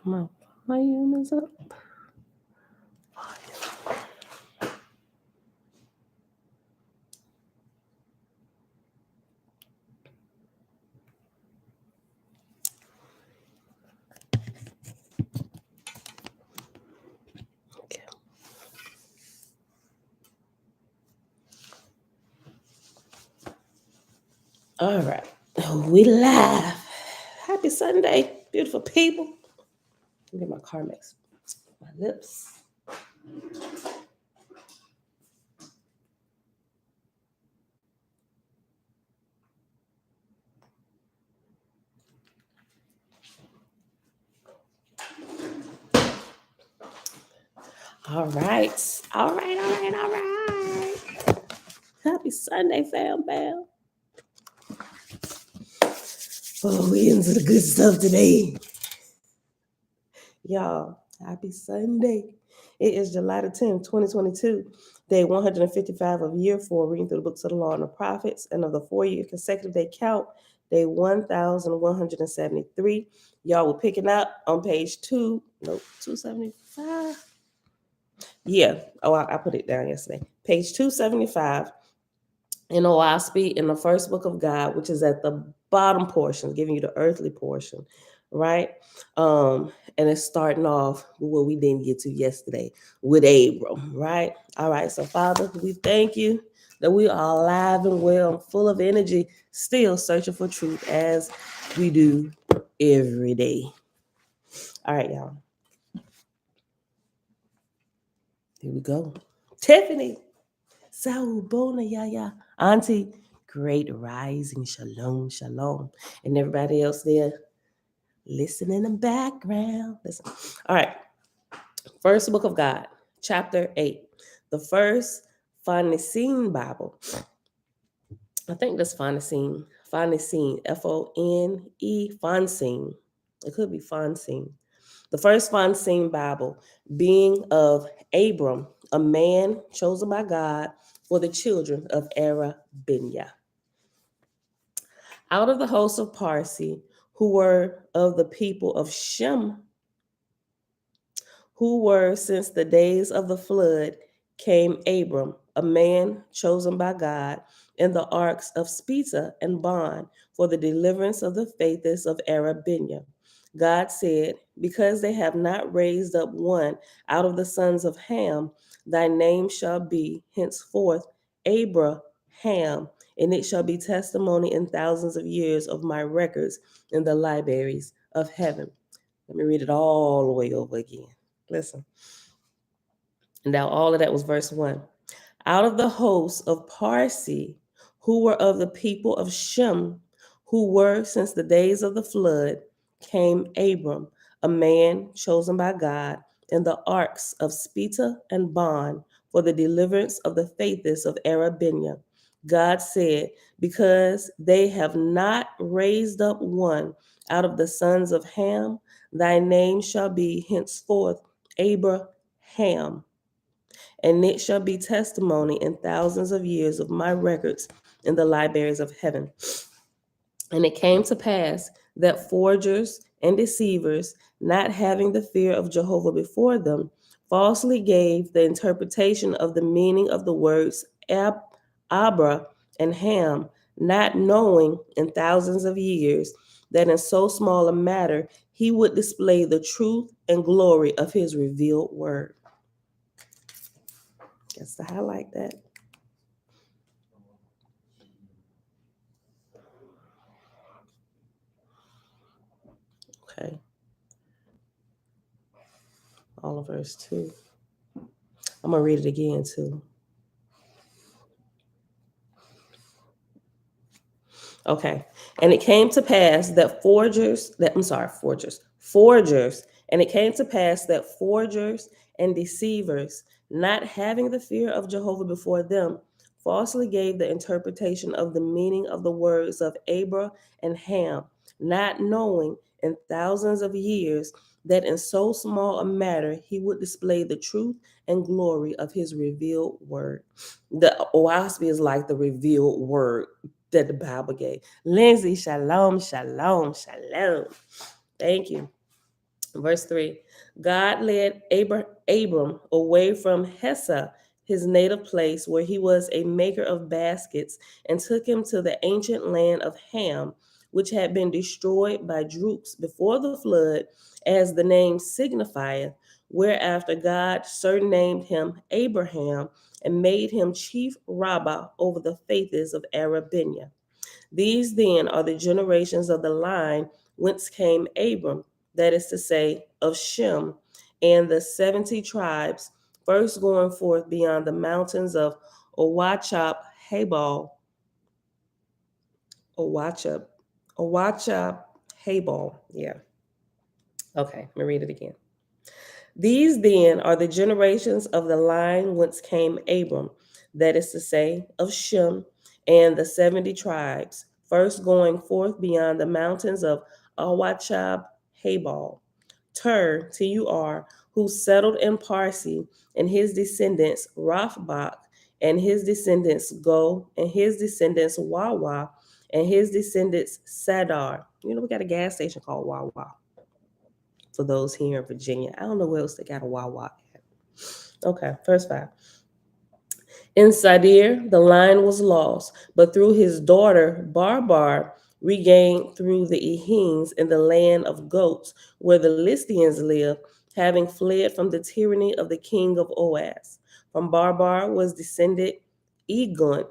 My volume is up. Okay. All right. We live. Happy Sunday, beautiful people. Let me get my Carmex. My lips. All right. All right. Happy Sunday, fam. Oh, we into the good stuff today. Y'all, happy Sunday. It is July the 10th, 2022, day 155 of year 4, reading through the books of the law and the prophets, and of the 4-year consecutive day count, day 1173. Y'all were picking up on page 275. Yeah. Oh, I put it down yesterday. Page 275 in Oahspe in the first book of God, which is at the bottom portion, giving you the earthly portion, right? And it's starting off with what we didn't get to yesterday with Abram, right? All right, so Father, we thank you that we are alive and well, full of energy, still searching for truth as we do every day. All right, y'all. Here we go. Tiffany, Saubona, Yaya, Auntie, great rising, shalom, shalom. And everybody else there, listen in the background. Listen. All right. First book of God, chapter 8. The first Phonicine Bible. I think that's Phonicine. Phonicine, F-O-N-E, Phonicine. It could be Phonicine. The first Phonicine Bible being of Abram, a man chosen by God for the children of Abra-Ham. Out of the host of Parsi, who were of the people of Shem, who were since the days of the flood, came Abram, a man chosen by God, in the arks of Spita and Bond for the deliverance of the faithless of Abra-Ham. God said, because they have not raised up one out of the sons of Ham, thy name shall be henceforth Abra-Ham, and it shall be testimony in thousands of years of my records in the libraries of heaven. Let me read it all the way over again. Listen. Now, all of that was verse 1. Out of the hosts of Parsi, who were of the people of Shem, who were since the days of the flood, came Abram, a man chosen by God, in the arks of Spita and Bond for the deliverance of the faithless of Abra-Ham. God said, because they have not raised up one out of the sons of Ham, thy name shall be henceforth Abra-Ham, and it shall be testimony in thousands of years of my records in the libraries of heaven. And it came to pass that forgers and deceivers, not having the fear of Jehovah before them, falsely gave the interpretation of the meaning of the words Abra and Ham, not knowing in thousands of years that in so small a matter he would display the truth and glory of his revealed word. Guess to highlight that. Okay. All of verse 2. I'm going to read it again too. Okay. And it came to pass that forgers, and it came to pass that forgers and deceivers, not having the fear of Jehovah before them, falsely gave the interpretation of the meaning of the words of Abra and Ham, not knowing in thousands of years that in so small a matter he would display the truth and glory of his revealed word. The Oahspe is like the revealed word that the Bible gave. Lindsay, shalom, shalom, shalom. Thank you. Verse 3. God led Abram away from Hessa, his native place, where he was a maker of baskets, and took him to the ancient land of Ham, which had been destroyed by Droops before the flood, as the name signifieth, whereafter God surnamed him Abraham and made him chief rabbi over the faiths of Arabia. These then are the generations of the line whence came Abram, that is to say, of Shem, and the 70 tribes, first going forth beyond the mountains of Oahspe, Habal, Oahspe, Oahspe, Habal. Yeah. Okay, let me read it again. These then are the generations of the line whence came Abram, that is to say, of Shem, and the 70 tribes, first going forth beyond the mountains of Awachab Habal. Tur, who settled in Parsi, and his descendants Raphbach, and his descendants Go, and his descendants Wawa, and his descendants Sadar. You know, we got a gas station called Wawa for those here in Virginia. I don't know where else they got a Wawa at. Okay, verse 5. In Sadir, the line was lost, but through his daughter Barbar, regained through the Ehines in the land of goats, where the Listians lived, having fled from the tyranny of the king of Oahspe. From Barbar was descended Egont.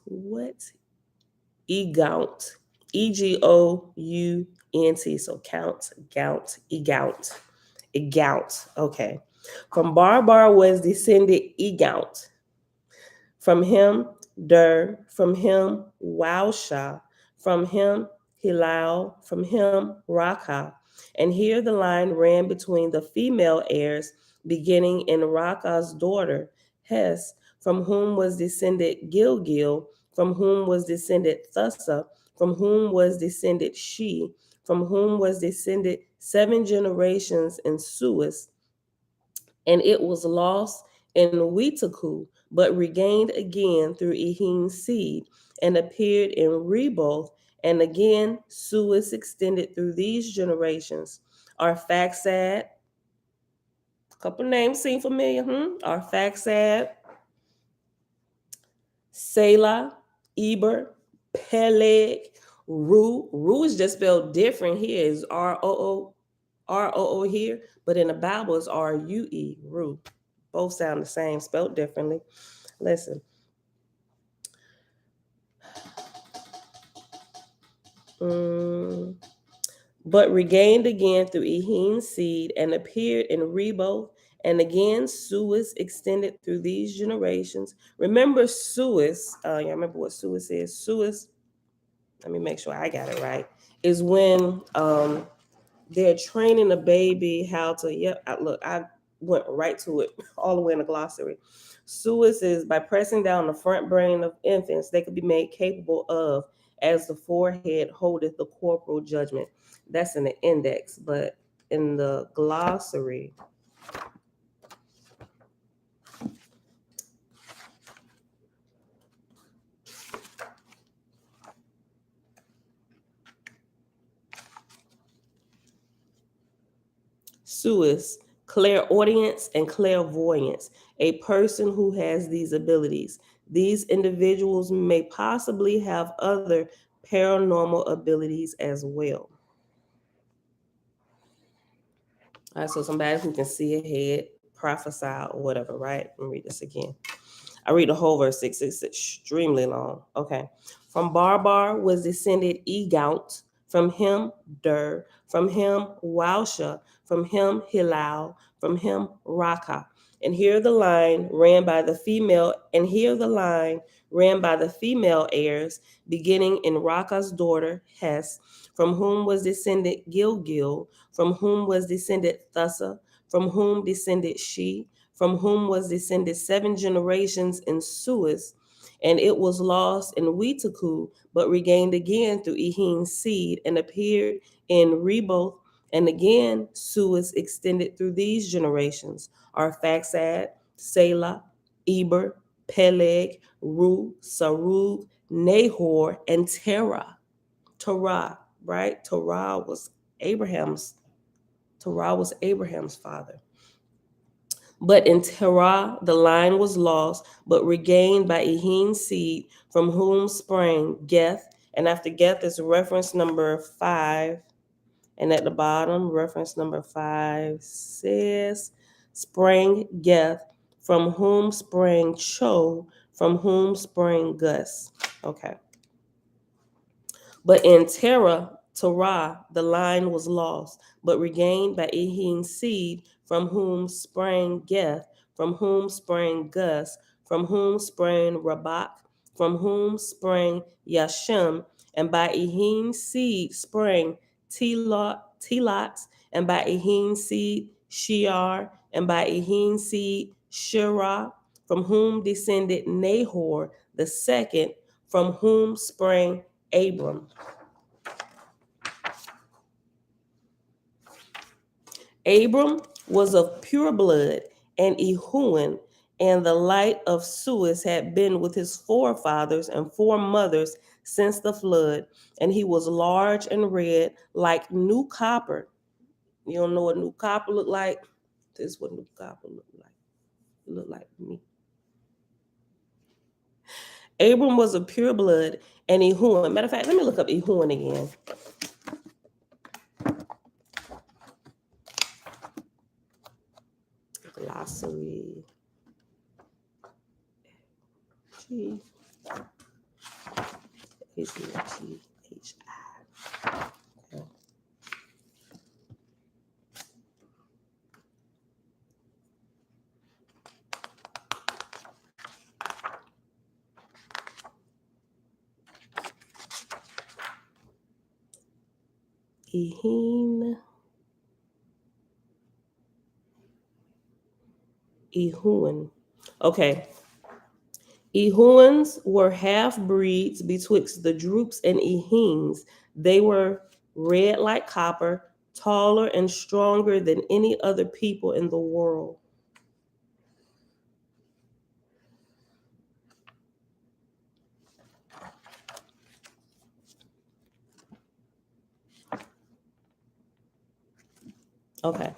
What? Egount. Egount. So Egount. Okay. From Barbar was descended Egount. From him, from him, Wausha, from him, Hilal, from him, Rakha. And here the line ran between the female heirs, beginning in Rakha's daughter, Hes, from whom was descended Gilgil, from whom was descended Thusa, from whom was descended She, from whom was descended 7 generations in Suis, and it was lost in Wetaku, but regained again through Ehim's seed, and appeared in Reboth, and again Suis extended through these generations. Arphaxad, a couple names seem familiar, Arphaxad, Selah, Eber, Peleg, Ru. Ru is just spelled different here. Is R-O-O here, but in the Bible it's R-U-E, Ru. Both sound the same, spelled differently. Listen. But regained again through Ehim's seed, and appeared in Reboth, and again Suis extended through these generations. Remember Suis, you remember what Suis is? Suis, let me make sure I got it right, is when they're training a baby how to, I went right to it, all the way in the glossary. Suis is by pressing down the front brain of infants, they could be made capable of, as the forehead holdeth the corporal judgment. That's in the index, but in the glossary, Suis, clairaudience and clairvoyance, a person who has these abilities. These individuals may possibly have other paranormal abilities as well. All right, so somebody who can see ahead, prophesy, or whatever, right? Let me read this again. I read the whole verse 6. It's extremely long. Okay. From Barbar was descended Egount, from him from him Wausha, from him Hilal, from him Rakha. And here the line ran by the female, heirs, beginning in Rakha's daughter Hes, from whom was descended Gilgil, from whom was descended Thusa, from whom descended She, from whom was descended 7 generations in Suis, and it was lost in Wetaku, but regained again through Ehim's seed, and appeared in Reboth, and again Suis extended through these generations. Arphaxad, Selah, Eber, Peleg, Ru, Sarug, Nahor, and Terah. Torah, right? Torah was Abraham's Terah was Abraham's father. But in Terah the line was lost, but regained by Ehim's seed, from whom sprang Geth. And after Geth is reference number 5. And at the bottom, reference number 5 says, sprang Geth, from whom sprang Cho, from whom sprang Gus. Okay. But in Terah, the line was lost, but regained by Ehim's seed, from whom sprang Geth, from whom sprang Gus, from whom sprang Rabak, from whom sprang Yashem, and by Ehim's seed sprang Telot, and by Ehim's seed Shear, and by Ehim's seed Shirah, from whom descended Nahor the second, from whom sprang Abram. Abram was of pure blood, and Ehuan, and the light of Suez had been with his forefathers and foremothers since the flood, and he was large and red like new copper. You don't know what new copper look like? This is what new copper look like. It look like me. Abram was of pure blood, and Ehuan. Matter of fact, let me look up Ehuan again. Glossary. G H-I. Okay. Ehuan. Okay. Ehuans were half breeds betwixt the Droops and Ehims. They were red like copper, taller and stronger than any other people in the world. Okay.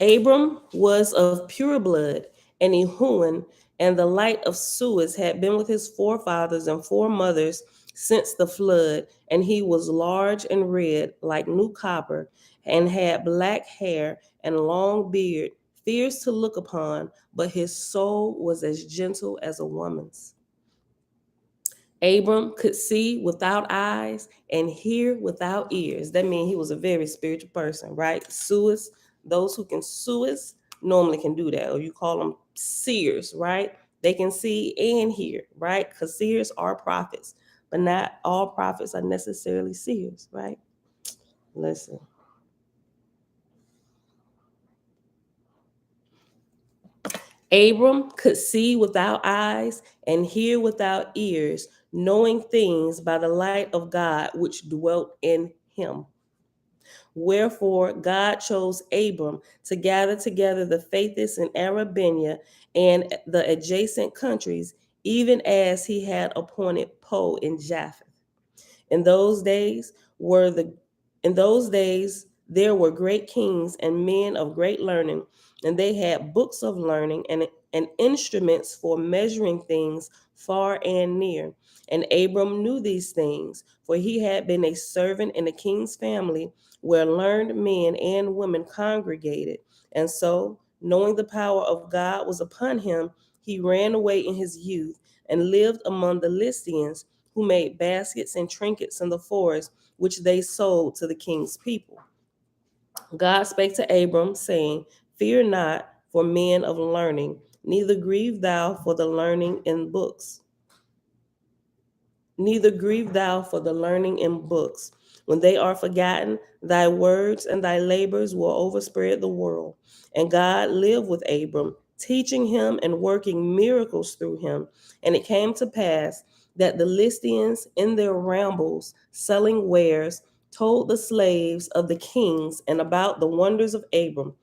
Abram was of pure blood, and Ehuan and the light of Suez had been with his forefathers and foremothers since the flood, and he was large and red like new copper, and had black hair and long beard, fierce to look upon, but his soul was as gentle as a woman's. Abram could see without eyes and hear without ears. That means he was a very spiritual person, right? Suez, those who can suez normally can do that, or you call them seers, right? They can see and hear, right? Because seers are prophets, but not all prophets are necessarily seers, right? Listen. Abram could see without eyes and hear without ears, knowing things by the light of God which dwelt in him. Wherefore God chose Abram to gather together the faithless in Arabia and the adjacent countries, even as he had appointed Poe in Japheth. In those days were the in those days there were great kings and men of great learning, and they had books of learning and instruments for measuring things far and near. And Abram knew these things, for he had been a servant in the king's family, where learned men and women congregated. And so, knowing the power of God was upon him, he ran away in his youth and lived among the Lycians, who made baskets and trinkets in the forest, which they sold to the king's people. God spake to Abram, saying, Fear not for men of learning, neither grieve thou for the learning in books. Neither grieve thou for the learning in books. When they are forgotten, thy words and thy labors will overspread the world. And God lived with Abram, teaching him and working miracles through him. And it came to pass that the Lycians in their rambles, selling wares, told the slaves of the kings and about the wonders of Abram.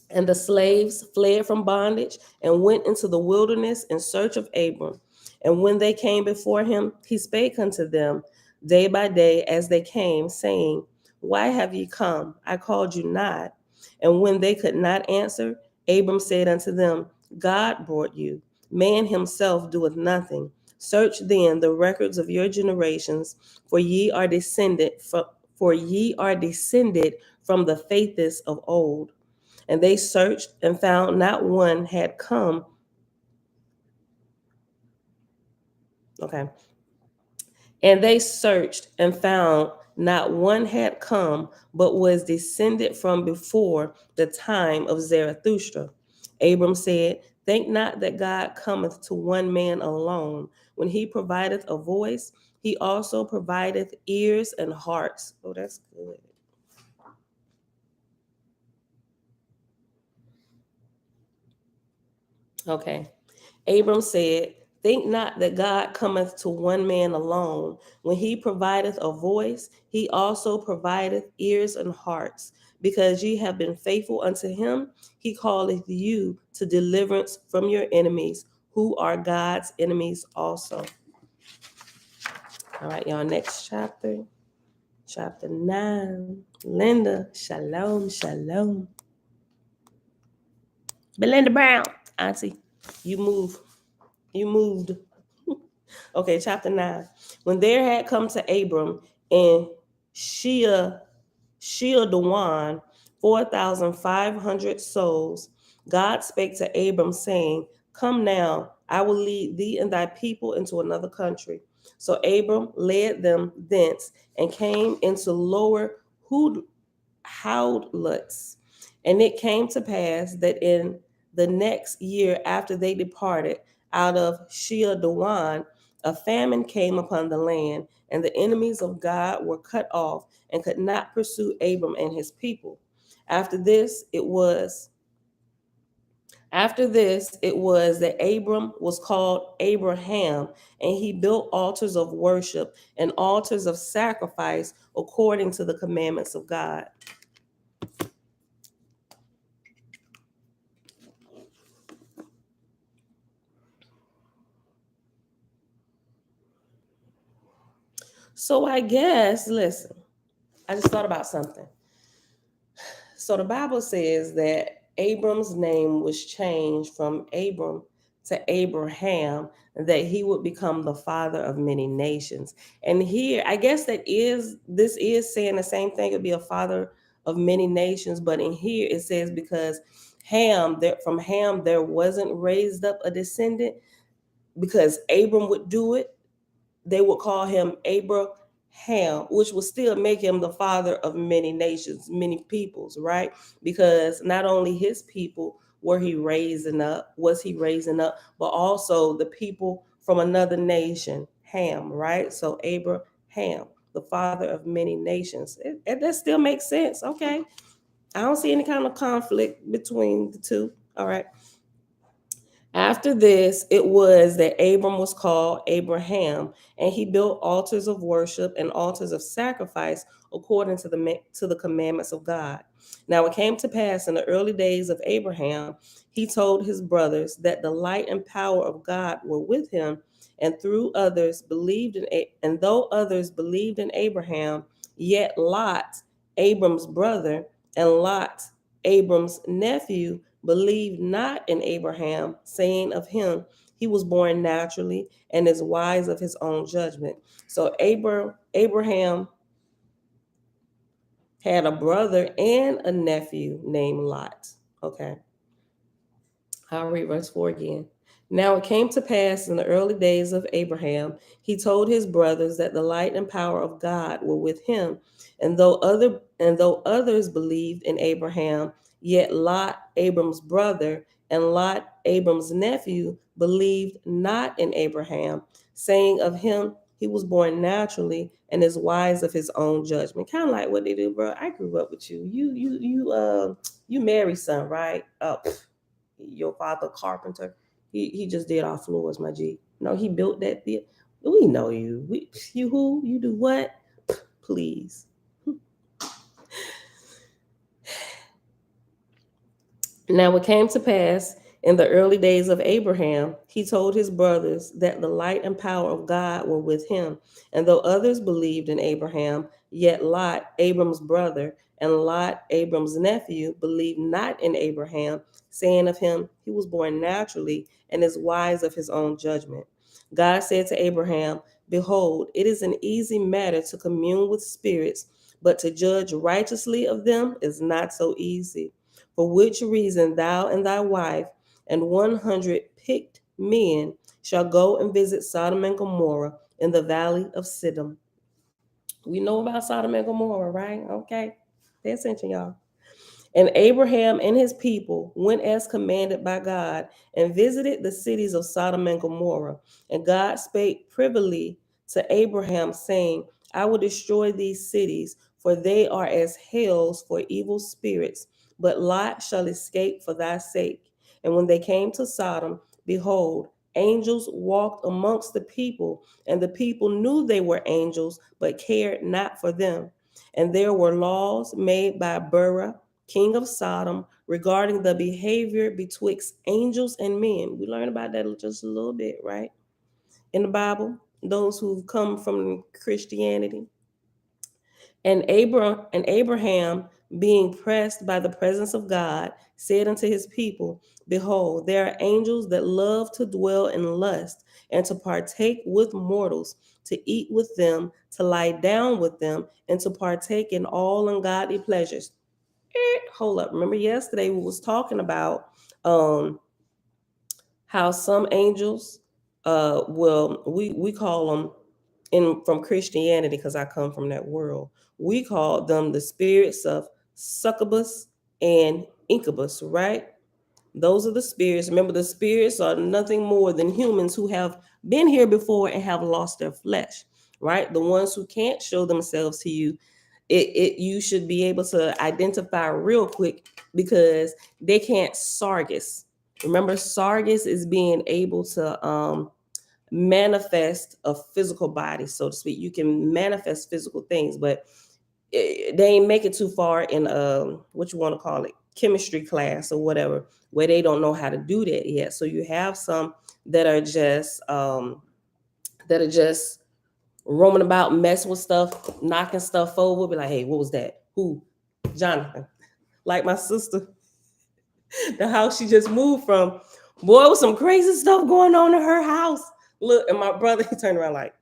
And the slaves fled from bondage and went into the wilderness in search of Abram. And when they came before him, he spake unto them day by day as they came, saying, Why have ye come? I called you not. And when they could not answer, Abram said unto them, God brought you. Man himself doeth nothing. Search then the records of your generations, for ye are descended from the fathers of old. And they searched and found not one had come. Okay. And they searched and found not one had come, but was descended from before the time of Zarathustra. Abram said, Think not that God cometh to one man alone. When he provideth a voice, he also provideth ears and hearts. Oh, that's good. Okay. Abram said, Think not that God cometh to one man alone. When he provideth a voice, he also provideth ears and hearts. Because ye have been faithful unto him, he calleth you to deliverance from your enemies, who are God's enemies also. All right, y'all, next chapter, chapter 9. Linda, shalom, shalom. Belinda Brown, auntie, you move. You moved. Okay, chapter 9. When there had come to Abram and Dewan 4,500 souls, God spake to Abram, saying, Come now, I will lead thee and thy people into another country. So Abram led them thence and came into lower Howlets. And it came to pass that in the next year after they departed out of Dewan, a famine came upon the land, and the enemies of God were cut off and could not pursue Abram and his people. After this, it was that Abram was called Abra-Ham, and he built altars of worship and altars of sacrifice according to the commandments of God. So I guess, listen, I just thought about something. So the Bible says that Abram's name was changed from Abram to Abraham, that he would become the father of many nations. And here, I guess this is saying the same thing, would be a father of many nations, but in here it says because from Ham there wasn't raised up a descendant, because Abram would do it, they would call him Abra-Ham, which would still make him the father of many nations, many peoples, right? Because not only his people was he raising up, but also the people from another nation, Ham, right? So Abra-Ham, the father of many nations. That still makes sense. Okay. I don't see any kind of conflict between the two. All right. After this, it was that Abram was called Abraham, and he built altars of worship and altars of sacrifice according to the commandments of God. Now it came to pass in the early days of Abraham, he told his brothers that the light and power of God were with him, and though others believed in Abraham, yet Lot, Abram's brother, and Lot, Abram's nephew, believed not in Abraham, saying of him, he was born naturally and is wise of his own judgment. So Abraham had a brother and a nephew named Lot. Okay. I'll read verse 4 again. Now it came to pass in the early days of Abraham, he told his brothers that the light and power of God were with him, and though others believed in Abraham, yet Lot, Abram's brother, and Lot, Abram's nephew, believed not in Abraham, saying of him, he was born naturally and is wise of his own judgment. Kind of like what they do, bro. I grew up with you. You married son, right? Oh, your father carpenter. He just did our floors, my G. No, he built that. We know you. You who? You do what? Please. Now it came to pass In the early days of Abraham, he told his brothers that the light and power of God were with him. And though others believed in Abraham, yet Lot, Abram's brother, and Lot, Abram's nephew, believed not in Abraham, saying of him, he was born naturally and is wise of his own judgment. God said to Abraham, behold, it is an easy matter to commune with spirits, but to judge righteously of them is not so easy. For which reason thou and thy wife and 100 picked men shall go and visit Sodom and Gomorrah in the valley of Siddim. We know about Sodom and Gomorrah, right? Okay. Pay attention, y'all. And Abraham and his people went as commanded by God and visited the cities of Sodom and Gomorrah. And God spake privily to Abraham, saying, I will destroy these cities, for they are as hells for evil spirits, but Lot shall escape for thy sake. And when they came to Sodom, behold, angels walked amongst the people, and the people knew they were angels, but cared not for them. And there were laws made by Abra, king of Sodom, regarding the behavior betwixt angels and men. We learn about that just a little bit, right? In the Bible, those who've come from Christianity. And Abraham, being pressed by the presence of God, said unto his people, behold, there are angels that love to dwell in lust, and to partake with mortals, to eat with them, to lie down with them, and to partake in all ungodly pleasures. Hold up. Remember yesterday we was talking about um how some angels we call them in from Christianity, because I come from that world. We call them the spirits of succubus and incubus, right? Those are the spirits. Remember, the spirits are nothing more than humans who have been here before and have lost their flesh, right? The ones who can't show themselves to you, it you should be able to identify real quick, because they can't sargus. Remember, sargus is being able to manifest a physical body, so to speak. You can manifest physical things, but they ain't make it too far in what you want to call it, chemistry class or whatever, where they don't know how to do that yet. So you have some that are just roaming about, messing with stuff, knocking stuff over, be like, hey, what was that? Who? Jonathan. Like my sister, the house she just moved from, boy, with some crazy stuff going on in her house. Look, and my brother, he turned around like,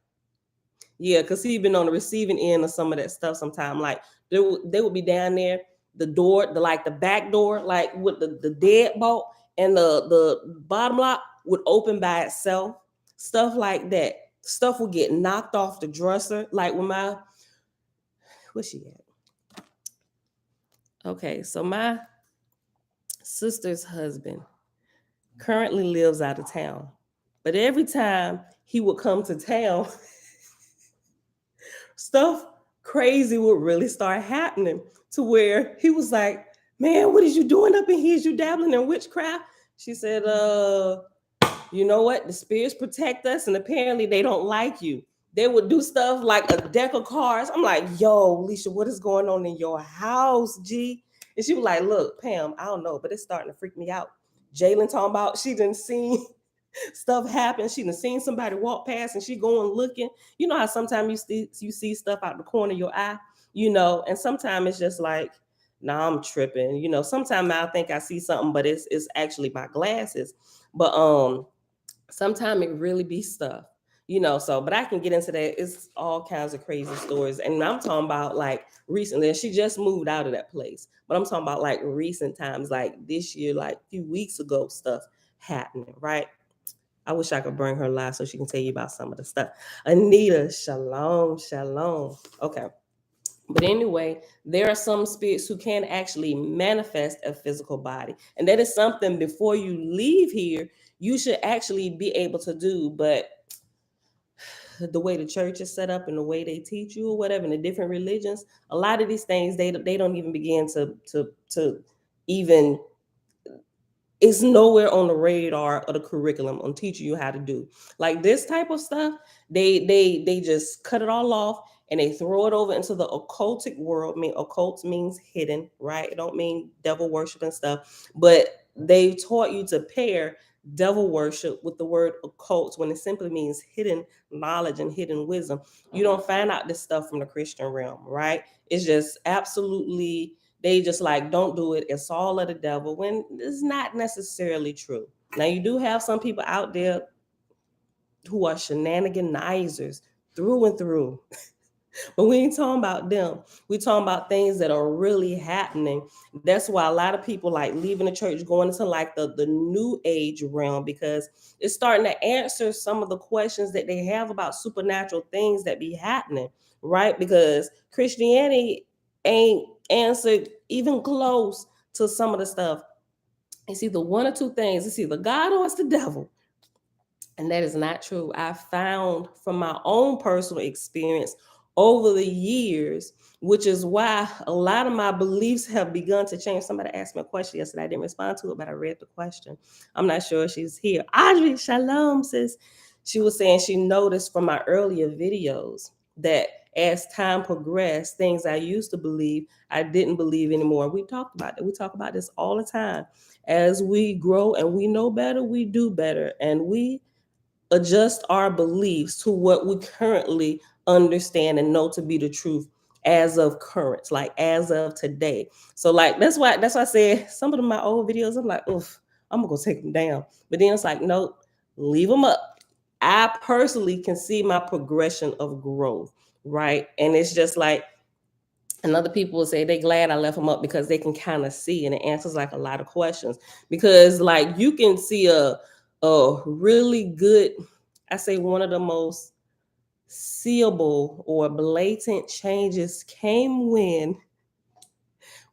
yeah, because he been on the receiving end of some of that stuff sometime. Like they would be down there, the door, the back door, like with the deadbolt, and the bottom lock would open by itself. Stuff like that. Stuff would get knocked off the dresser. Like when where's she at? Okay, so my sister's husband currently lives out of town. But every time he would come to town, stuff crazy would really start happening, to where he was like, man, what is you doing up in here? Is you dabbling in witchcraft? She said, you know what? The spirits protect us, and apparently they don't like you. They would do stuff like a deck of cards. I'm like, yo, Alicia, what is going on in your house, G? And she was like, look, Pam, I don't know, but it's starting to freak me out. Jalen talking about she didn't see stuff happen. She done seen somebody walk past and she going looking. You know how sometimes you see stuff out the corner of your eye, and sometimes it's just like, nah, I'm tripping. Sometimes I think I see something, but it's actually my glasses. But sometimes it really be stuff. So, but I can get into that. It's all kinds of crazy stories. And I'm talking about like recently, and she just moved out of that place. But I'm talking about like recent times, like this year, like a few weeks ago, stuff happening, right? I wish I could bring her live so she can tell you about some of the stuff. Anita, shalom, shalom. Okay. But anyway, there are some spirits who can actually manifest a physical body. And that is something before you leave here, you should actually be able to do. But the way the church is set up and the way they teach you or whatever, in the different religions, a lot of these things, they don't even begin to even, it's nowhere on the radar of the curriculum on teaching you how to do like this type of stuff. They just cut it all off and they throw it over into the occultic world. I mean, occult means hidden, right? It don't mean devil worship and stuff, but they taught you to pair devil worship with the word occult when it simply means hidden knowledge and hidden wisdom. You don't find out this stuff from the Christian realm, right? It's just absolutely, they just like, don't do it. It's all of the devil, when it's not necessarily true. Now, you do have some people out there who are shenaniganizers through and through. But we ain't talking about them. We talking about things that are really happening. That's why a lot of people like leaving the church, going into like the new age realm, because it's starting to answer some of the questions that they have about supernatural things that be happening, right? Because Christianity ain't answered even close to some of the stuff. It's either one or two things. It's either God or it's the devil. And that is not true. I found from my own personal experience over the years, which is why a lot of my beliefs have begun to change. Somebody asked me a question yesterday. I didn't respond to it, but I read the question. I'm not sure if she's here. Audrey, shalom, sis. She was saying she noticed from my earlier videos that as time progressed, things I used to believe, I didn't believe anymore. We talked about it. We talk about this all the time. As we grow and we know better, we do better. And we adjust our beliefs to what we currently understand and know to be the truth as of current, like as of today. So like that's why I said some of my old videos, I'm like, oof, I'm gonna go take them down. But then it's like, nope, leave them up. I personally can see my progression of growth, right? And it's just like, and other people will say they glad I left them up because they can kind of see, and it answers like a lot of questions. Because like you can see a really good, I say one of the most seeable or blatant changes came when,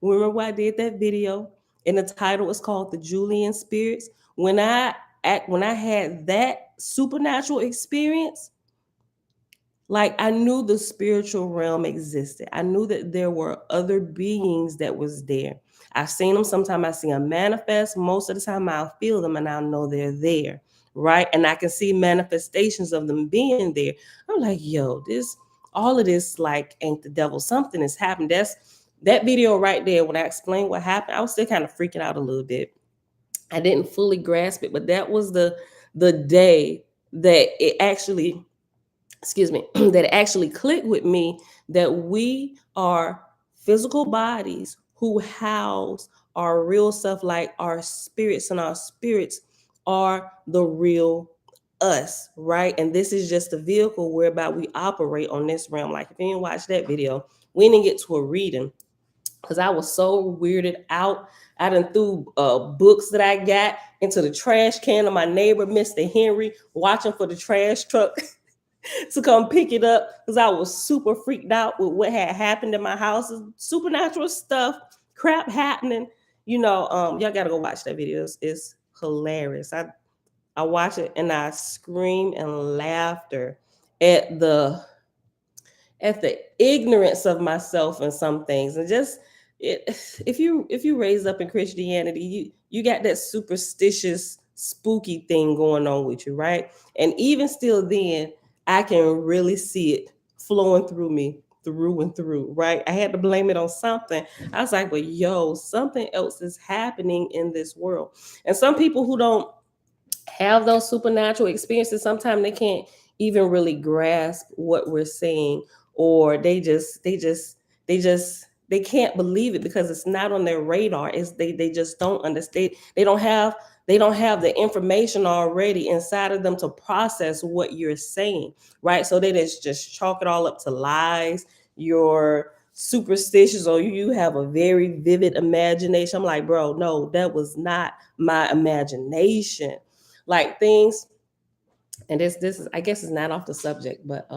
remember I did that video and the title was called The Julian Spirits. When I had that supernatural experience, like I knew the spiritual realm existed. I knew that there were other beings that was there. I've seen them. Sometimes I see them manifest. Most of the time I'll feel them and I'll know they're there, right? And I can see manifestations of them being there. I'm like, yo, all of this like ain't the devil. Something has happened. That video right there, when I explained what happened, I was still kind of freaking out a little bit. I didn't fully grasp it, but that was the day that it actually, excuse me, that actually clicked with me that we are physical bodies who house our real self, like our spirits, and our spirits are the real us, right? And this is just a vehicle whereby we operate on this realm. Like if you didn't watch that video, we didn't get to a reading because I was so weirded out. I done threw books that I got into the trash can of my neighbor, Mr. Henry, watching for the trash truck to come pick it up because I was super freaked out with what had happened in my house. Supernatural stuff, crap happening. Y'all gotta go watch that video. It's hilarious. I watch it and I scream in laughter at the ignorance of myself in some things. And just if you raise up in Christianity, you got that superstitious spooky thing going on with you, right? And even still then, I can really see it flowing through me through and through, right? I had to blame it on something. I was like, but yo, something else is happening in this world. And some people who don't have those supernatural experiences, sometimes they can't even really grasp what we're saying, or they can't believe it because it's not on their radar. They just don't understand. They don't have the information already inside of them to process what you're saying, right? So they just chalk it all up to lies. You're superstitious, or you have a very vivid imagination. I'm like, bro, no, that was not my imagination. Like things, and this is, I guess it's not off the subject, but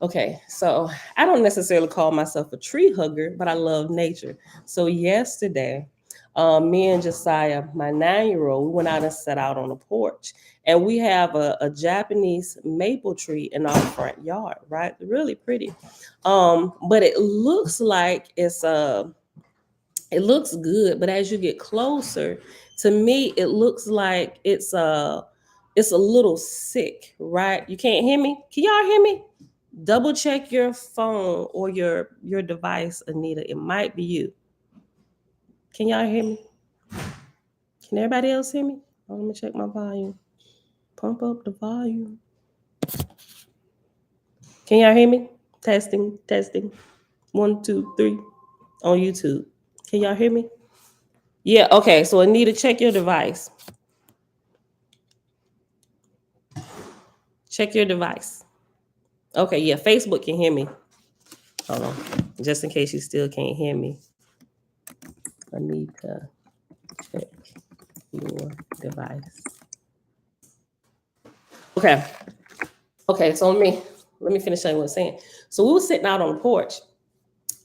okay, so I don't necessarily call myself a tree hugger, but I love nature. So yesterday, me and Josiah, my 9-year-old, we went out and sat out on the porch, and we have a Japanese maple tree in our front yard, right? Really pretty. But it looks like it looks good, but as you get closer, to me, it looks like it's a little sick, right? You can't hear me? Can y'all hear me? Double check your phone or your device, Anita. It might be you. Can y'all hear me? Can everybody else hear me? Oh, let me check my volume. Pump up the volume. Can y'all hear me? Testing, testing. 1, 2, 3 on YouTube. Can y'all hear me? Yeah, okay. So Anita, check your device. Check your device. Okay, yeah, Facebook can hear me. Hold on. Just in case you still can't hear me. Anita, check your device. Okay. Okay, so let me finish saying what I was saying. So we were sitting out on the porch.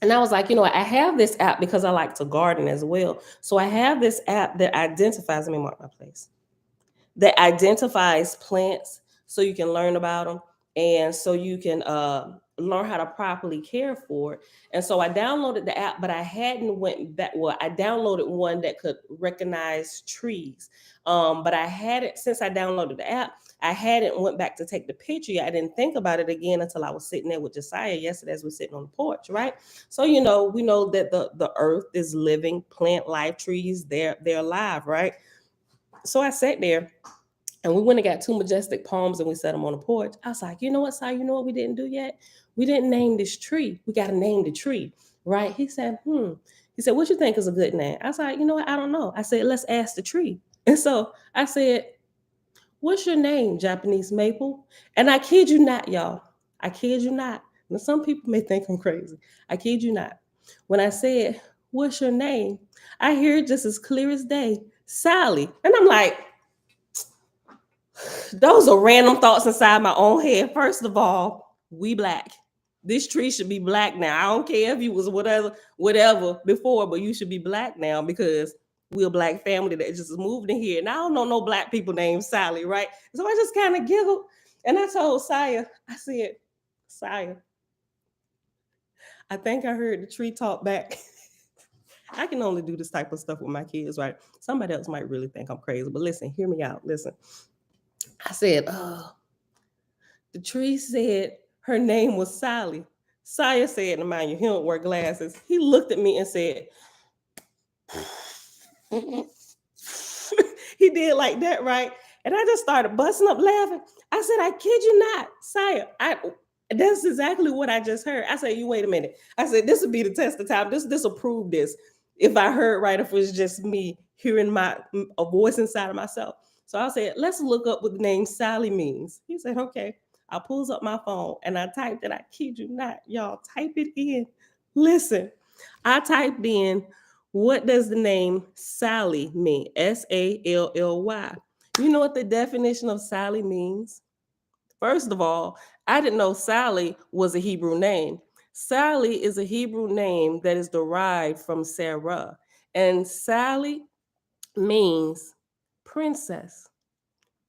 And I was like, I have this app because I like to garden as well. So I have this app that identifies, let me mark my place, that identifies plants so you can learn about them and so you can learn how to properly care for it. And so I downloaded the app, but I hadn't went back. Well, I downloaded one that could recognize trees. But I hadn't, since I downloaded the app, I hadn't went back to take the picture yet. I didn't think about it again until I was sitting there with Josiah yesterday as we're sitting on the porch, right? So, we know that the earth is living, plant life, trees, they're alive, right? So I sat there and we went and got 2 majestic palms and we set them on the porch. I was like, you know what, Si, you know what we didn't do yet? We didn't name this tree. We got to name the tree, right? He said, He said, what you think is a good name? I was like, you know what, I don't know. I said, let's ask the tree. And so I said, what's your name, Japanese maple? And I kid you not, y'all. I kid you not. Now, some people may think I'm crazy. I kid you not. When I said, what's your name? I hear it just as clear as day, Sally. And I'm like, those are random thoughts inside my own head. First of all, we black. This tree should be black now. I don't care if you was whatever before, but you should be black now because we're a black family that just moved in here. And I don't know no black people named Sally, right? So I just kind of giggled. And I told Saya, I said, Saya, I think I heard the tree talk back. I can only do this type of stuff with my kids, right? Somebody else might really think I'm crazy, but listen, hear me out. Listen. I said, the tree said her name was Sally. Saya said, to mind you, he don't wear glasses. He looked at me and said, he did like that, right? And I just started busting up laughing. I said, I kid you not, Saya. That's exactly what I just heard. I said, you wait a minute. I said, this would be the test of time. This will prove this. If I heard right, if it was just me hearing a voice inside of myself. So I said, let's look up what the name Sally means. He said, okay. I pulls up my phone and I typed it. I kid you not, y'all, type it in. Listen, I typed in, what does the name Sally mean? Sally. You know what the definition of Sally means? First of all, I didn't know Sally was a Hebrew name. Sally is a Hebrew name that is derived from Sarah. And Sally means princess,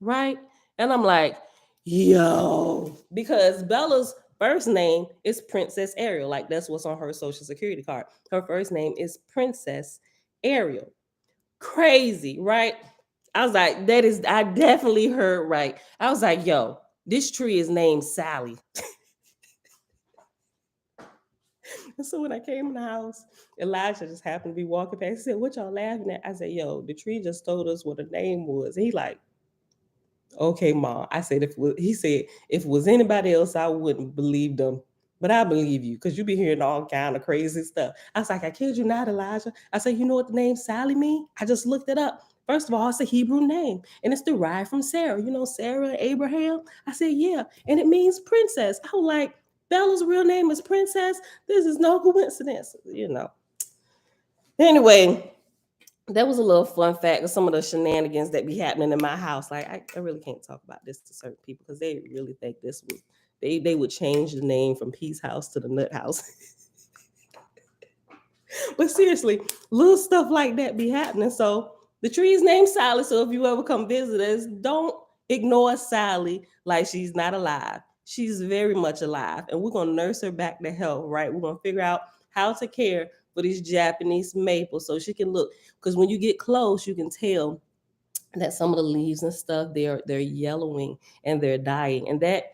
right? And I'm like, yo, because Bella's first name is Princess Ariel. Like that's what's on her social security card. Her first name is Princess Ariel. Crazy, right? I was like, I definitely heard right. I was like, yo, this tree is named Sally. And so when I came in the house, Elijah just happened to be walking past. He said, what y'all laughing at? I said, yo, the tree just told us what the name was. He like, okay, Mom. I said, he said, if it was anybody else, I wouldn't believe them. But I believe you because you be hearing all kind of crazy stuff. I was like, I kid you not, Elijah. I said, you know what the name Sally mean? I just looked it up. First of all, it's a Hebrew name and it's derived from Sarah. You know, Sarah and Abraham? I said, yeah. And it means princess. I was like, Bella's real name is Princess. This is no coincidence, Anyway, that was a little fun fact of some of the shenanigans that be happening in my house. Like I really can't talk about this to certain people because they really think this was they would change the name from Peace House to the Nut House. But seriously, little stuff like that be happening. So the tree's named Sally. So if you ever come visit us, don't ignore Sally like she's not alive. She's very much alive, and we're gonna nurse her back to health. Right? We're gonna figure out how to care for these Japanese maples so she can look. Because when you get close, you can tell that some of the leaves and stuff they're yellowing and they're dying, and that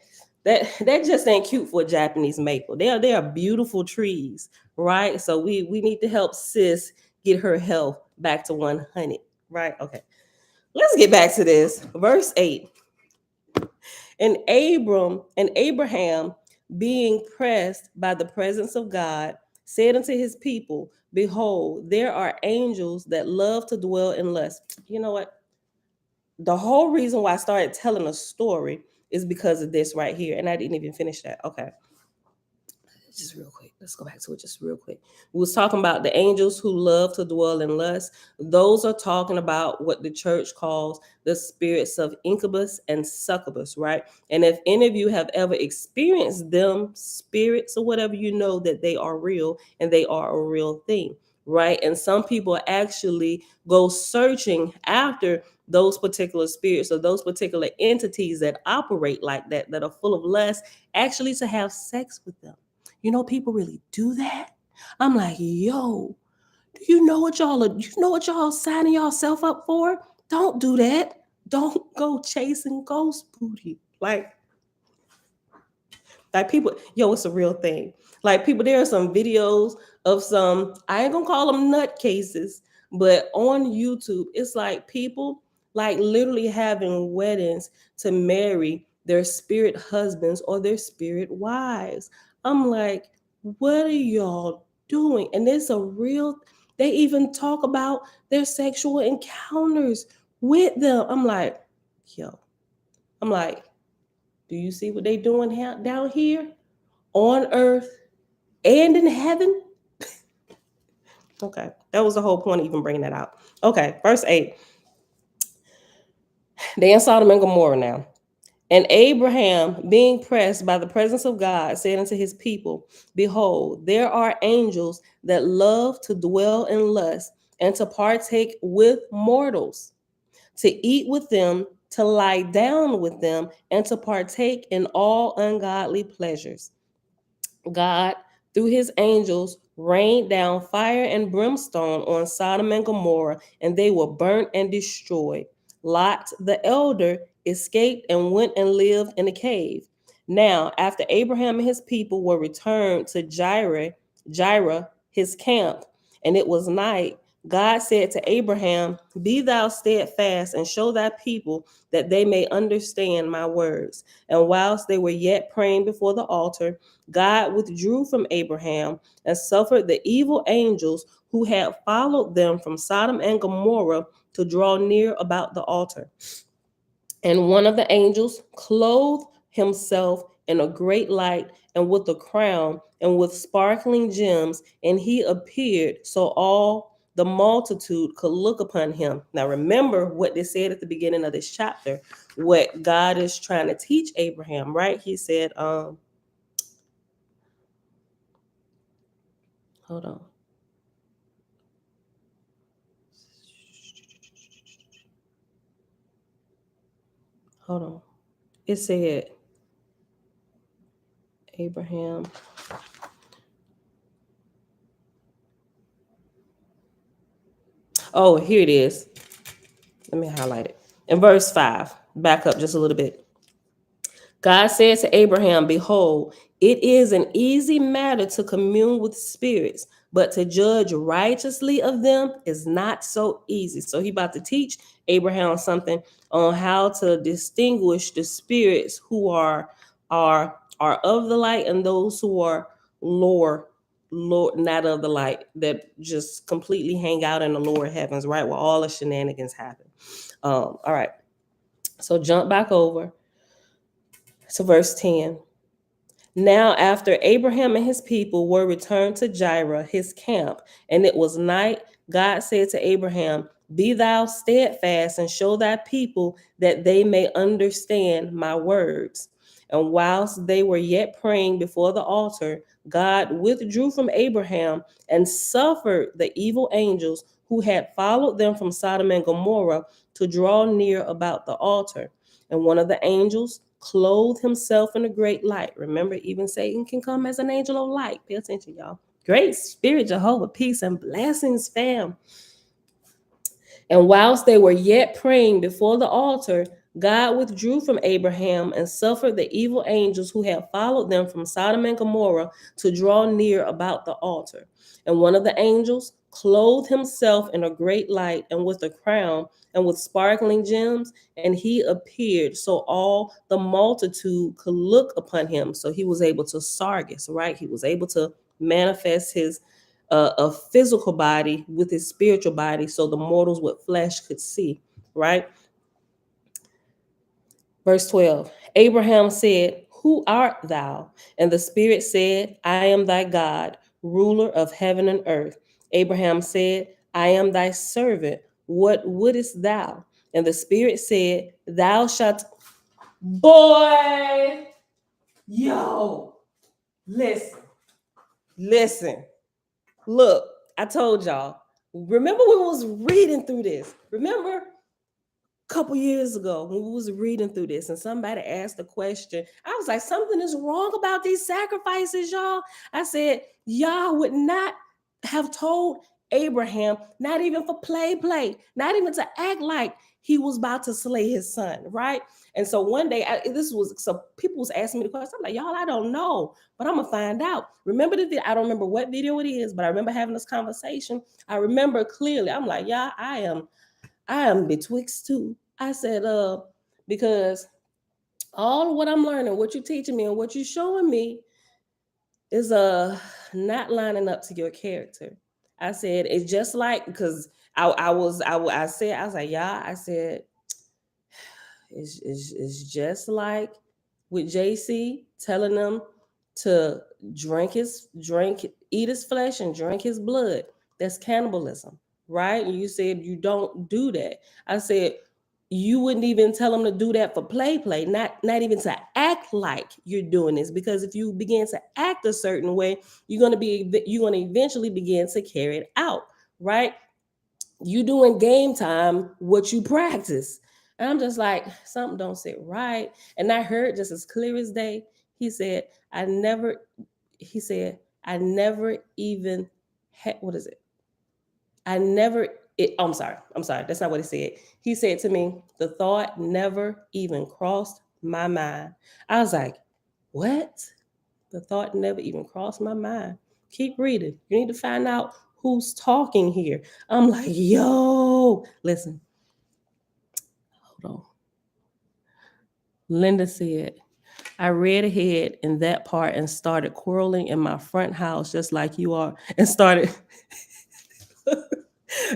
just ain't cute for a Japanese maple. They are beautiful trees, right? So we need to help sis get her health back to 100, right? Okay. Let's get back to this. Verse 8. And Abraham, being pressed by the presence of God, said unto his people, behold, there are angels that love to dwell in lust. You know what? The whole reason why I started telling a story is because of this right here. And I didn't even finish that. Okay. Just real quick. Let's go back to it just real quick. We was talking about the angels who love to dwell in lust. Those are talking about what the church calls the spirits of incubus and succubus, right? And if any of you have ever experienced them spirits or whatever, you know that they are real and they are a real thing, right? And some people actually go searching after those particular spirits or those particular entities that operate like that, that are full of lust, actually to have sex with them. You know, people really do that. I'm like, yo, do you know what y'all are, you know what y'all signing yourself up for? Don't do that. Don't go chasing ghost booty. Like people, yo, it's a real thing. Like people, there are some videos of some, I ain't gonna call them nut cases, but on YouTube, it's like people like literally having weddings to marry their spirit husbands or their spirit wives. I'm like, what are y'all doing? And it's a real, they even talk about their sexual encounters with them. I'm like, yo, I'm like, do you see what they doing down here on earth and in heaven? Okay, that was the whole point of even bringing that out. Okay, verse 8. They in Sodom and Gomorrah now. And Abraham, being pressed by the presence of God, said unto his people, behold, there are angels that love to dwell in lust and to partake with mortals, to eat with them, to lie down with them, and to partake in all ungodly pleasures. God, through his angels, rained down fire and brimstone on Sodom and Gomorrah, and they were burnt and destroyed. Lot the elder escaped and went and lived in a cave. Now, after Abraham and his people were returned to Jireh, his camp, and it was night, God said to Abraham, be thou steadfast and show thy people that they may understand my words. And whilst they were yet praying before the altar, God withdrew from Abraham and suffered the evil angels who had followed them from Sodom and Gomorrah to draw near about the altar. And one of the angels clothed himself in a great light and with a crown and with sparkling gems, and he appeared so all the multitude could look upon him. Now, remember what they said at the beginning of this chapter, what God is trying to teach Abraham, right? He said, hold on. Hold on. It said Abraham. Oh, here it is. Let me highlight it. In verse 5, back up just a little bit. God said to Abraham, behold, it is an easy matter to commune with spirits, but to judge righteously of them is not so easy. So he about to teach Abraham something on how to distinguish the spirits who are of the light and those who are lower, not of the light, that just completely hang out in the lower heavens, right, where all the shenanigans happen. All right. So jump back over to verse 10. Now, after Abraham and his people were returned to Jireh, his camp, and it was night, God said to Abraham, be thou steadfast and show thy people that they may understand my words. And whilst they were yet praying before the altar, God withdrew from Abraham and suffered the evil angels who had followed them from Sodom and Gomorrah to draw near about the altar. And one of the angels clothed himself in a great light. Remember, even Satan can come as an angel of light. Pay attention, y'all. Great Spirit, Jehovah, peace and blessings, fam. And whilst they were yet praying before the altar, God withdrew from Abraham and suffered the evil angels who had followed them from Sodom and Gomorrah to draw near about the altar. And one of the angels clothed himself in a great light and with a crown and with sparkling gems, and he appeared so all the multitude could look upon him. So he was able to sargus, right? He was able to manifest his a physical body with his spiritual body so the mortals with flesh could see, right? Verse 12, Abraham said, "Who art thou?" And the Spirit said, "I am thy God, ruler of heaven and earth." Abraham said, "I am thy servant. What wouldest thou?" And the Spirit said, "Thou shalt." Boy, yo, listen, listen. Look, I told y'all. Remember when we was reading through this? Remember couple years ago when we was reading through this and somebody asked a question, I was like, something is wrong about these sacrifices, y'all. I said, y'all would not have told Abraham, not even for play, not even to act like he was about to slay his son, right? And so one day, so people was asking me the question. I'm like, y'all, I don't know, but I'm gonna find out. Remember the video? I don't remember what video it is, but I remember having this conversation. I remember clearly. I'm like, yeah, I am betwixt two. I said, because all of what I'm learning, what you're teaching me, and what you're showing me is not lining up to your character. I said it's just like because I said I was like, yeah, I said it's just like with JC telling them to eat his flesh and drink his blood. That's cannibalism, right? And you said you don't do that. I said you wouldn't even tell them to do that for play, not even to act like you're doing this, because if you begin to act a certain way, you're going to eventually begin to carry it out, right? You doing game time what you practice. And I'm just like, something don't sit right. And I heard just as clear as day, he said, he said, I never even what is it? I never it I'm sorry. That's not what he said. He said to me, the thought never even crossed my mind. I was like, what? The thought never even crossed my mind. Keep reading. You need to find out who's talking here. I'm like, yo, listen, hold on. Linda said, I read ahead in that part and started quarreling in my front house just like you are, and started.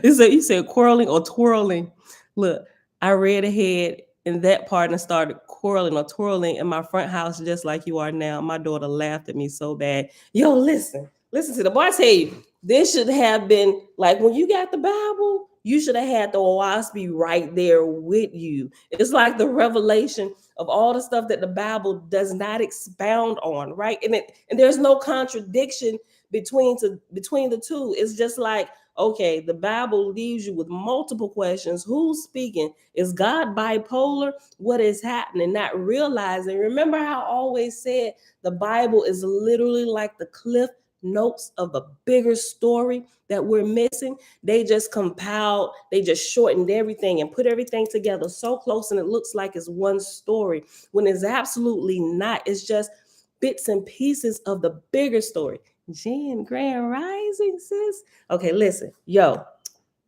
You said quarreling or twirling. Look, I read ahead in that part and started quarreling or twirling in my front house just like you are now. My daughter laughed at me so bad. Yo, listen to the boy. I tell you, this should have been like when you got the Bible, you should have had the Oahspe right there with you. It's like the revelation of all the stuff that the Bible does not expound on, right? And there's no contradiction between the two. It's just like, okay, the Bible leaves you with multiple questions. Who's speaking? Is God bipolar? What is happening? Not realizing. Remember how I always said the Bible is literally like the cliff notes of a bigger story that we're missing. They just compiled, they just shortened everything and put everything together so close, and it looks like it's one story when it's absolutely not. It's just bits and pieces of the bigger story. Jen, Grand Rising, sis. Okay, listen, yo,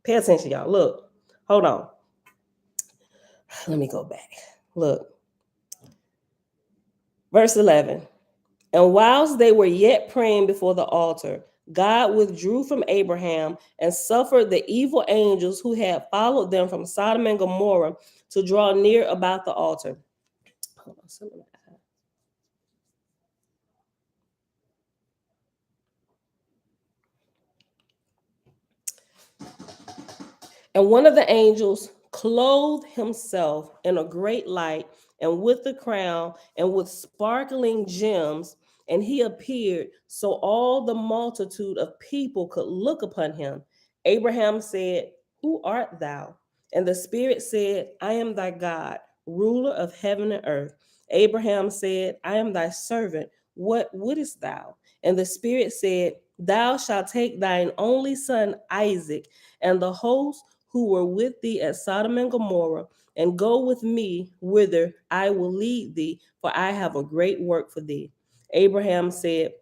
pay attention, y'all. Look, hold on. Let me go back. Look, verse 11. And whilst they were yet praying before the altar, God withdrew from Abraham and suffered the evil angels who had followed them from Sodom and Gomorrah to draw near about the altar. Hold on, and one of the angels clothed himself in a great light and with the crown and with sparkling gems, and he appeared so all the multitude of people could look upon him. Abraham said, who art thou? And the Spirit said, I am thy God, ruler of heaven and earth. Abraham said, I am thy servant. What wouldest thou? And the Spirit said, thou shalt take thine only son Isaac and the host who were with thee at Sodom and Gomorrah, and go with me whither I will lead thee, for I have a great work for thee. Abraham said,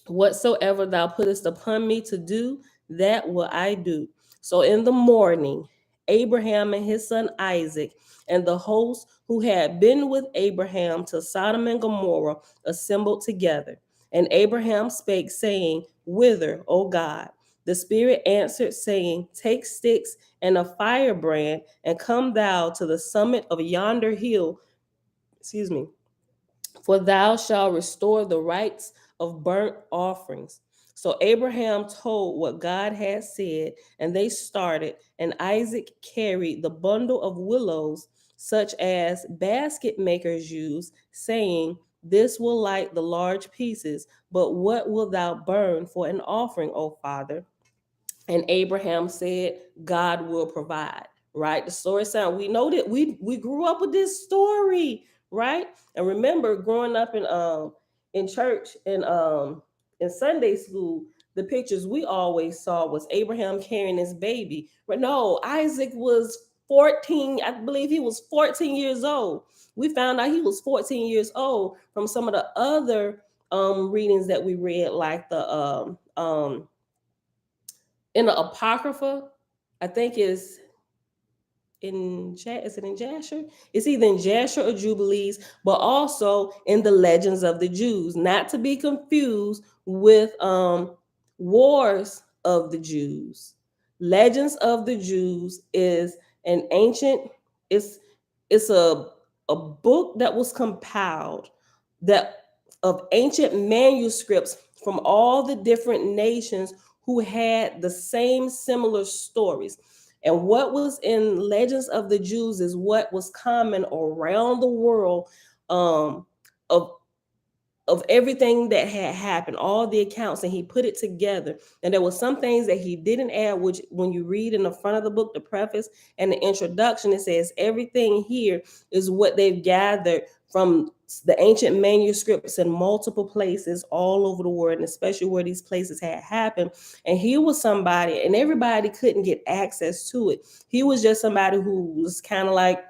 Whatsoever thou puttest upon me to do, that will I do. So in the morning, Abraham and his son Isaac and the host who had been with Abraham to Sodom and Gomorrah assembled together. And Abraham spake, saying, Whither, O God? The Spirit answered, saying, Take sticks and a firebrand, and come thou to the summit of yonder hill. Excuse me. For thou shalt restore the rights of burnt offerings. So Abraham told what God had said, and they started, and Isaac carried the bundle of willows, such as basket makers use, saying, This will light the large pieces, but what wilt thou burn for an offering, O father? And Abraham said, God will provide. Right? The story sound. We know that we grew up with this story, right? And remember, growing up in church and in Sunday school, the pictures we always saw was Abraham carrying his baby. But no, Isaac was 14. I believe he was 14 years old. We found out he was 14 years old from some of the other readings that we read, like the in the Apocrypha, I think is it in Jasher? It's either in Jasher or Jubilees, but also in the Legends of the Jews, not to be confused with Wars of the Jews. Legends of the Jews is an ancient, it's it's a book that was compiled that of ancient manuscripts from all the different nations who had the same similar stories. And what was in Legends of the Jews is what was common around the world, of everything that had happened, all the accounts, and he put it together. And there were some things that he didn't add, which when you read in the front of the book, the preface and the introduction, it says everything here is what they've gathered from the ancient manuscripts in multiple places all over the world, and especially where these places had happened. And he was somebody, and everybody couldn't get access to it. He was just somebody who was kind of like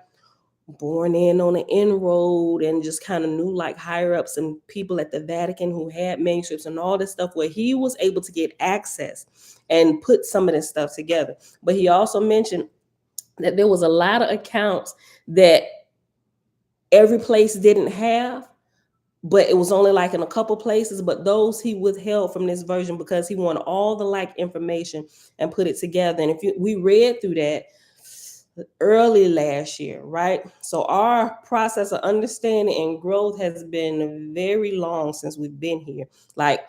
born in on an inroad and just kind of knew like higher ups and people at the Vatican who had manuscripts and all this stuff, where he was able to get access and put some of this stuff together. But he also mentioned that there was a lot of accounts that every place didn't have, but it was only like in a couple places, but those he withheld from this version because he wanted all the like information and put it together. And we read through that early last year, right? So our process of understanding and growth has been very long since we've been here. Like,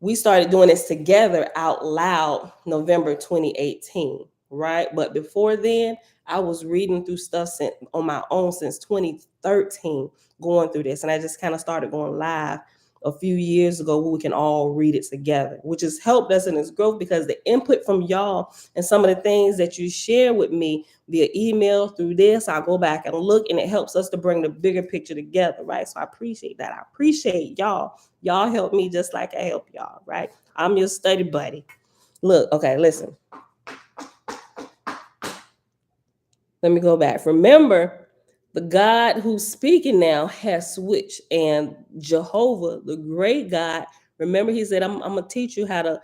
we started doing this together out loud November 2018, right? But before then, I was reading through stuff on my own since 2013, going through this. And I just kind of started going live a few years ago where we can all read it together, which has helped us in this growth because the input from y'all and some of the things that you share with me via email through this, I'll go back and look, and it helps us to bring the bigger picture together, right? So I appreciate that. I appreciate y'all. Y'all help me just like I help y'all, right? I'm your study buddy. Look, okay, listen. Let me go back. Remember, the God who's speaking now has switched, and Jehovah, the great God, remember he said, I'm gonna teach you how to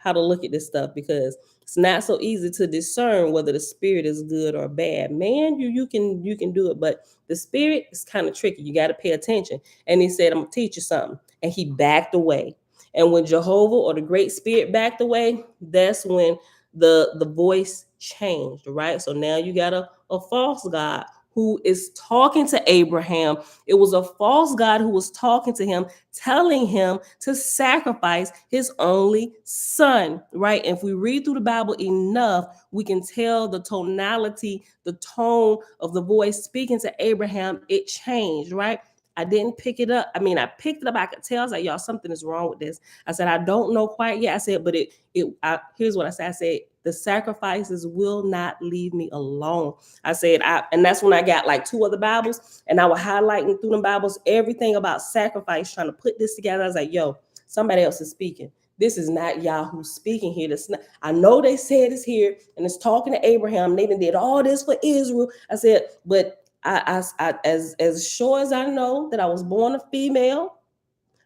look at this stuff, because it's not so easy to discern whether the spirit is good or bad. Man, you can do it, but the spirit is kind of tricky. You got to pay attention. And he said, I'm gonna teach you something. And he backed away. And when Jehovah or the great spirit backed away, that's when the voice changed, right? So now you got a false God who is talking to Abraham. It was a false God who was talking to him, telling him to sacrifice his only son, right? And if we read through the Bible enough, we can tell the tonality, the tone of the voice speaking to Abraham, it changed, right? I didn't pick it up. I mean, I picked it up. I could tell. I was like, y'all, something is wrong with this. I said, I don't know quite yet. I said, but here's what I said. I said, the sacrifices will not leave me alone. I said, and that's when I got like two other Bibles, and I was highlighting through the Bibles everything about sacrifice, trying to put this together. I was like, yo, somebody else is speaking. This is not Yahoo speaking here. I know they said it's here, and it's talking to Abraham. They did all this for Israel. I said, but I as sure as I know that I was born a female,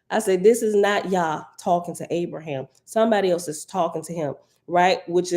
I said, this is not Yah talking to Abraham. Somebody else is talking to him, right? Which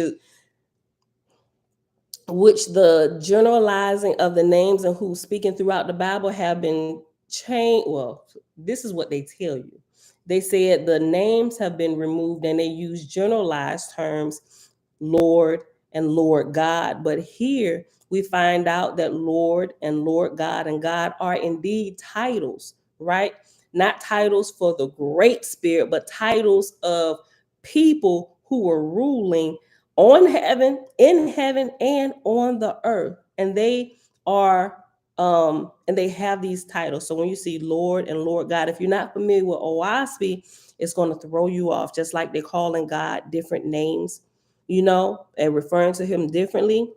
the generalizing of the names and who's speaking throughout the Bible have been changed. Well, this is what they tell you. They said the names have been removed and they use generalized terms, Lord and Lord God. But here we find out that Lord and Lord God and God are indeed titles, right? Not titles for the Great Spirit, but titles of people who were ruling on heaven, in heaven, and on the earth. And they are and they have these titles. So when you see Lord and Lord God, if you're not familiar with Oahspe, it's going to throw you off, just like they're calling God different names, and referring to him differently,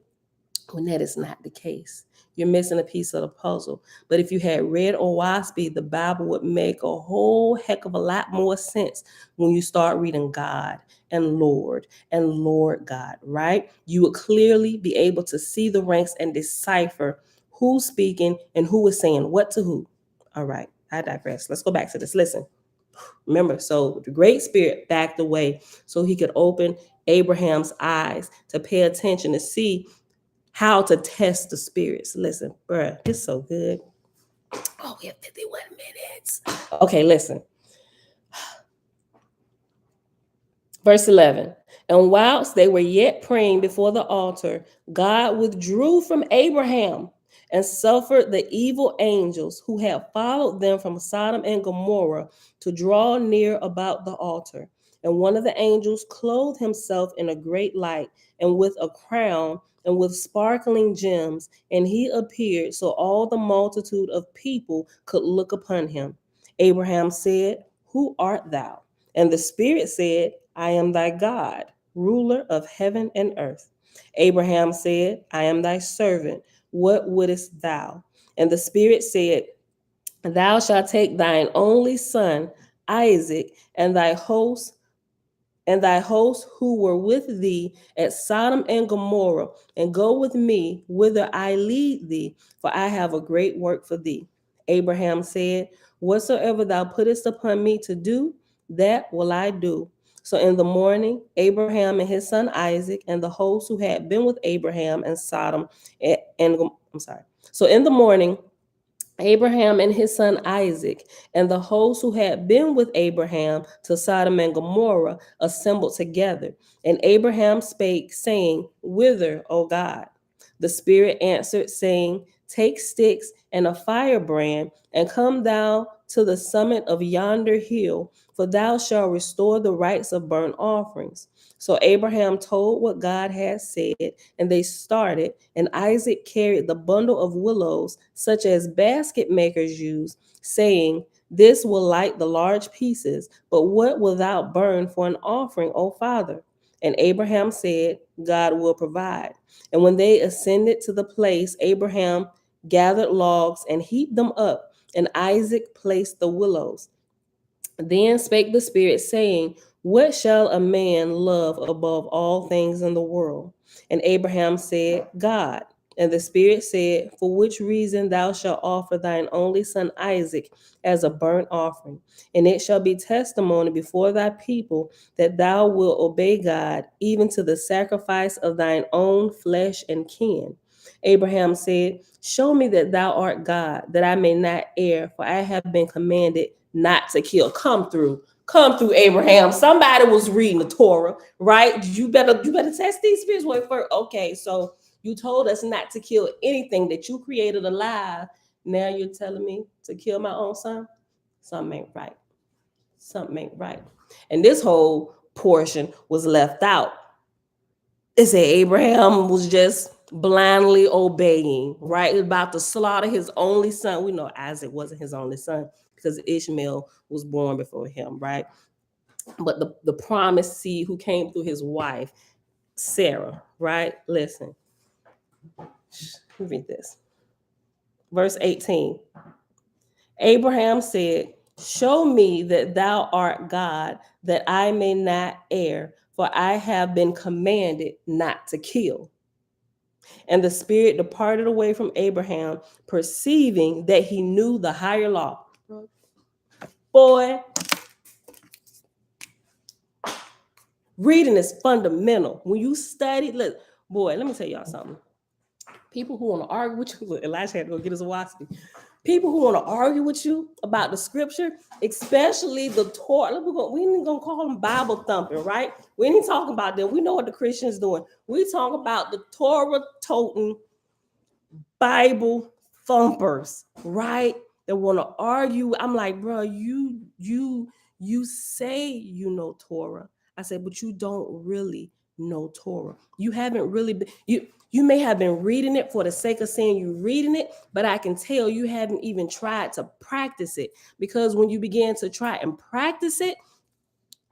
when that is not the case. You're missing a piece of the puzzle. But if you had read Oahspe, the Bible would make a whole heck of a lot more sense when you start reading God and Lord God, right? You would clearly be able to see the ranks and decipher who's speaking and who is saying what to who. All right, I digress. Let's go back to this. Listen. Remember, so the Great Spirit backed away so he could open Abraham's eyes to pay attention to see how to test the spirits. Listen, bruh, it's so good. Oh, we have 51 minutes. Okay, listen. Verse 11. And whilst they were yet praying before the altar, God withdrew from Abraham and suffered the evil angels who had followed them from Sodom and Gomorrah to draw near about the altar. And one of the angels clothed himself in a great light and with a crown and with sparkling gems, and he appeared so all the multitude of people could look upon him. Abraham said, "Who art thou?" And the Spirit said, "I am thy God, ruler of heaven and earth." Abraham said, "I am thy servant. What wouldest thou?" And the Spirit said, "Thou shalt take thine only son, Isaac, and thy hosts who were with thee at Sodom and Gomorrah, and go with me whither I lead thee, for I have a great work for thee." Abraham said, "Whatsoever thou puttest upon me to do, that will I do." So in the morning, Abraham and his son Isaac and the hosts who had been with Abraham and Sodom and I'm sorry. So in the morning, Abraham and his son Isaac and the hosts who had been with Abraham to Sodom and Gomorrah assembled together. And Abraham spake, saying, "Whither, O God?" The Spirit answered, saying, "Take sticks and a firebrand, and come thou to the summit of yonder hill, for thou shalt restore the rights of burnt offerings." So Abraham told what God had said, and they started, and Isaac carried the bundle of willows, such as basket makers use, saying, "This will light the large pieces, but what wilt thou burn for an offering, O Father?" And Abraham said, "God will provide." And when they ascended to the place, Abraham gathered logs and heaped them up, and Isaac placed the willows. Then spake the Spirit, saying, "What shall a man love above all things in the world?" And Abraham said, "God." And the Spirit said, "For which reason thou shalt offer thine only son Isaac as a burnt offering. And it shall be testimony before thy people that thou wilt obey God, even to the sacrifice of thine own flesh and kin." Abraham said, "Show me that thou art God, that I may not err, for I have been commanded not to kill." Come through. Come through, Abraham. Somebody was reading the Torah, right? You better test these spirits way first. Okay, so you told us not to kill anything that you created alive. Now you're telling me to kill my own son? Something ain't right. Something ain't right. And this whole portion was left out. It said Abraham was just blindly obeying, right? About to slaughter his only son. We know Isaac wasn't his only son because Ishmael was born before him, right? But the promised seed who came through his wife, Sarah, right? Listen, read this. Verse 18. Abraham said, "Show me that thou art God, that I may not err, for I have been commanded not to kill." And the Spirit departed away from Abraham, perceiving that he knew the higher law. Boy, reading is fundamental. When you study, look, boy, let me tell y'all something. People who want to argue with you, look, Elijah had to go get his Oahspe. People who want to argue with you about the scripture, especially the Torah, we ain't gonna call them Bible thumping, right? We ain't talking about them. We know what the Christians doing. We talk about the Torah toting Bible thumpers, right? That want to argue. I'm like, bro, you say you know Torah. I said, but you don't really know Torah. You haven't really been, you may have been reading it for the sake of saying you're reading it, but I can tell you haven't even tried to practice it, because when you begin to try and practice it,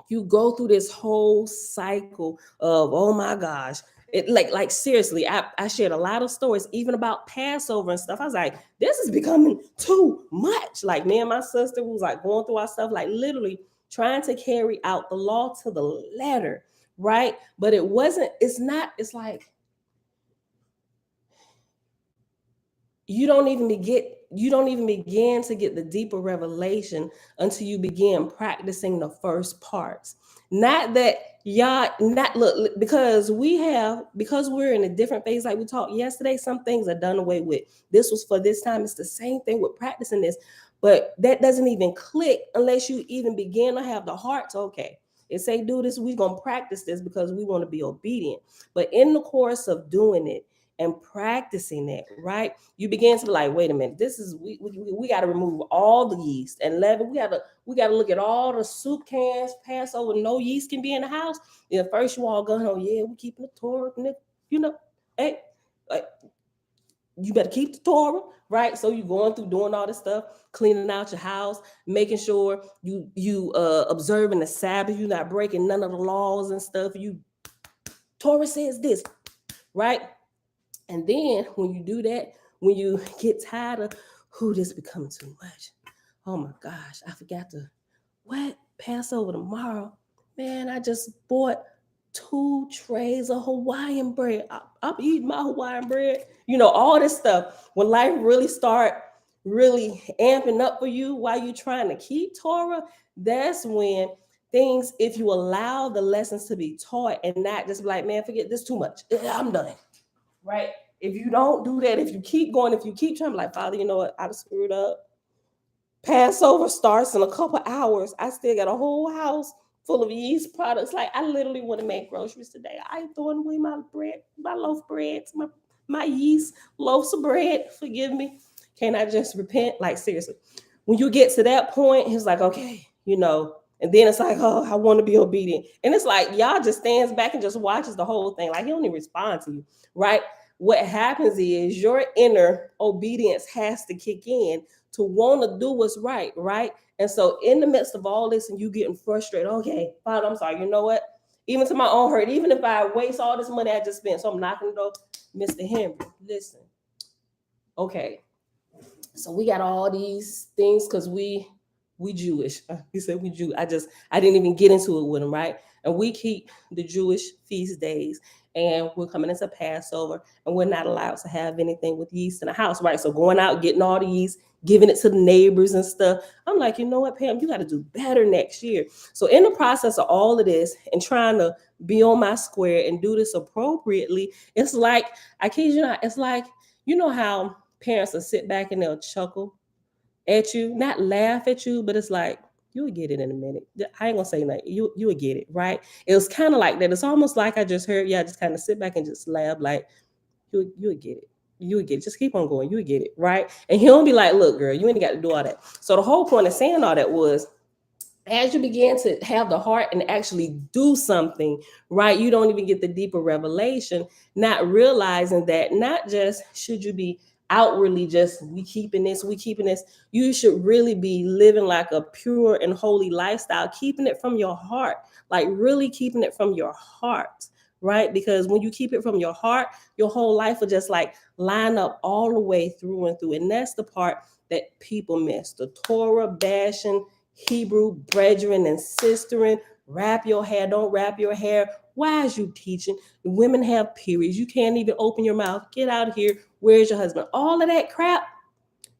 you go through this whole cycle of, oh my gosh, it like seriously, I shared a lot of stories even about Passover and stuff. I was like, this is becoming too much. Like, me and my sister was like going through our stuff, like literally trying to carry out the law to the letter, right? But it's like you don't even begin to get the deeper revelation until you begin practicing the first parts. Not that y'all not look, because we're in a different phase, like we talked yesterday. Some things are done away with. This was for this time. It's the same thing with practicing this, but that doesn't even click unless you even begin to have the heart to, okay, and say, do this, we're gonna practice this because we want to be obedient. But in the course of doing it and practicing it, right, you begin to be like, wait a minute, this is we got to remove all the yeast and leaven. We got to look at all the soup cans, Passover, no yeast can be in the house. Then first you all going, oh yeah, we keeping the Torah, you know, hey, like, you better keep the Torah, right? So you going through doing all this stuff, cleaning out your house, making sure you observing the Sabbath, you're not breaking none of the laws and stuff. You Torah says this, right? And then when you do that, when you get tired of, who this becoming too much. Oh my gosh, I forgot to Passover tomorrow. Man, I just bought 2 trays of Hawaiian bread. I'm eating my Hawaiian bread. You know, all this stuff. When life really start really amping up for you while you're trying to keep Torah, that's when things, if you allow the lessons to be taught and not just be like, man, forget this, too much. I'm done. Right? If you don't do that, if you keep going, if you keep trying, like, Father, you know what? I've screwed up. Passover starts in a couple hours. I still got a whole house full of yeast products. Like, I literally want to make groceries today. I ain't throwing away my bread, my loaf breads, my yeast loaves of bread. Forgive me. Can I just repent? Like, seriously. When you get to that point, it's like, okay, you know, and then it's like, oh, I want to be obedient. And it's like, y'all just stands back and just watches the whole thing. Like, he don't even respond to you, right? What happens is your inner obedience has to kick in to want to do what's right, right? And so in the midst of all this and you getting frustrated, okay, Father, I'm sorry, you know what? Even to my own hurt, even if I waste all this money I just spent, so I'm knocking it off, Mr. Henry, listen, okay, so we got all these things because we Jewish. He said we Jew. I didn't even get into it with him, right? And we keep the Jewish feast days, and we're coming into Passover, and we're not allowed to have anything with yeast in the house, right? So going out, getting all the yeast, giving it to the neighbors and stuff. I'm like, you know what, Pam, you got to do better next year. So in the process of all of this and trying to be on my square and do this appropriately, it's like, I kid you not, it's like, you know how parents will sit back and they'll chuckle at you, not laugh at you, but it's like, you'll get it in a minute. I ain't gonna say nothing. You'll get it, right? It was kind of like that. It's almost like I just heard, yeah, just kind of sit back and just laugh, like, you'll get it. You'll get it. Just keep on going. You'll get it, right? And he'll be like, look, girl, you ain't got to do all that. So the whole point of saying all that was, as you begin to have the heart and actually do something, right, you don't even get the deeper revelation, not realizing that not just should you be outwardly just we keeping this, you should really be living like a pure and holy lifestyle, keeping it from your heart, like really keeping it from your heart, right? Because when you keep it from your heart, your whole life will just like line up all the way through and through. And that's the part that people miss, the Torah bashing, Hebrew brethren and sisterin, wrap your hair, don't wrap your hair. Why is you teaching? Women have periods. You can't even open your mouth. Get out of here. Where's your husband? All of that crap,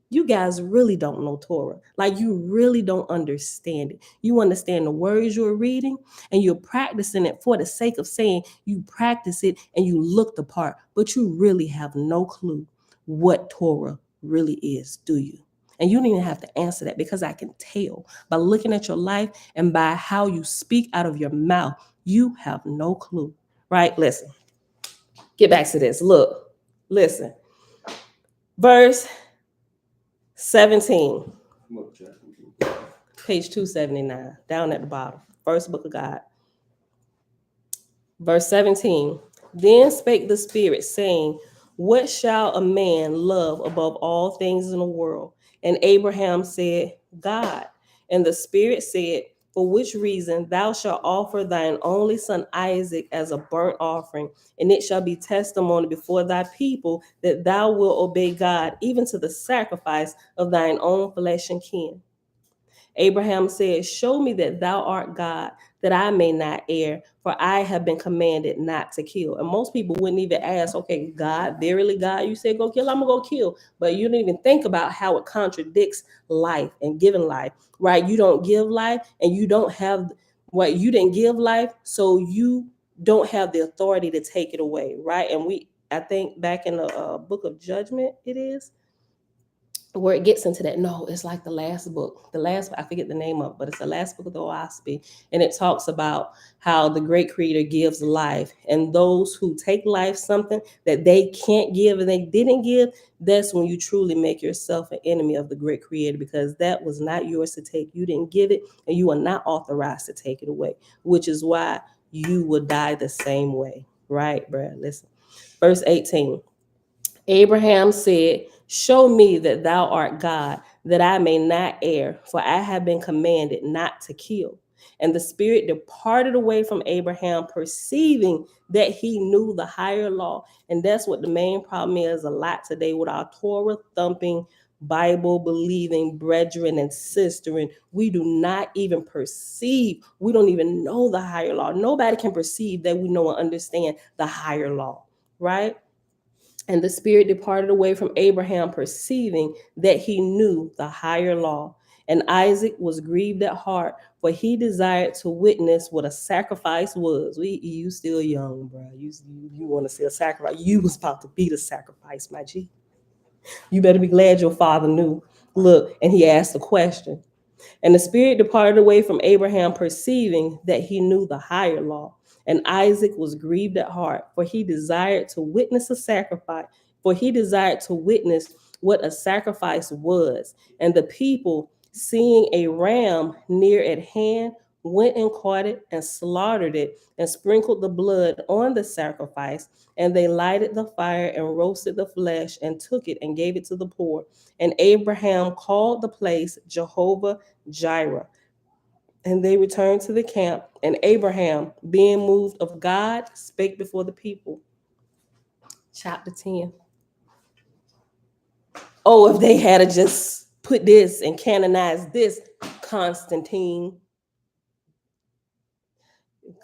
You guys really don't know Torah. Like, you really don't understand it. You understand the words you're reading and you're practicing it for the sake of saying you practice it and you look the part, but you really have no clue what Torah really is, do you? And you don't even have to answer that, because I can tell by looking at your life and by how you speak out of your mouth, you have no clue, right? Listen, get back to this. Look, listen. Verse 17, page 279, down at the bottom, first book of God. Verse 17, then spake the Spirit, saying, what shall a man love above all things in the world? And Abraham said, God. And the Spirit said, for which reason thou shalt offer thine only son Isaac as a burnt offering, and it shall be testimony before thy people that thou wilt obey God, even to the sacrifice of thine own flesh and kin. Abraham said, show me that thou art God, that I may not err, for I have been commanded not to kill. And most people wouldn't even ask, okay, God, verily God, you said go kill, I'm gonna go kill. But you don't even think about how it contradicts life and giving life, right? You don't give life, and you don't have what you didn't give life, so you don't have the authority to take it away, right? And I think back in the book of Judgment, it is, where it gets into that. No, it's like the last book. I forget the name of it, but it's the last book of the Oahspe. And it talks about how the great creator gives life. And those who take life, something that they can't give and they didn't give, that's when you truly make yourself an enemy of the great creator, because that was not yours to take. You didn't give it, and you are not authorized to take it away, which is why you will die the same way. Right, Brad? Listen. Verse 18. Abraham said, show me that thou art God, that I may not err, for I have been commanded not to kill. And the Spirit departed away from Abraham, perceiving that he knew the higher law. And that's what the main problem is a lot today with our Torah thumping, Bible believing brethren and sisterin. We do not even perceive, we don't even know the higher law. Nobody can perceive that we know and understand the higher law, right? And the Spirit departed away from Abraham, perceiving that he knew the higher law. And Isaac was grieved at heart, for he desired to witness what a sacrifice was. You still young, bro. You want to see a sacrifice. You was about to be the sacrifice, my G. You better be glad your father knew. Look, and he asked the question. And the Spirit departed away from Abraham, perceiving that he knew the higher law. And Isaac was grieved at heart, for he desired to witness a sacrifice, for he desired to witness what a sacrifice was. And the people, seeing a ram near at hand, went and caught it and slaughtered it and sprinkled the blood on the sacrifice. And they lighted the fire and roasted the flesh and took it and gave it to the poor. And Abraham called the place Jehovah Jireh. And they returned to the camp, and Abraham, being moved of God, spake before the people. Chapter 10. Oh, if they had just put this and canonized this, Constantine,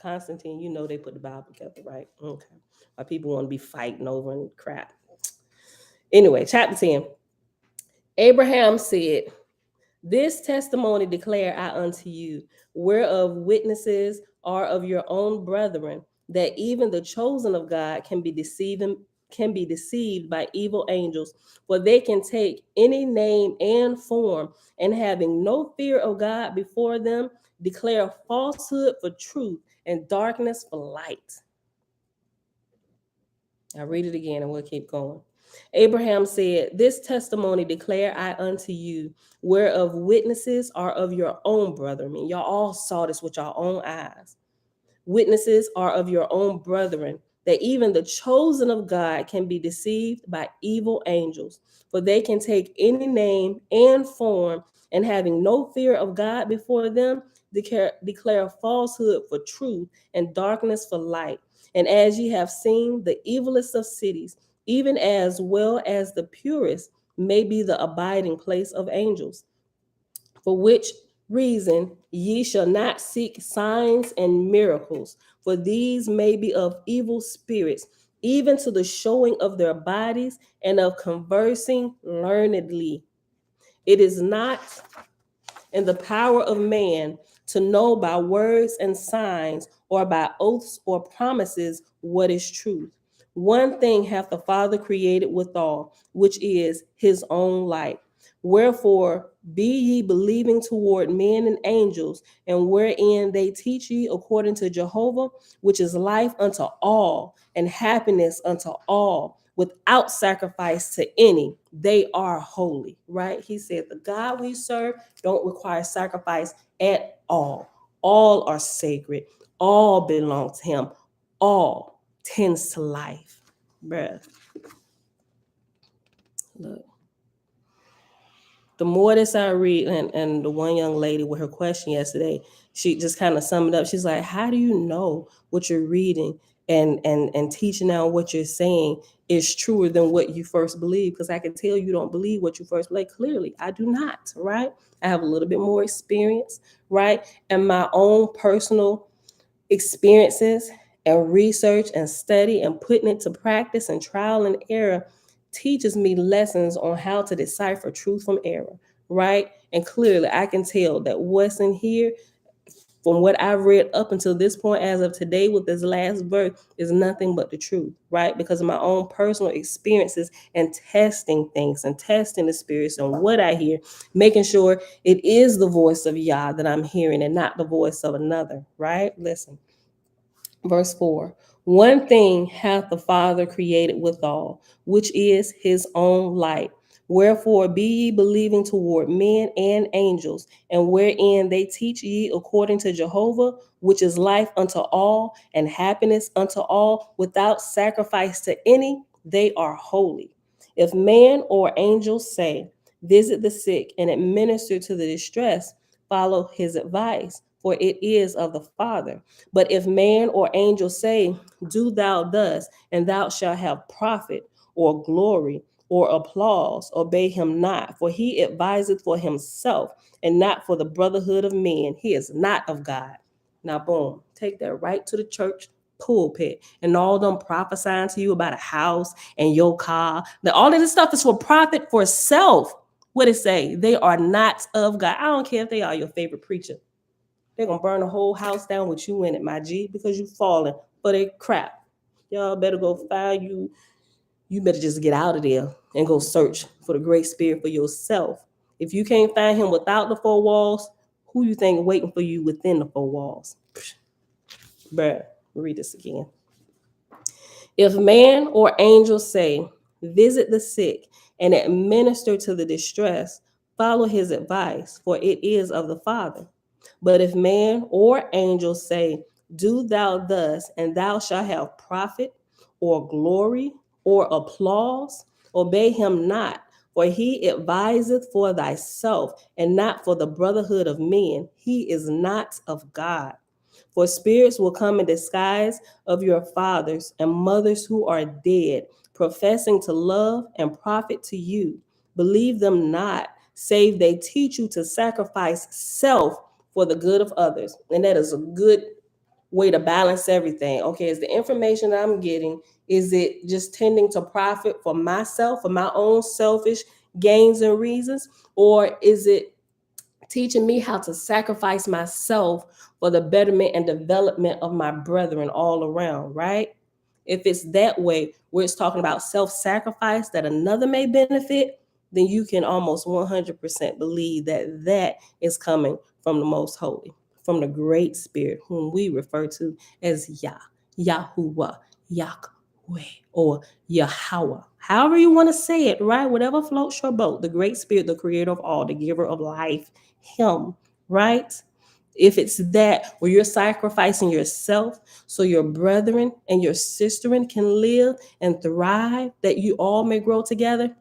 you know they put the Bible together, right? Okay. Why people want to be fighting over and crap. Anyway, chapter 10. Abraham said, this testimony declare I unto you, whereof witnesses are of your own brethren, that even the chosen of God can be deceived by evil angels, for they can take any name and form, and having no fear of God before them, declare falsehood for truth and darkness for light. I'll read it again and we'll keep going. Abraham said, this testimony declare I unto you, whereof witnesses are of your own brethren. I mean, y'all all saw this with your own eyes. Witnesses are of your own brethren, that even the chosen of God can be deceived by evil angels, for they can take any name and form, and having no fear of God before them, declare falsehood for truth and darkness for light. And as ye have seen, the evilest of cities, even as well as the purest, may be the abiding place of angels. For which reason ye shall not seek signs and miracles, for these may be of evil spirits, even to the showing of their bodies and of conversing learnedly. It is not in the power of man to know by words and signs or by oaths or promises what is truth. One thing hath the Father created withal, which is his own light. Wherefore, be ye believing toward men and angels, and wherein they teach ye according to Jehovah, which is life unto all, and happiness unto all, without sacrifice to any. They are holy, right? He said, the God we serve don't require sacrifice at all. All are sacred. All belong to him. All tends to life. Bruh. Look. The more this I read, and the one young lady with her question yesterday, she just kind of summed it up. She's like, how do you know what you're reading and teaching out what you're saying is truer than what you first believe? Because I can tell you don't believe what you first believe. Clearly, I do not, right? I have a little bit more experience, right? And my own personal experiences and research and study and putting it to practice and trial and error teaches me lessons on how to decipher truth from error, right? And clearly I can tell that what's in here from what I've read up until this point as of today with this last verse is nothing but the truth, right? Because of my own personal experiences and testing things and testing the spirits and what I hear, making sure it is the voice of Yah that I'm hearing and not the voice of another, right? Listen. Verse 4. One thing hath the Father created withal, which is his own light. Wherefore be ye believing toward men and angels, and wherein they teach ye according to Jehovah, which is life unto all, and happiness unto all, without sacrifice to any, they are holy. If man or angel say, visit the sick and administer to the distressed, follow his advice, for it is of the Father. But if man or angel say, do thou thus, and thou shalt have profit or glory or applause, obey him not, for he adviseth for himself and not for the brotherhood of men. He is not of God. Now, boom, take that right to the church pulpit and all them prophesying to you about a house and your car. All of this stuff is for profit for self. What it say? They are not of God. I don't care if they are your favorite preacher. They're going to burn the whole house down with you in it, my G, because you falling for their crap. Y'all better go find you. You better just get out of there and go search for the great spirit for yourself. If you can't find him without the four walls, who you think waiting for you within the four walls? Bruh, read this again. If man or angel say, visit the sick and administer to the distressed, follow his advice, for it is of the Father. But if man or angel say, do thou thus, and thou shalt have profit or glory or applause, obey him not, for he adviseth for thyself and not for the brotherhood of men. He is not of God. For spirits will come in disguise of your fathers and mothers who are dead, professing to love and profit to you. Believe them not, save they teach you to sacrifice self for the good of others. And that is a good way to balance everything. Okay, is the information that I'm getting, is it just tending to profit for myself, for my own selfish gains and reasons? Or is it teaching me how to sacrifice myself for the betterment and development of my brethren all around, right? If it's that way, where it's talking about self-sacrifice that another may benefit, then you can almost 100% believe that that is coming from the Most Holy, from the Great Spirit, whom we refer to as Yah, Yahuwah, Yahweh, or Yahweh. However you want to say it, right? Whatever floats your boat, the Great Spirit, the creator of all, the giver of life, him, right? If it's that where you're sacrificing yourself so your brethren and your sisterin can live and thrive, that you all may grow together,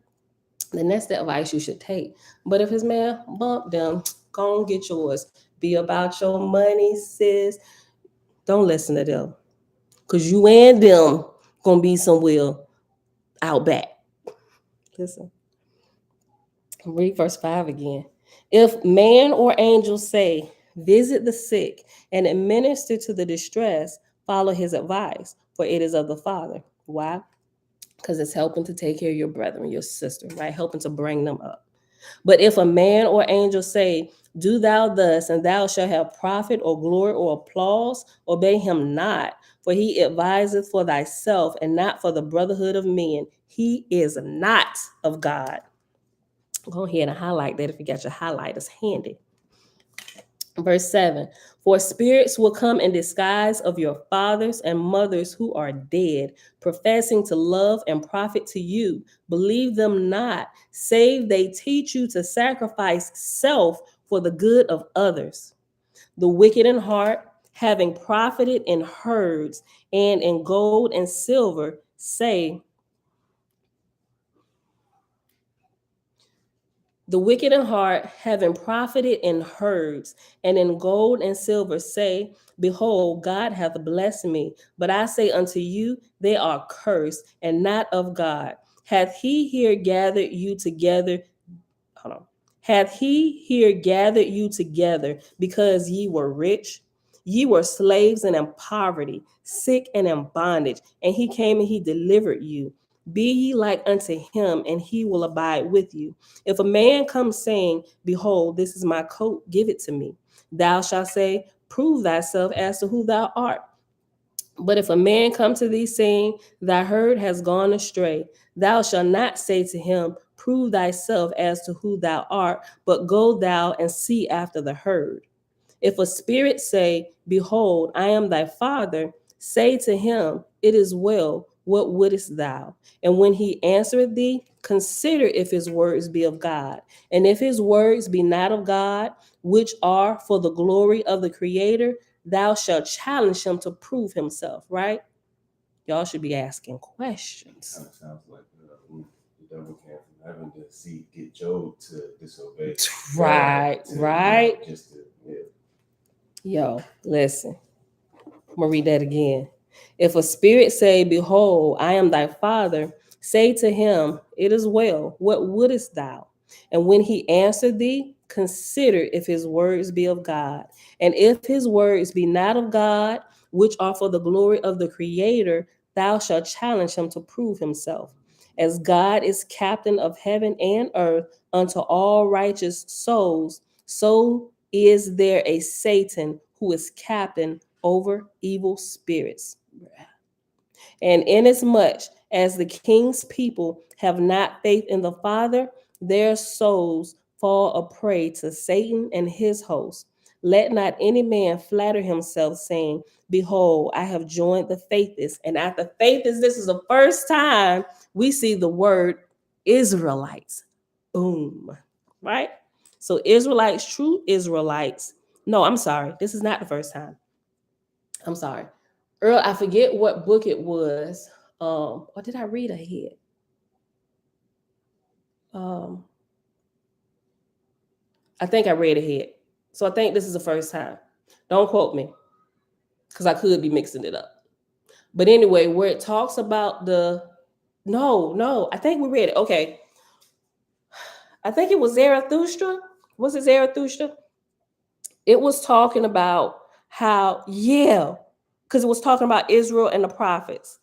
then that's the advice you should take. But if his man bump them, go and get yours. Be about your money, sis. Don't listen to them. Because you and them gonna be somewhere out back. Listen. Read verse 5 again. If man or angel say, visit the sick and administer to the distressed, follow his advice, for it is of the Father. Why? Because it's helping to take care of your brethren, your sister, right? Helping to bring them up. But if a man or angel say, do thou thus, and thou shalt have profit or glory or applause, obey him not, for he adviseth for thyself and not for the brotherhood of men. He is not of God. Go ahead and highlight that if you got your highlighters handy. Verse 7, for spirits will come in disguise of your fathers and mothers who are dead, professing to love and profit to you. Believe them not, save they teach you to sacrifice self for the good of others. The wicked in heart, having profited in herds and in gold and silver, say, the wicked in heart, having profited in herds and in gold and silver, say, behold, God hath blessed me. But I say unto you, they are cursed and not of God. Hath he here gathered you together? Hold on. Hath he here gathered you together because ye were rich? Ye were slaves and in poverty, sick and in bondage, and he came and he delivered you. Be ye like unto him, and he will abide with you. If a man come saying, behold, this is my coat, give it to me. Thou shalt say, prove thyself as to who thou art. But if a man come to thee saying, thy herd has gone astray, thou shalt not say to him, prove thyself as to who thou art, but go thou and see after the herd. If a spirit say, behold, I am thy father, say to him, it is well, what wouldest thou? And when he answereth thee, consider if his words be of God. And if his words be not of God, which are for the glory of the Creator, thou shalt challenge him to prove himself, right? Y'all should be asking questions. Kind of sounds like the devil came from heaven to see, get Job to disobey. Right, God, right. Just to, yeah. Yo, listen. I'm going to read that again. If a spirit say, behold, I am thy father, say to him, it is well, what wouldest thou? And when he answer thee, consider if his words be of God. And if his words be not of God, which are for the glory of the Creator, thou shalt challenge him to prove himself. As God is captain of heaven and earth unto all righteous souls, so is there a Satan who is captain over evil spirits. And inasmuch as the king's people have not faith in the Father, their souls fall a prey to Satan and his hosts. Let not any man flatter himself, saying, behold, I have joined the faithless. And at the faithless, this is the first time we see the word Israelites. Boom. Right? So Israelites, true Israelites. No, I'm sorry. This is not the first time. I'm sorry. Earl, I forget what book it was. Or did I read ahead? Um, I think I read ahead. So I think this is the first time. Don't quote me, because I could be mixing it up. But anyway, where it talks about no, I think we read it. Okay. I think it was Zarathustra. Was it Zarathustra? It was talking about how, yeah, because it was talking about Israel and the prophets.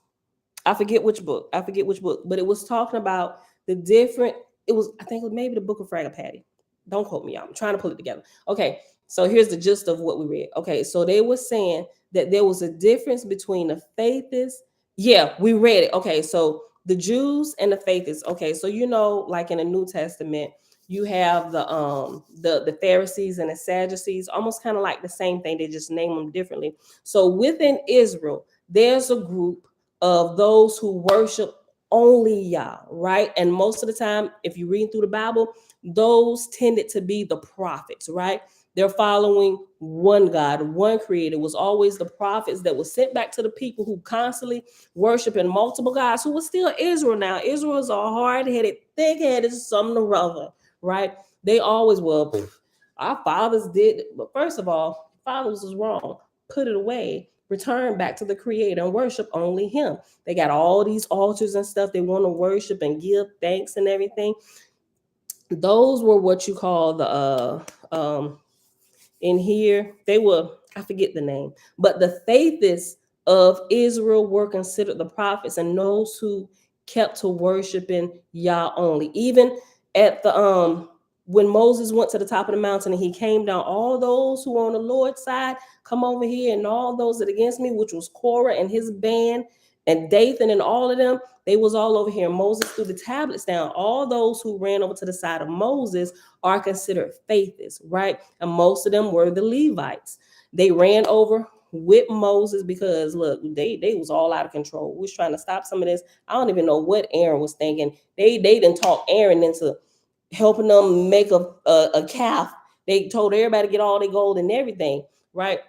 I forget which book. But it was talking about the different. It was, I think it was maybe the Book of Fragapati. Don't quote me. I'm trying to pull it together. Okay, so here's the gist of what we read. Okay, so they were saying that there was a difference between the faithists. Yeah, we read it. Okay, so the Jews and the faithists. Okay, so like in the New Testament, you have the Pharisees and the Sadducees, almost kind of like the same thing. They just name them differently. So within Israel, there's a group of those who worship only Yah, right? And most of the time, if you read through the Bible, those tended to be the prophets, right? They're following one God, one creator. It was always the prophets that were sent back to the people who constantly worshiping multiple gods, who was still Israel now. Israel is a hard-headed, thick-headed, something or other, right? They always, well, our fathers did, but first of all, fathers was wrong. Put it away, return back to the creator and worship only him. They got all these altars and stuff they want to worship and give thanks and everything. Those were what you call the in here, they were, I forget the name, but the faithists of Israel were considered the prophets and those who kept to worshiping Yah only. Even at the when Moses went to the top of the mountain and he came down, all those who were on the Lord's side come over here, and all those that against me, which was Korah and his band and Dathan and all of them, they was all over here. Moses threw the tablets down. All those who ran over to the side of Moses are considered faithists, right? And most of them were the Levites. They ran over with Moses because look, they was all out of control. We was trying to stop some of this. I don't even know what Aaron was thinking. They didn't talk Aaron into helping them make a calf. They told everybody to get all their gold and everything, right?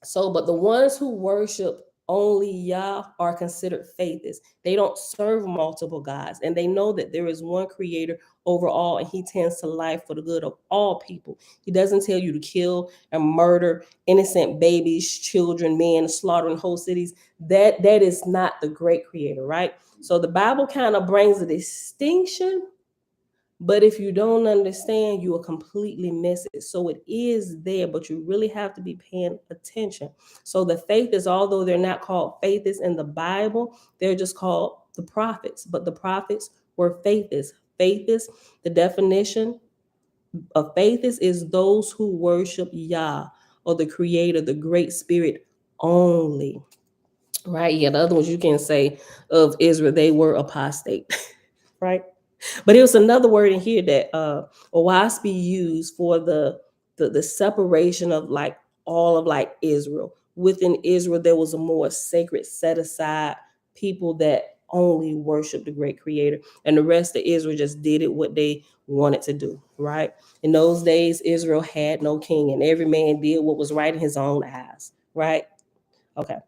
So, but the ones who worship only Yah are considered faithists. They don't serve multiple gods, and they know that there is one creator over all, and he tends to life for the good of all people. He doesn't tell you to kill and murder innocent babies, children, men, slaughtering whole cities. That is not the great creator, right? So the Bible kind of brings a distinction, but if you don't understand, you will completely miss it. So it is there, but you really have to be paying attention. So the faithists, although they're not called faithists in the Bible, they're just called the prophets. But the prophets were faithists. Faithists, the definition of faithists is those who worship Yah, or the Creator, the Great Spirit only. Right? Yeah, the other ones you can say of Israel, they were apostate. Right? But it was another word in here that Oahspe used for the separation of like all of like Israel. Within Israel, there was a more sacred, set aside people that only worshiped the great creator, and the rest of Israel just did it what they wanted to do, right? In those days, Israel had no king, and every man did what was right in his own eyes, right? Okay.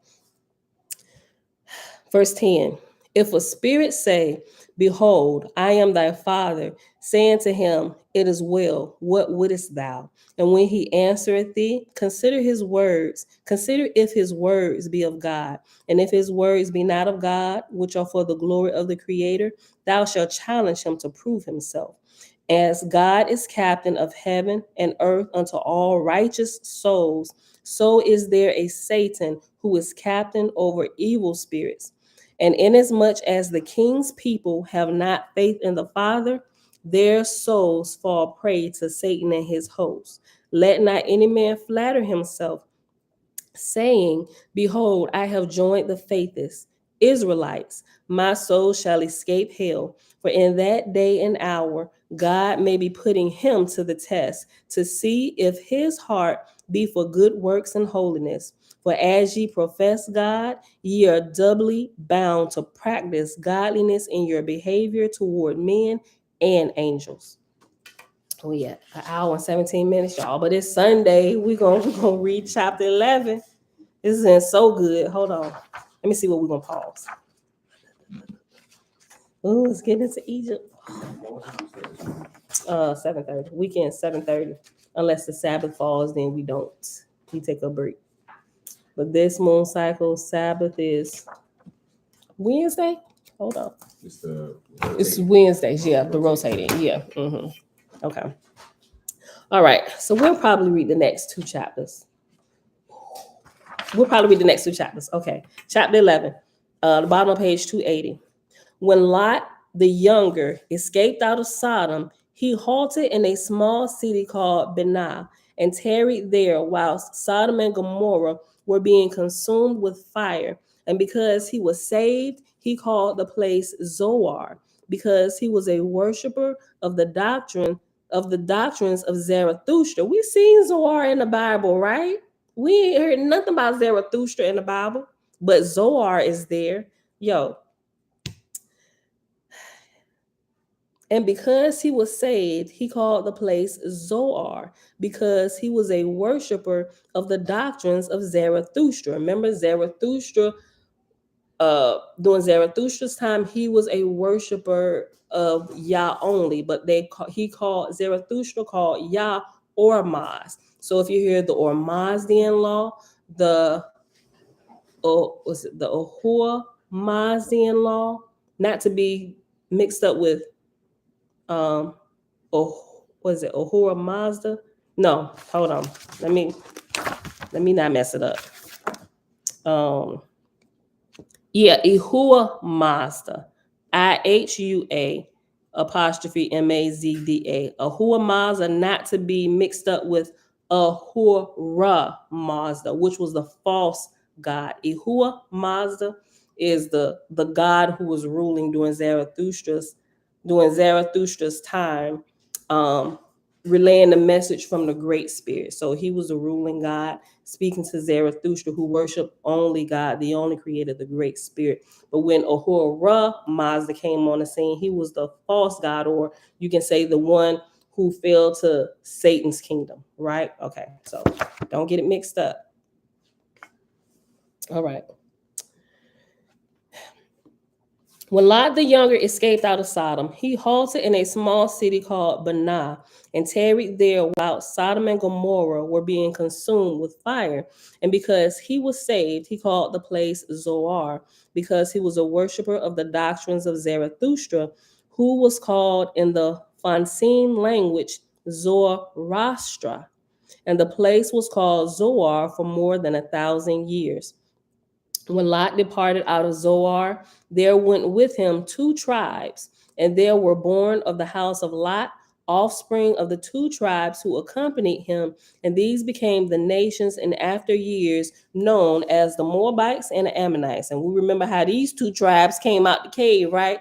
Verse 10, if a spirit say, behold, I am thy father, saying to him, it is well, what wouldest thou? And when he answereth thee, consider his words, consider if his words be of God. And if his words be not of God, which are for the glory of the creator, thou shalt challenge him to prove himself. As God is captain of heaven and earth unto all righteous souls, so is there a Satan who is captain over evil spirits. And inasmuch as the king's people have not faith in the Father, their souls fall prey to Satan and his hosts. Let not any man flatter himself, saying, behold, I have joined the faithists, Israelites. My soul shall escape hell. For in that day and hour, God may be putting him to the test, to see if his heart be for good works and holiness. For as ye profess God, ye are doubly bound to practice godliness in your behavior toward men and angels. Oh yeah, an hour and 17 minutes, y'all. But it's Sunday. We're gonna read chapter 11. This is so good. Hold on. Let me see what we're gonna pause. Oh, let's get into Egypt. 7:30. Weekend 7:30. Unless the Sabbath falls, then we don't. We take a break. But this moon cycle Sabbath is Wednesday. Hold on. It's Wednesdays. Yeah, the rotating. Yeah. Okay. All right. So we'll probably read the next two chapters. Okay. Chapter 11. The bottom of page 280. When Lot the younger escaped out of Sodom, he halted in a small city called Benah and tarried there whilst Sodom and Gomorrah were being consumed with fire. And because he was saved, he called the place Zoar, because he was a worshiper of the doctrines of Zarathustra. We seen Zoar in the Bible, right? We ain't heard nothing about Zarathustra in the Bible, but Zoar is there. Yo, and because he was saved, he called the place Zoar, because he was a worshiper of the doctrines of Zarathustra. Remember, Zarathustra, during Zarathustra's time, he was a worshiper of Yah only, but Zarathustra called Yah Ormaz. So if you hear the Ormazdian law, the Ahura Mazdian law, not to be mixed up with was it Ahura Mazda? No, hold on. Let me not mess it up. Ahura Mazda. IHUA apostrophe Mazda. Ahura Mazda, not to be mixed up with Ahura Mazda, which was the false god. Ahura Mazda is the god who was ruling during Zarathustra's time, um, relaying the message from the Great Spirit. So he was a ruling God speaking to Zarathustra, who worshiped only God, the only creator, the Great Spirit. But when Ahura Mazda came on the scene, he was the false god, or you can say the one who fell to Satan's kingdom, right? Okay, so don't get it mixed up. All right. When Lot the Younger escaped out of Sodom, he halted in a small city called Banah and tarried there while Sodom and Gomorrah were being consumed with fire. And because he was saved, he called the place Zoar, because he was a worshiper of the doctrines of Zarathustra, who was called in the Phocene language Zoroastra. And the place was called Zoar for more than 1,000 years. When Lot departed out of Zoar, there went with him 2 tribes, and there were born of the house of Lot offspring of the 2 tribes who accompanied him, and these became the nations in after years known as the Moabites and the Ammonites. And we remember how these 2 tribes came out the cave, right?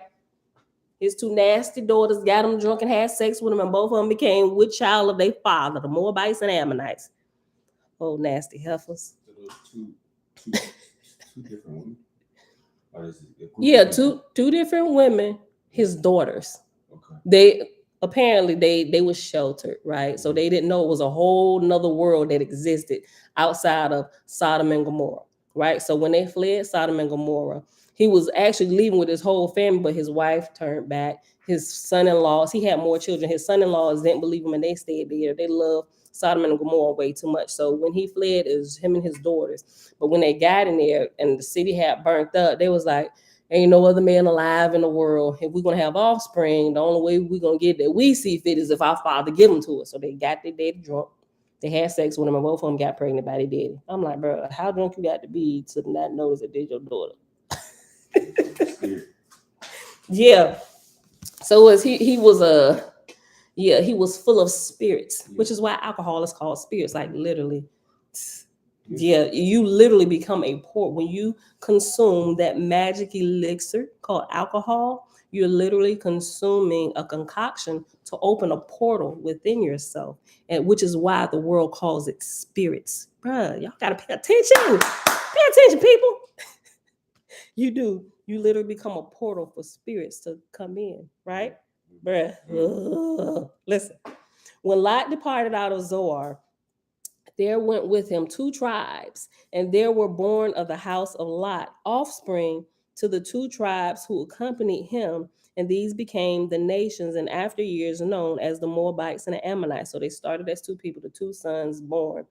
His 2 nasty daughters got him drunk and had sex with him, and both of them became with child of their father, the Moabites and Ammonites. Oh, nasty heifers. So those two different women. Or is it a group Yeah, of people? two different women, his daughters. Okay. They apparently they was sheltered, right? So they didn't know it was a whole nother world that existed outside of Sodom and Gomorrah, right? So when they fled Sodom and Gomorrah, he was actually leaving with his whole family, but his wife turned back. His son-in-laws, he had more children. His son-in-laws didn't believe him and they stayed there. They loved Sodom and Gomorrah way too much. So when he fled, it was him and his daughters. But when they got in there and the city had burnt up, they was like, ain't no other man alive in the world. If we're gonna have offspring, the only way we're gonna get that we see fit is if our father give them to us. So they got their daddy drunk. They had sex with him, and both of them got pregnant by their daddy. I'm like, bro, how drunk you got to be to not notice that they're your daughter? Yeah. So was he was he was full of spirits, which is why alcohol is called spirits, like literally. Yeah, you literally become a port when you consume that magic elixir called alcohol. You're literally consuming a concoction to open a portal within yourself, and which is why the world calls it spirits. Bruh, y'all gotta pay attention. Pay attention, people. You do. You literally become a portal for spirits to come in, right? Bruh. Ugh. Listen. When Lot departed out of Zoar, there went with him 2 tribes, and there were born of the house of Lot offspring to the 2 tribes who accompanied him, and these became the nations in after years known as the Moabites and the Ammonites. So they started as 2 people, the 2 sons born,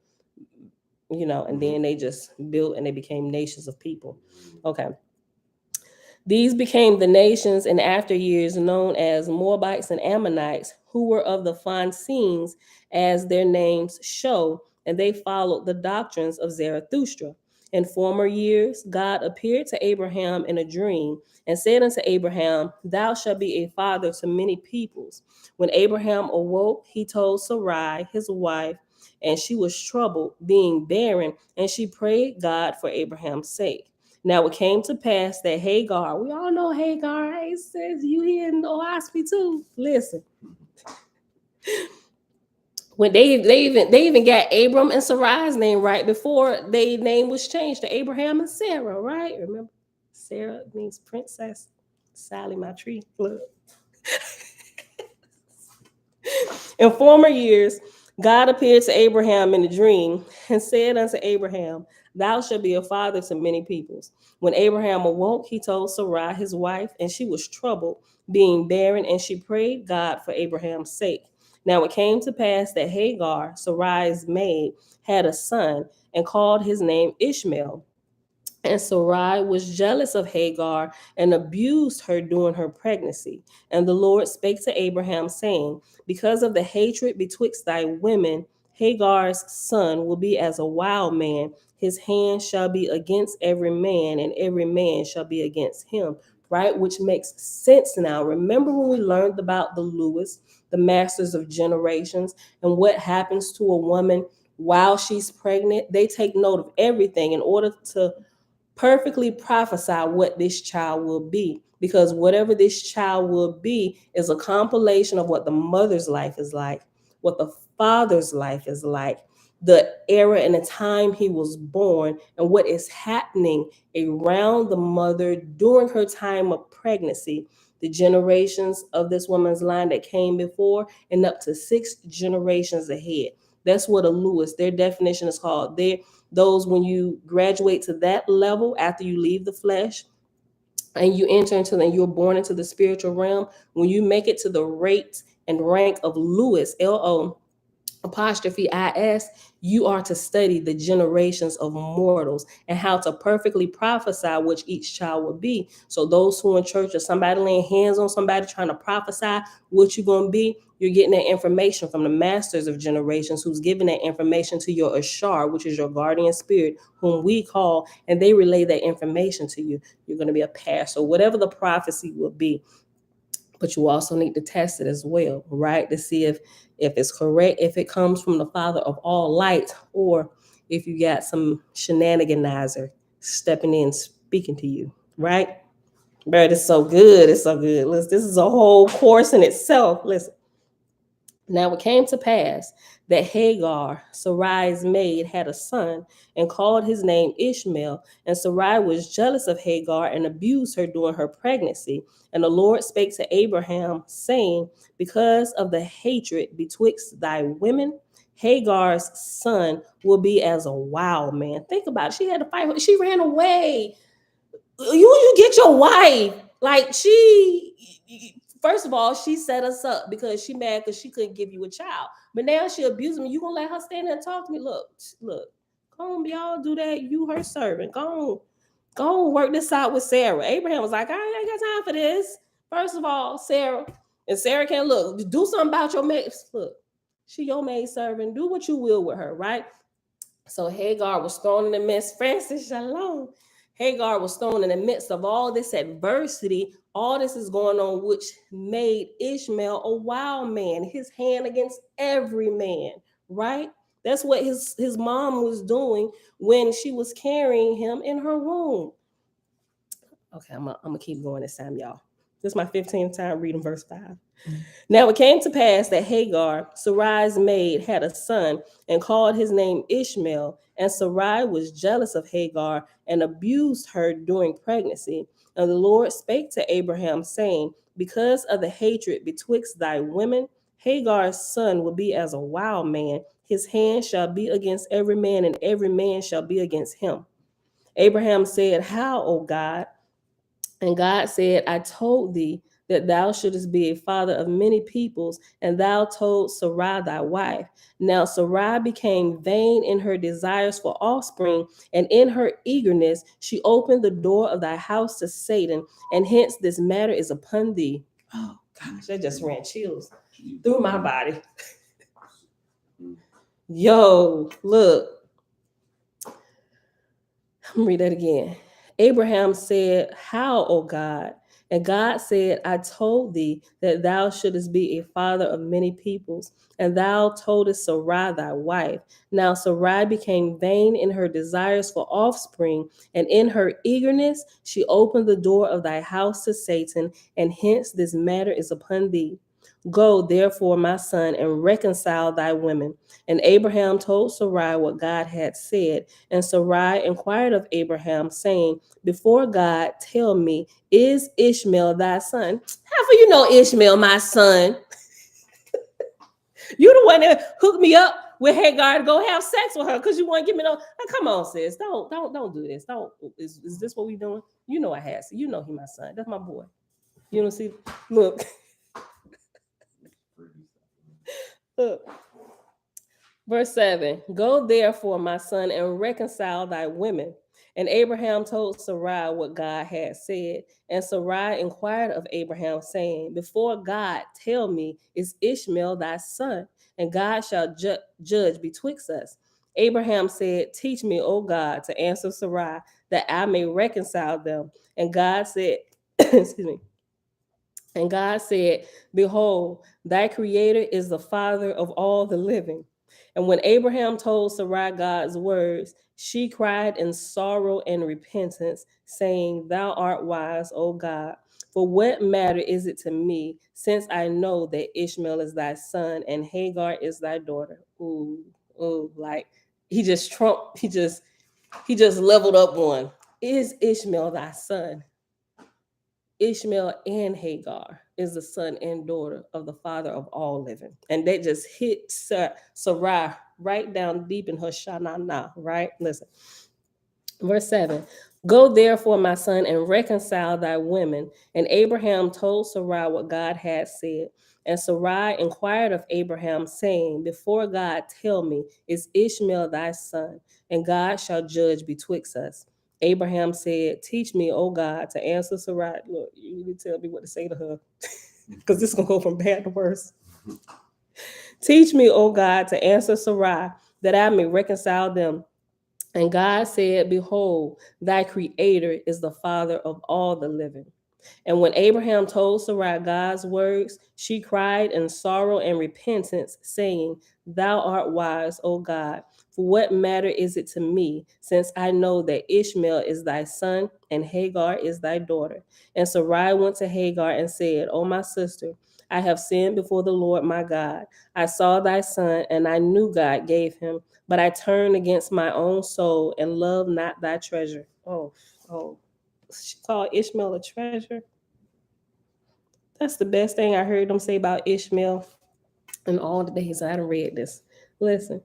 and then they just built and they became nations of people. Okay. These became the nations in after years known as Moabites and Ammonites, who were of the Phocenes, as their names show, and they followed the doctrines of Zarathustra. In former years, God appeared to Abraham in a dream and said unto Abraham, Thou shalt be a father to many peoples. When Abraham awoke, he told Sarai, his wife, and she was troubled, being barren, and she prayed God for Abraham's sake. Now it came to pass that Hagar, we all know Hagar, hey sis, you here in Oahspe too. Listen. When they even got Abram and Sarai's name right before their name was changed to Abraham and Sarah, right? Remember, Sarah means princess. Sally, my tree. Look. In former years, God appeared to Abraham in a dream and said unto Abraham, Thou shalt be a father to many peoples. When Abraham awoke, he told Sarai, his wife, and she was troubled, being barren, and she prayed God for Abraham's sake. Now it came to pass that Hagar, Sarai's maid, had a son and called his name Ishmael. And Sarai was jealous of Hagar and abused her during her pregnancy. And the Lord spake to Abraham, saying, Because of the hatred betwixt thy women, Hagar's son will be as a wild man. His hand shall be against every man, and every man shall be against him. right? Which makes sense now. Remember when we learned about the Lewis, the masters of generations, and what happens to a woman while she's pregnant? They take note of everything in order to perfectly prophesy what this child will be, because whatever this child will be is a compilation of what the mother's life is like, what the father's life is like, the era and the time he was born, and what is happening around the mother during her time of pregnancy, the generations of this woman's line that came before, and up to 6 generations ahead. That's what a Lewis, their definition is called. Those, when you graduate to that level after you leave the flesh and you enter into and you're born into the spiritual realm, when you make it to the rate and rank of Lewis, Lo apostrophe is, you are to study the generations of mortals and how to perfectly prophesy which each child will be. So those who in church or somebody laying hands on somebody trying to prophesy what you're going to be, you're getting that information from the masters of generations, who's giving that information to your ashar, which is your guardian spirit, whom we call, and they relay that information to you. You're going to be a pastor, whatever the prophecy will be. But you also need to test it as well, right? To see if it's correct, if it comes from the Father of all light, or if you got some shenaniganizer stepping in, speaking to you, right? Bro, it's so good. It's so good. Listen, this is a whole course in itself. Listen. Now it came to pass that Hagar, Sarai's maid, had a son and called his name Ishmael. And Sarai was jealous of Hagar and abused her during her pregnancy. And the Lord spake to Abraham, saying, because of the hatred betwixt thy women, Hagar's son will be as a wild man. Think about it. She had to fight. She ran away. You get your wife. Like, first of all, she set us up because she mad because she couldn't give you a child. But now she abusing me. You gonna let her stand there and talk to me? Look, go on, y'all do that. You her servant. Go on, work this out with Sarah. Abraham was like, I ain't got time for this. First of all, Sarah, and Sarah can't look. Do something about your maid. Look, she your maid servant. Do what you will with her, right? So Hagar was thrown in the midst. Francis, shalom. Hagar was thrown in the midst of all this adversity. All this is going on, which made Ishmael a wild man, his hand against every man, right? That's what his mom was doing when she was carrying him in her womb. Okay, I'm gonna keep going this time, y'all. This is my 15th time reading verse 5. Now it came to pass that Hagar, Sarai's maid, had a son and called his name Ishmael. And Sarai was jealous of Hagar and abused her during pregnancy. And the Lord spake to Abraham, saying, because of the hatred betwixt thy women, Hagar's son will be as a wild man. His hand shall be against every man, and every man shall be against him. Abraham said, how, O God? And God said, I told thee that thou shouldest be a father of many peoples, and thou told Sarai thy wife. Now Sarai became vain in her desires for offspring, and in her eagerness she opened the door of thy house to Satan, and hence this matter is upon thee. Oh gosh, that just ran chills through my body. Yo, look. Let me read that again. Abraham said, how, O God? And God said, I told thee that thou shouldest be a father of many peoples, and thou toldest Sarai thy wife. Now Sarai became vain in her desires for offspring, and in her eagerness she opened the door of thy house to Satan, and hence this matter is upon thee. Go, therefore, my son, and reconcile thy women. And Abraham told Sarai what God had said. And Sarai inquired of Abraham, saying, before God, tell me, is Ishmael thy son? How for you know Ishmael, my son? You the one that hooked me up with Hagar to go have sex with her because you want to give me no. Like, come on, sis. Don't do this. Don't. Is this what we doing? You know I had. So you know he my son. That's my boy. You don't see. Look. Look. Verse 7, go therefore, my son, and reconcile thy women. And Abraham told Sarai what God had said. And Sarai inquired of Abraham, saying, before God, tell me, is Ishmael thy son? And God shall judge betwixt us. Abraham said, teach me, O God, to answer Sarai, that I may reconcile them. And God said, Excuse me. And God said, behold, thy creator is the father of all the living. And when Abraham told Sarai God's words, she cried in sorrow and repentance, saying, thou art wise, O God. For what matter is it to me, since I know that Ishmael is thy son and Hagar is thy daughter? Ooh, ooh, like he just leveled up one. Is Ishmael thy son? Ishmael and Hagar is the son and daughter of the father of all living. And that just hit Sarai right down deep in her shanana, right? Listen. Verse 7. Go therefore, my son, and reconcile thy women. And Abraham told Sarai what God had said. And Sarai inquired of Abraham, saying, before God, tell me, is Ishmael thy son? And God shall judge betwixt us. Abraham said, teach me, O God, to answer Sarai. Look, you need to tell me what to say to her, because this is going to go from bad to worse. Teach me, O God, to answer Sarai, that I may reconcile them. And God said, behold, thy creator is the father of all the living. And when Abraham told Sarai God's words, she cried in sorrow and repentance, saying, thou art wise, O God. For what matter is it to me, since I know that Ishmael is thy son and Hagar is thy daughter? And Sarai went to Hagar and said, O my sister, I have sinned before the Lord my God. I saw thy son, and I knew God gave him, but I turned against my own soul and loved not thy treasure. Oh, she called Ishmael a treasure. That's the best thing I heard them say about Ishmael in all the days I done read this. Listen.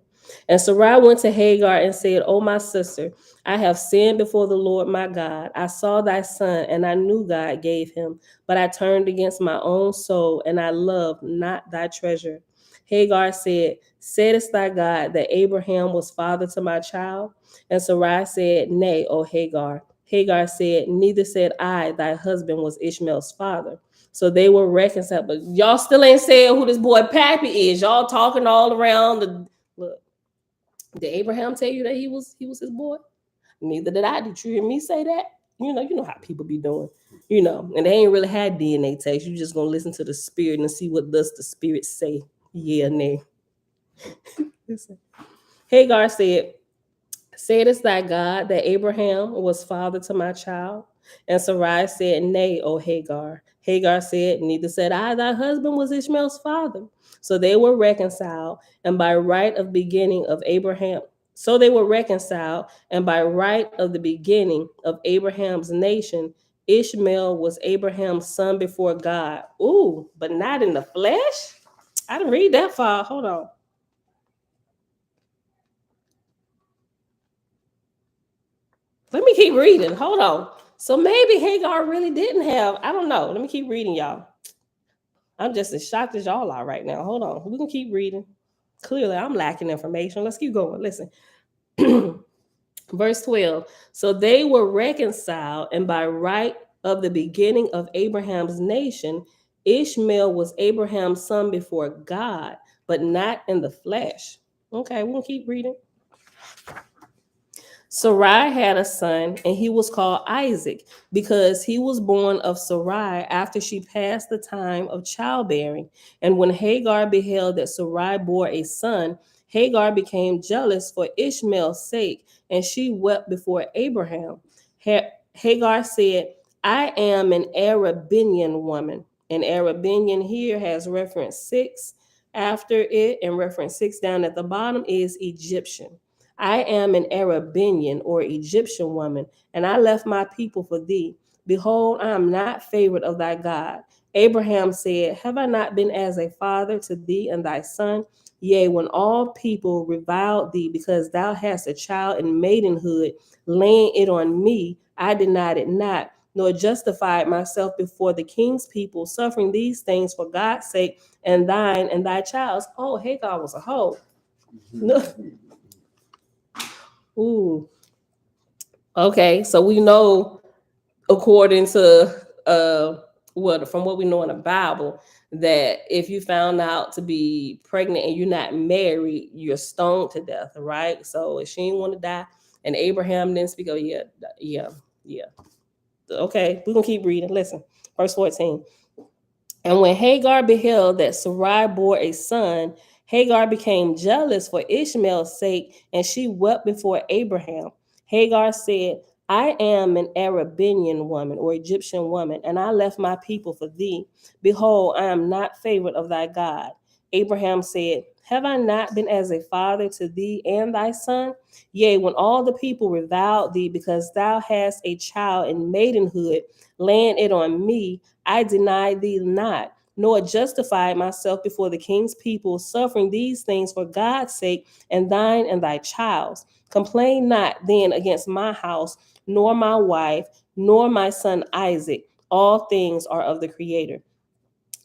And Sarai went to Hagar and said, O my sister, I have sinned before the Lord my God. I saw thy son, and I knew God gave him, but I turned against my own soul, and I loved not thy treasure. Hagar said, saidst thy God that Abraham was father to my child? And Sarai said, nay, O Hagar. Hagar said, neither said I, thy husband was Ishmael's father. So they were reconciled. But y'all still ain't saying who this boy Pappy is. Y'all talking all around the look. Did Abraham tell you that he was his boy? Neither did I. Did you hear me say that? You know how people be doing. And they ain't really had DNA tests. You just gonna listen to the spirit and see what does the spirit say. Yeah, nay. Listen. Hagar said, saidest thy God that Abraham was father to my child? And Sarai said, nay, O Hagar. Hagar said, neither said I, thy husband was Ishmael's father. So they were reconciled, and by right of beginning of Abraham. So they were reconciled, and by right of the beginning of Abraham's nation, Ishmael was Abraham's son before God. Ooh, but not in the flesh? I didn't read that far. Hold on. Let me keep reading. Hold on. So maybe Hagar really didn't have, I don't know. Let me keep reading, y'all. I'm just as shocked as y'all are right now. Hold on. We can keep reading. Clearly, I'm lacking information. Let's keep going. Listen. Verse 12. So they were reconciled, and by right of the beginning of Abraham's nation, Ishmael was Abraham's son before God, but not in the flesh. Okay, we'll keep reading. Sarai had a son, and he was called Isaac, because he was born of Sarai after she passed the time of childbearing. And when Hagar beheld that Sarai bore a son, Hagar became jealous for Ishmael's sake, and she wept before Abraham. Hagar said, I am an Arabian woman. And Arabian here has reference 6 after it, and reference 6 down at the bottom is Egyptian. I am an Arabian or Egyptian woman, and I left my people for thee. Behold, I am not favored of thy God. Abraham said, have I not been as a father to thee and thy son? Yea, when all people reviled thee because thou hast a child in maidenhood, laying it on me, I denied it not, nor justified myself before the king's people, suffering these things for God's sake, and thine and thy child's. Oh, Hagar was a hoe. No. Ooh. Okay, so we know, according to from what we know in the Bible, that if you found out to be pregnant and you're not married, you're stoned to death, right? So if she didn't want to die, and Abraham didn't speak, oh yeah. Okay, we're gonna keep reading. Listen, verse 14. And when Hagar beheld that Sarai bore a son, Hagar became jealous for Ishmael's sake, and she wept before Abraham. Hagar said, I am an Arabian woman or Egyptian woman, and I left my people for thee. Behold, I am not favored of thy God. Abraham said, have I not been as a father to thee and thy son? Yea, when all the people reviled thee because thou hast a child in maidenhood, laying it on me, I deny thee not, nor justify myself before the king's people, suffering these things for God's sake, and thine and thy child's. Complain not then against my house, nor my wife, nor my son Isaac. All things are of the Creator.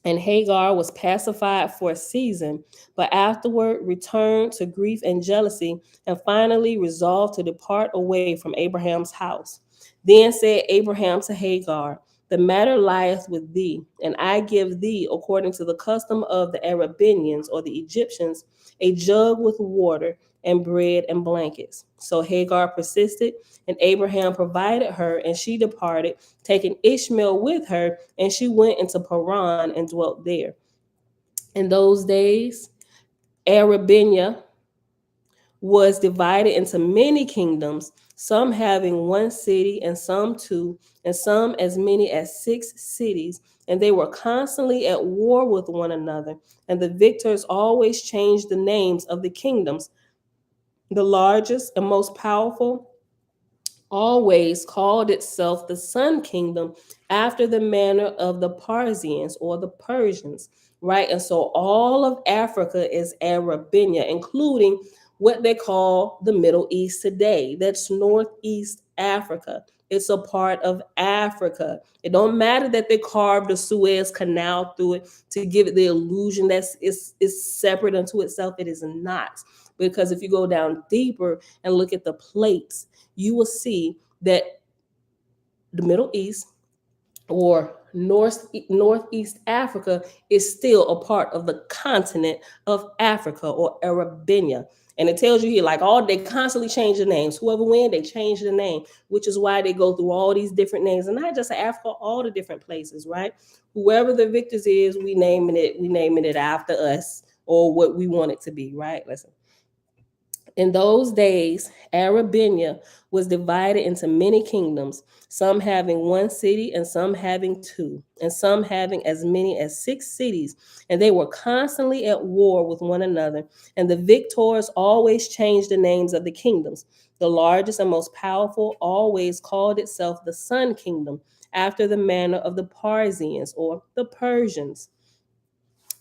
And Hagar was pacified for a season, but afterward returned to grief and jealousy, and finally resolved to depart away from Abraham's house. Then said Abraham to Hagar, the matter lieth with thee, and I give thee, according to the custom of the Arabians or the Egyptians, a jug with water and bread and blankets. So Hagar persisted, and Abraham provided her, and she departed, taking Ishmael with her, and she went into Paran and dwelt there. In those days, Arabia was divided into many kingdoms, some having one city, and some two, and some as many as 6 cities. And they were constantly at war with one another. And the victors always changed the names of the kingdoms. The largest and most powerful always called itself the Sun Kingdom after the manner of the Parsians or the Persians, right? And so all of Africa is Arabia, including what they call the Middle East today. That's Northeast Africa. It's a part of Africa. It don't matter that they carved the Suez Canal through it to give it the illusion that it's separate unto itself. It is not. Because if you go down deeper and look at the plates, you will see that the Middle East or Northeast Africa is still a part of the continent of Africa or Arabia. And it tells you here, like all they constantly change the names. Whoever wins, they change the name, which is why they go through all these different names, and not just Africa, all the different places, right? Whoever the victors is, we naming it after us or what we want it to be, right? Listen. In those days, Arabia was divided into many kingdoms, some having one city, and some having two, and some having as many as 6 cities. And they were constantly at war with one another. And the victors always changed the names of the kingdoms. The largest and most powerful always called itself the Sun Kingdom, after the manner of the Parsians or the Persians.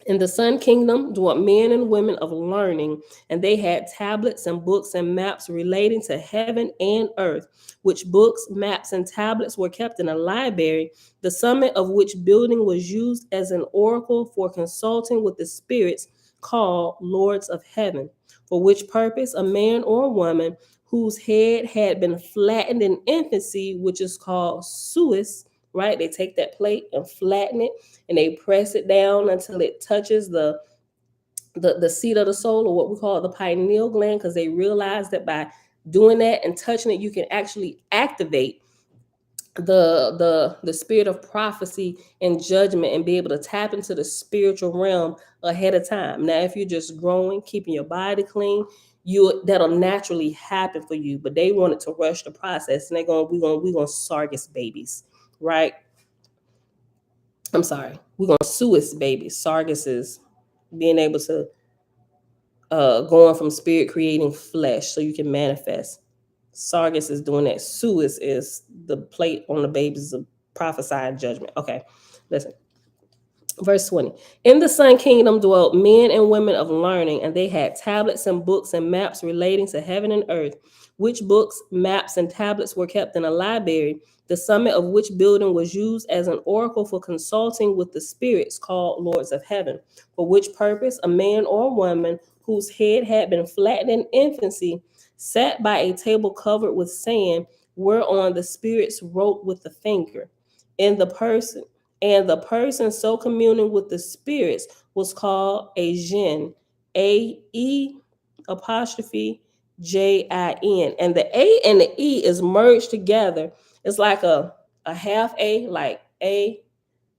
In the Sun Kingdom dwelt men and women of learning, and they had tablets and books and maps relating to heaven and earth, which books, maps, and tablets were kept in a library, the summit of which building was used as an oracle for consulting with the spirits called lords of heaven, for which purpose a man or woman whose head had been flattened in infancy, which is called suis, right? They take that plate and flatten it, and they press it down until it touches the seat of the soul, or what we call the pineal gland, because they realize that by doing that and touching it, you can actually activate the spirit of prophecy and judgment and be able to tap into the spiritual realm ahead of time. Now, if you're just growing, keeping your body clean, that'll naturally happen for you. But they wanted to rush the process, and we're gonna Sargus babies, right? I'm sorry, we're gonna Suis babies. Sargus is being able to going from spirit creating flesh so you can manifest. Sargus is doing that. Suis is the plate on the babies of prophesying judgment. Okay, listen. Verse 20. In the Sun Kingdom dwelt men and women of learning, and they had tablets and books and maps relating to heaven and earth, which books, maps, and tablets were kept in a library, the summit of which building was used as an oracle for consulting with the spirits called lords of heaven, for which purpose a man or woman whose head had been flattened in infancy sat by a table covered with sand, whereon the spirits wrote with the finger. In the person and the person so communing with the spirits was called a jinn, A-E apostrophe J-I-N. And the A and the E is merged together. It's like a a half A, like A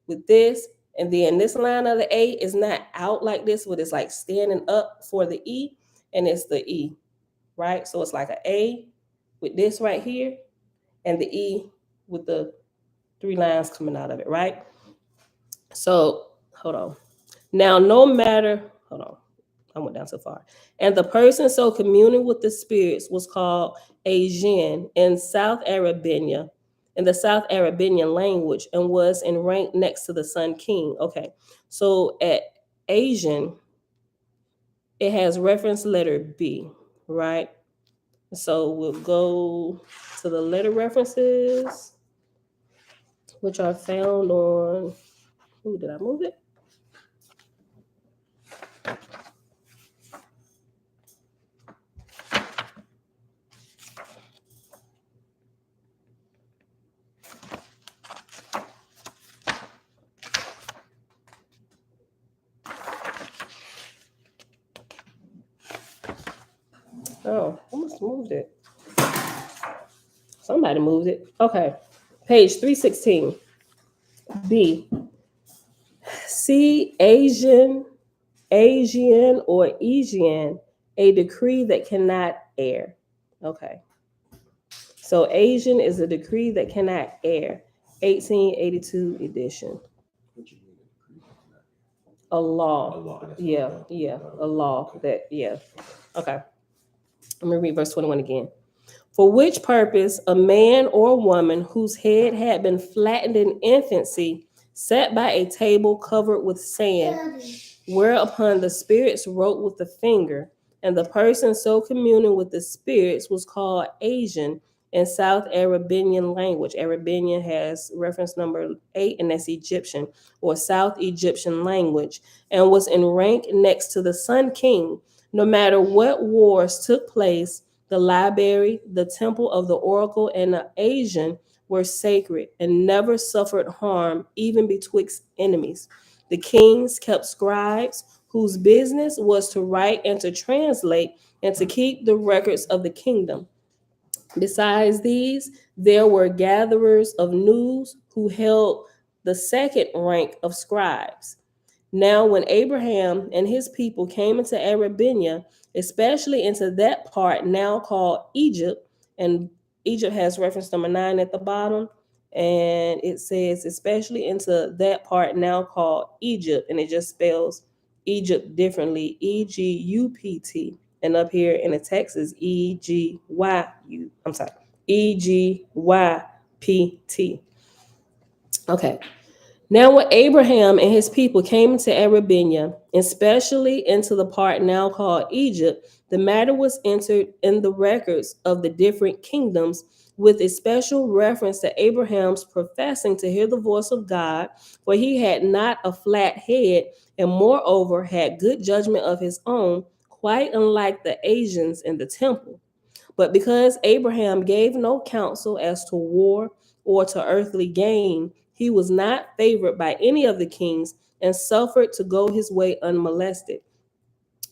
with this, and then this line of the A is not out like this, but it's like standing up for the E, and it's the E, right? So it's like an A with this right here, and the E with the 3 lines coming out of it, right? So hold on. Now, no matter, hold on, I went down too far. And the person so communing with the spirits was called Asian in South Arabia, in the South Arabian language, and was in rank next to the Sun King. Okay, so at Asian, it has reference letter B, right? So we'll go to the letter references, which are found on, ooh, did I move it? Oh, I must have moved it. Somebody moved it. Okay. Page 316. B. C. Asian or Asian, a decree that cannot err. Okay. So Asian is a decree that cannot err. 1882 edition. What you mean, a decree? A law. A law. That's Yeah, what I thought. yeah. Oh, A law okay. that, yeah. Okay. Let me read verse 21 again. For which purpose a man or woman whose head had been flattened in infancy sat by a table covered with sand, whereupon the spirits wrote with the finger, and the person so communing with the spirits was called Asian in South Arabian language. Arabian has reference number 8, and that's Egyptian or South Egyptian language, and was in rank next to the Sun King. No matter what wars took place, the library, the temple of the oracle, and the Asian were sacred and never suffered harm, even betwixt enemies. The kings kept scribes whose business was to write and to translate and to keep the records of the kingdom. Besides these, there were gatherers of news who held the second rank of scribes. Now, when Abraham and his people came into Arabia, especially into that part now called Egypt, and Egypt has reference number 9 at the bottom, and it says, especially into that part now called Egypt, and it just spells Egypt differently, Egupt. And up here in the text is Egyu. I'm sorry, Egypt. Okay. Now, when Abraham and his people came into Arabia, especially into the part now called Egypt, the matter was entered in the records of the different kingdoms with a special reference to Abraham's professing to hear the voice of God, for he had not a flat head, and moreover had good judgment of his own, quite unlike the Asians in the temple. But because Abraham gave no counsel as to war or to earthly gain, he was not favored by any of the kings and suffered to go his way unmolested.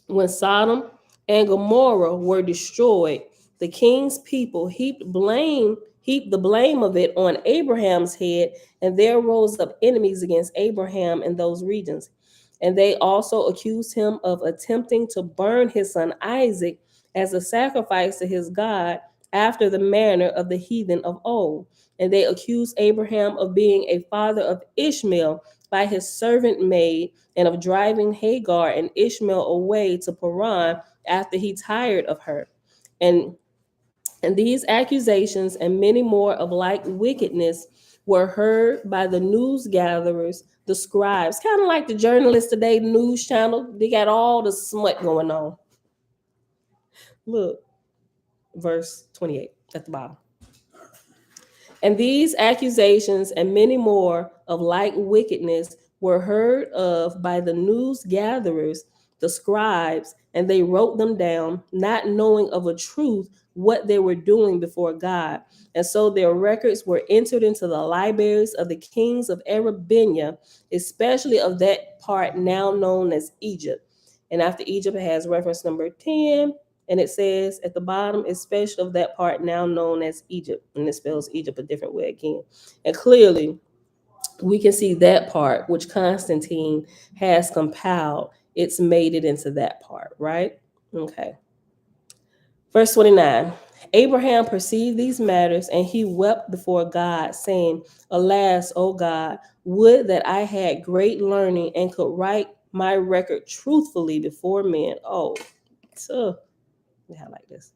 When Sodom and Gomorrah were destroyed, the king's people heaped the blame of it on Abraham's head, and there rose up enemies against Abraham in those regions. And they also accused him of attempting to burn his son Isaac as a sacrifice to his God after the manner of the heathen of old. And they accused Abraham of being a father of Ishmael by his servant maid, and of driving Hagar and Ishmael away to Paran after he tired of her. And these accusations and many more of like wickedness were heard by the news gatherers, the scribes, kind of like the journalists today, news channel. They got all the smut going on. Look, verse 28 at the bottom. And these accusations and many more of like wickedness were heard of by the news gatherers, the scribes, and they wrote them down, not knowing of a truth what they were doing before God. And so their records were entered into the libraries of the kings of Arabia, especially of that part now known as Egypt. And after Egypt, it has reference number 10, And it says at the bottom, especially of that part now known as Egypt. And it spells Egypt a different way again. And clearly, we can see that part, which Constantine has compiled, it's made it into that part, right? Okay. Verse 29. Abraham perceived these matters, and he wept before God, saying, Alas, O God, would that I had great learning and could write my record truthfully before men. Oh, so yeah, like this.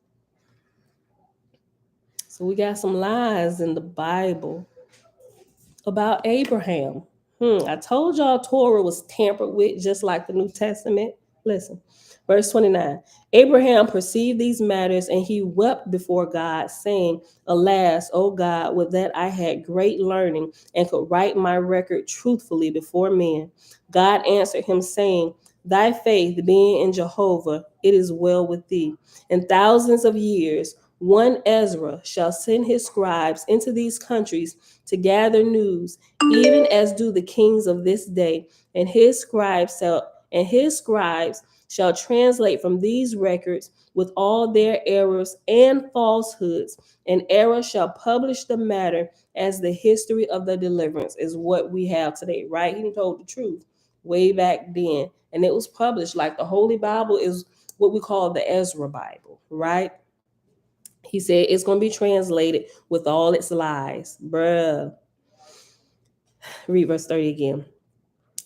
So we got some lies in the Bible about Abraham. I told y'all Torah was tampered with just like the New Testament. Listen, verse 29. Abraham perceived these matters, and he wept before God, saying, Alas, O God, would that I had great learning and could write my record truthfully before men. God answered him, saying, Thy faith being in Jehovah, it is well with thee. In thousands of years, one Ezra shall send his scribes into these countries to gather news, even as do the kings of this day, and his scribes shall translate from these records with all their errors and falsehoods, and error shall publish the matter as the history of the deliverance is what we have today, right? He told the truth way back then, and it was published like the Holy Bible is what we call the Ezra Bible, right? He said it's going to be translated with all its lies. Bruh. Read verse 30 again.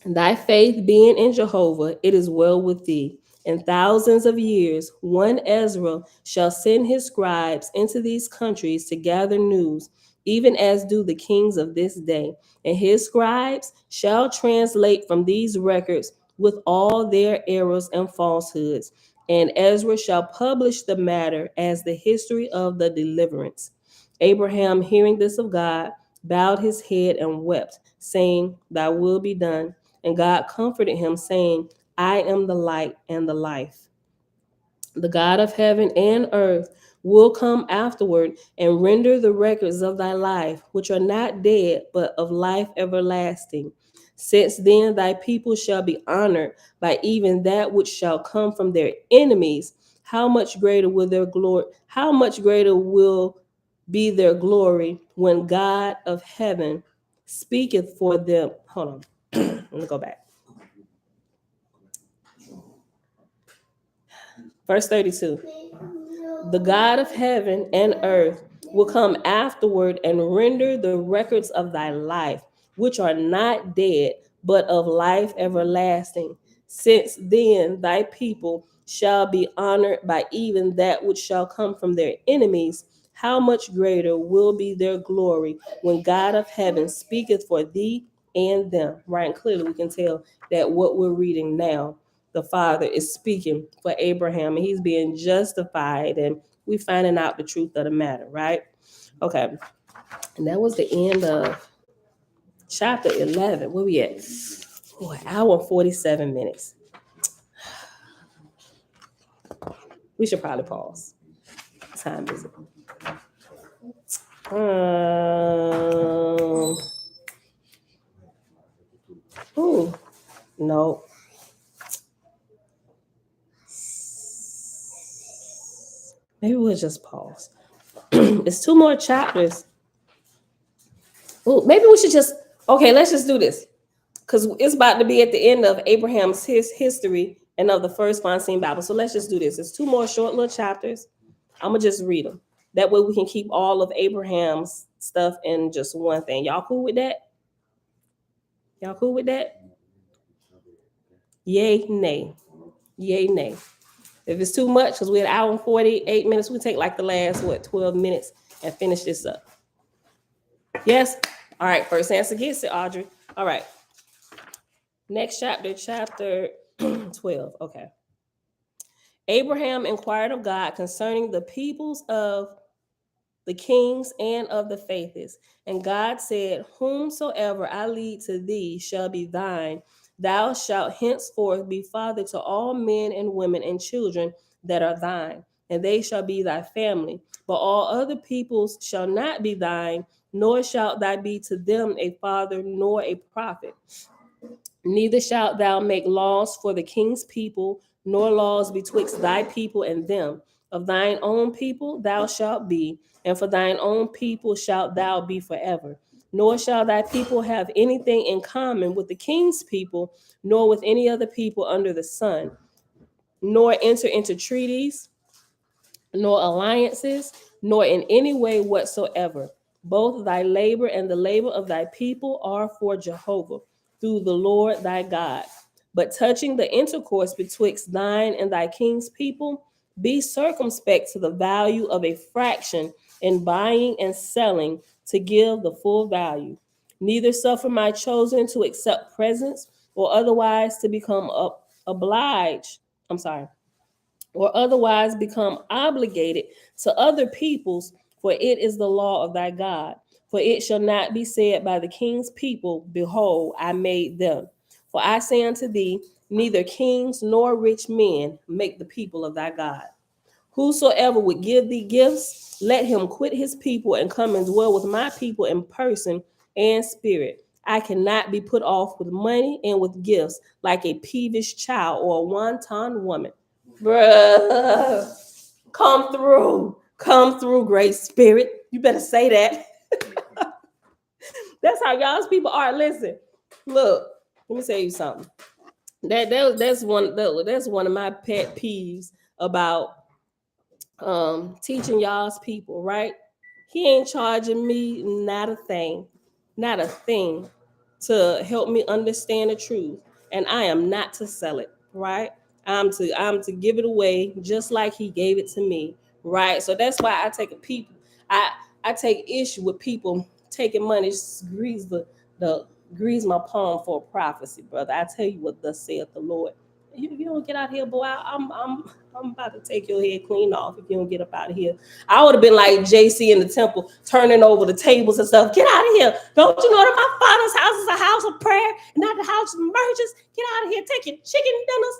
Thy faith being in Jehovah, it is well with thee. In thousands of years, one Ezra shall send his scribes into these countries to gather news, even as do the kings of this day. And his scribes shall translate from these records with all their errors and falsehoods. And Ezra shall publish the matter as the history of the deliverance. Abraham, hearing this of God, bowed his head and wept, saying, Thy will be done. And God comforted him, saying, I am the light and the life. The God of heaven and earth will come afterward and render the records of thy life, which are not dead, but of life everlasting. Since then thy people shall be honored by even that which shall come from their enemies. How much greater will their glory, how much greater will be their glory when God of heaven speaketh for them. Hold on. Let me go back. Verse 32. The God of heaven and earth will come afterward and render the records of thy life, which are not dead, but of life everlasting. Since then thy people shall be honored by even that which shall come from their enemies. How much greater will be their glory when God of heaven speaketh for thee and them. Right, and clearly we can tell that what we're reading now, the Father is speaking for Abraham, and he's being justified, and we finding out the truth of the matter, right? Okay, and that was the end of chapter 11. Where we at? Oh, an hour and 47 minutes. We should probably pause. What time is it? Oh, no. Maybe we'll just pause. It's two more chapters. Oh, maybe we should just, okay, let's just do this. Because it's about to be at the end of Abraham's history and of the first Fontaine Bible. So let's just do this. It's two more short little chapters. I'm going to just read them. That way we can keep all of Abraham's stuff in just one thing. Y'all cool with that? Y'all cool with that? Yay, nay. Yay, nay. If it's too much, because we're an hour and 48 minutes, we take like the last, 12 minutes and finish this up. Yes? All right, first answer gets it, Audrey. All right. Next chapter, chapter 12. Okay. Abraham inquired of God concerning the peoples of the kings and of the faithless. And God said, Whomsoever I lead to thee shall be thine. Thou shalt henceforth be father to all men and women and children that are thine, and they shall be thy family. But all other peoples shall not be thine, nor shalt thou be to them a father nor a prophet. Neither shalt thou make laws for the king's people, nor laws betwixt thy people and them. Of thine own people thou shalt be, and for thine own people shalt thou be forever. Nor shall thy people have anything in common with the king's people, nor with any other people under the sun, nor enter into treaties, nor alliances, nor in any way whatsoever. Both thy labor and the labor of thy people are for Jehovah, through the Lord thy God. But touching the intercourse betwixt thine and thy king's people, be circumspect to the value of a fraction in buying and selling to give the full value. Neither suffer my chosen to accept presents or otherwise to become obliged. I'm sorry, or otherwise become obligated to other peoples, for it is the law of thy God. For it shall not be said by the king's people, behold, I made them. For I say unto thee, neither kings nor rich men make the people of thy God. Whosoever would give thee gifts, let him quit his people and come and dwell with my people in person and spirit. I cannot be put off with money and with gifts like a peevish child or a wanton woman. Bruh, come through, great spirit. You better say that. That's how y'all's people are. Listen, look, let me tell you something. That's one of my pet peeves about teaching y'all's people, right? He ain't charging me not a thing to help me understand the truth. And I am not to sell it, right? I'm to give it away just like he gave it to me, right? So that's why I I take issue with people taking money, the grease my palm for a prophecy, brother. I tell you what thus saith the Lord. You don't get out here, boy. I'm about to take your head clean off if you don't get up out of here. I would have been like JC in the temple, turning over the tables and stuff. Get out of here. Don't you know that my father's house is a house of prayer, not the house of mergers? Get out of here. Take your chicken dinners.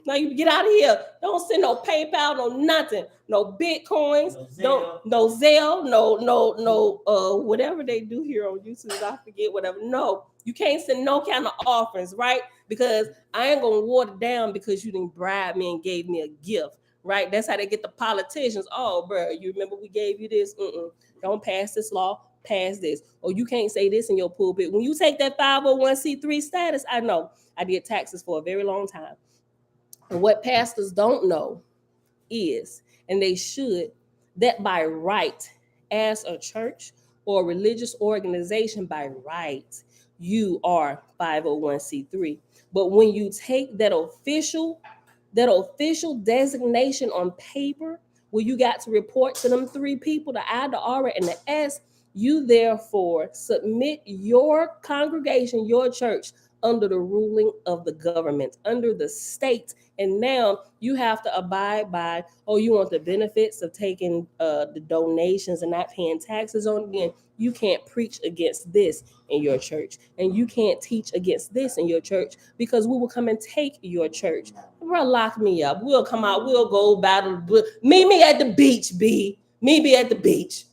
Now you get out of here. Don't send no PayPal, no nothing, no Bitcoins, no Zelle, no whatever they do here on YouTube. I forget whatever. No, you can't send no kind of offerings, right? Because I ain't gonna water down because you didn't bribe me and gave me a gift, right? That's how they get the politicians. Oh, bro, you remember we gave you this? Don't pass this law. Pass this. Or you can't say this in your pulpit. When you take that 501c3 status, I know I did taxes for a very long time. And what pastors don't know is, and they should, that by right, as a church or a religious organization, by right, you are 501c3. But when you take that official designation on paper, where you got to report to them three people, the I, the R, and the S, you therefore submit your congregation, your church, under the ruling of the government, under the state. And now you have to abide by, oh, you want the benefits of taking the donations and not paying taxes on it again. You can't preach against this in your church, and you can't teach against this in your church, because we will come and take your church. Bro, lock me up. We'll come out. We'll go battle. Meet me at the beach, B. Meet me at the beach.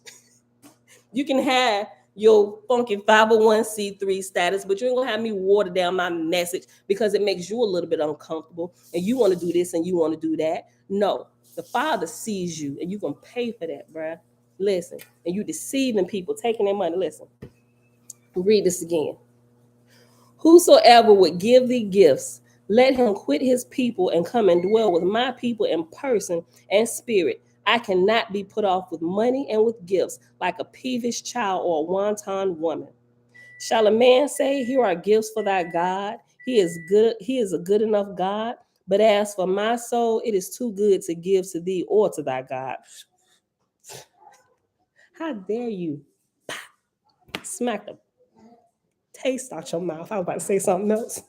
You can have your funky 501c3 status, but you ain't gonna have me water down my message because it makes you a little bit uncomfortable and you want to do this and you want to do that. No, the Father sees you and you're gonna pay for that, bruh. Listen, and you deceiving people, taking their money. Listen, read this again. Whosoever would give thee gifts, let him quit his people and come and dwell with my people in person and spirit. I cannot be put off with money and with gifts like a peevish child or a wanton woman. Shall a man say, here are gifts for thy God? He is good, he is a good enough God. But as for my soul, it is too good to give to thee or to thy God. How dare you smack the taste out your mouth? I was about to say something else.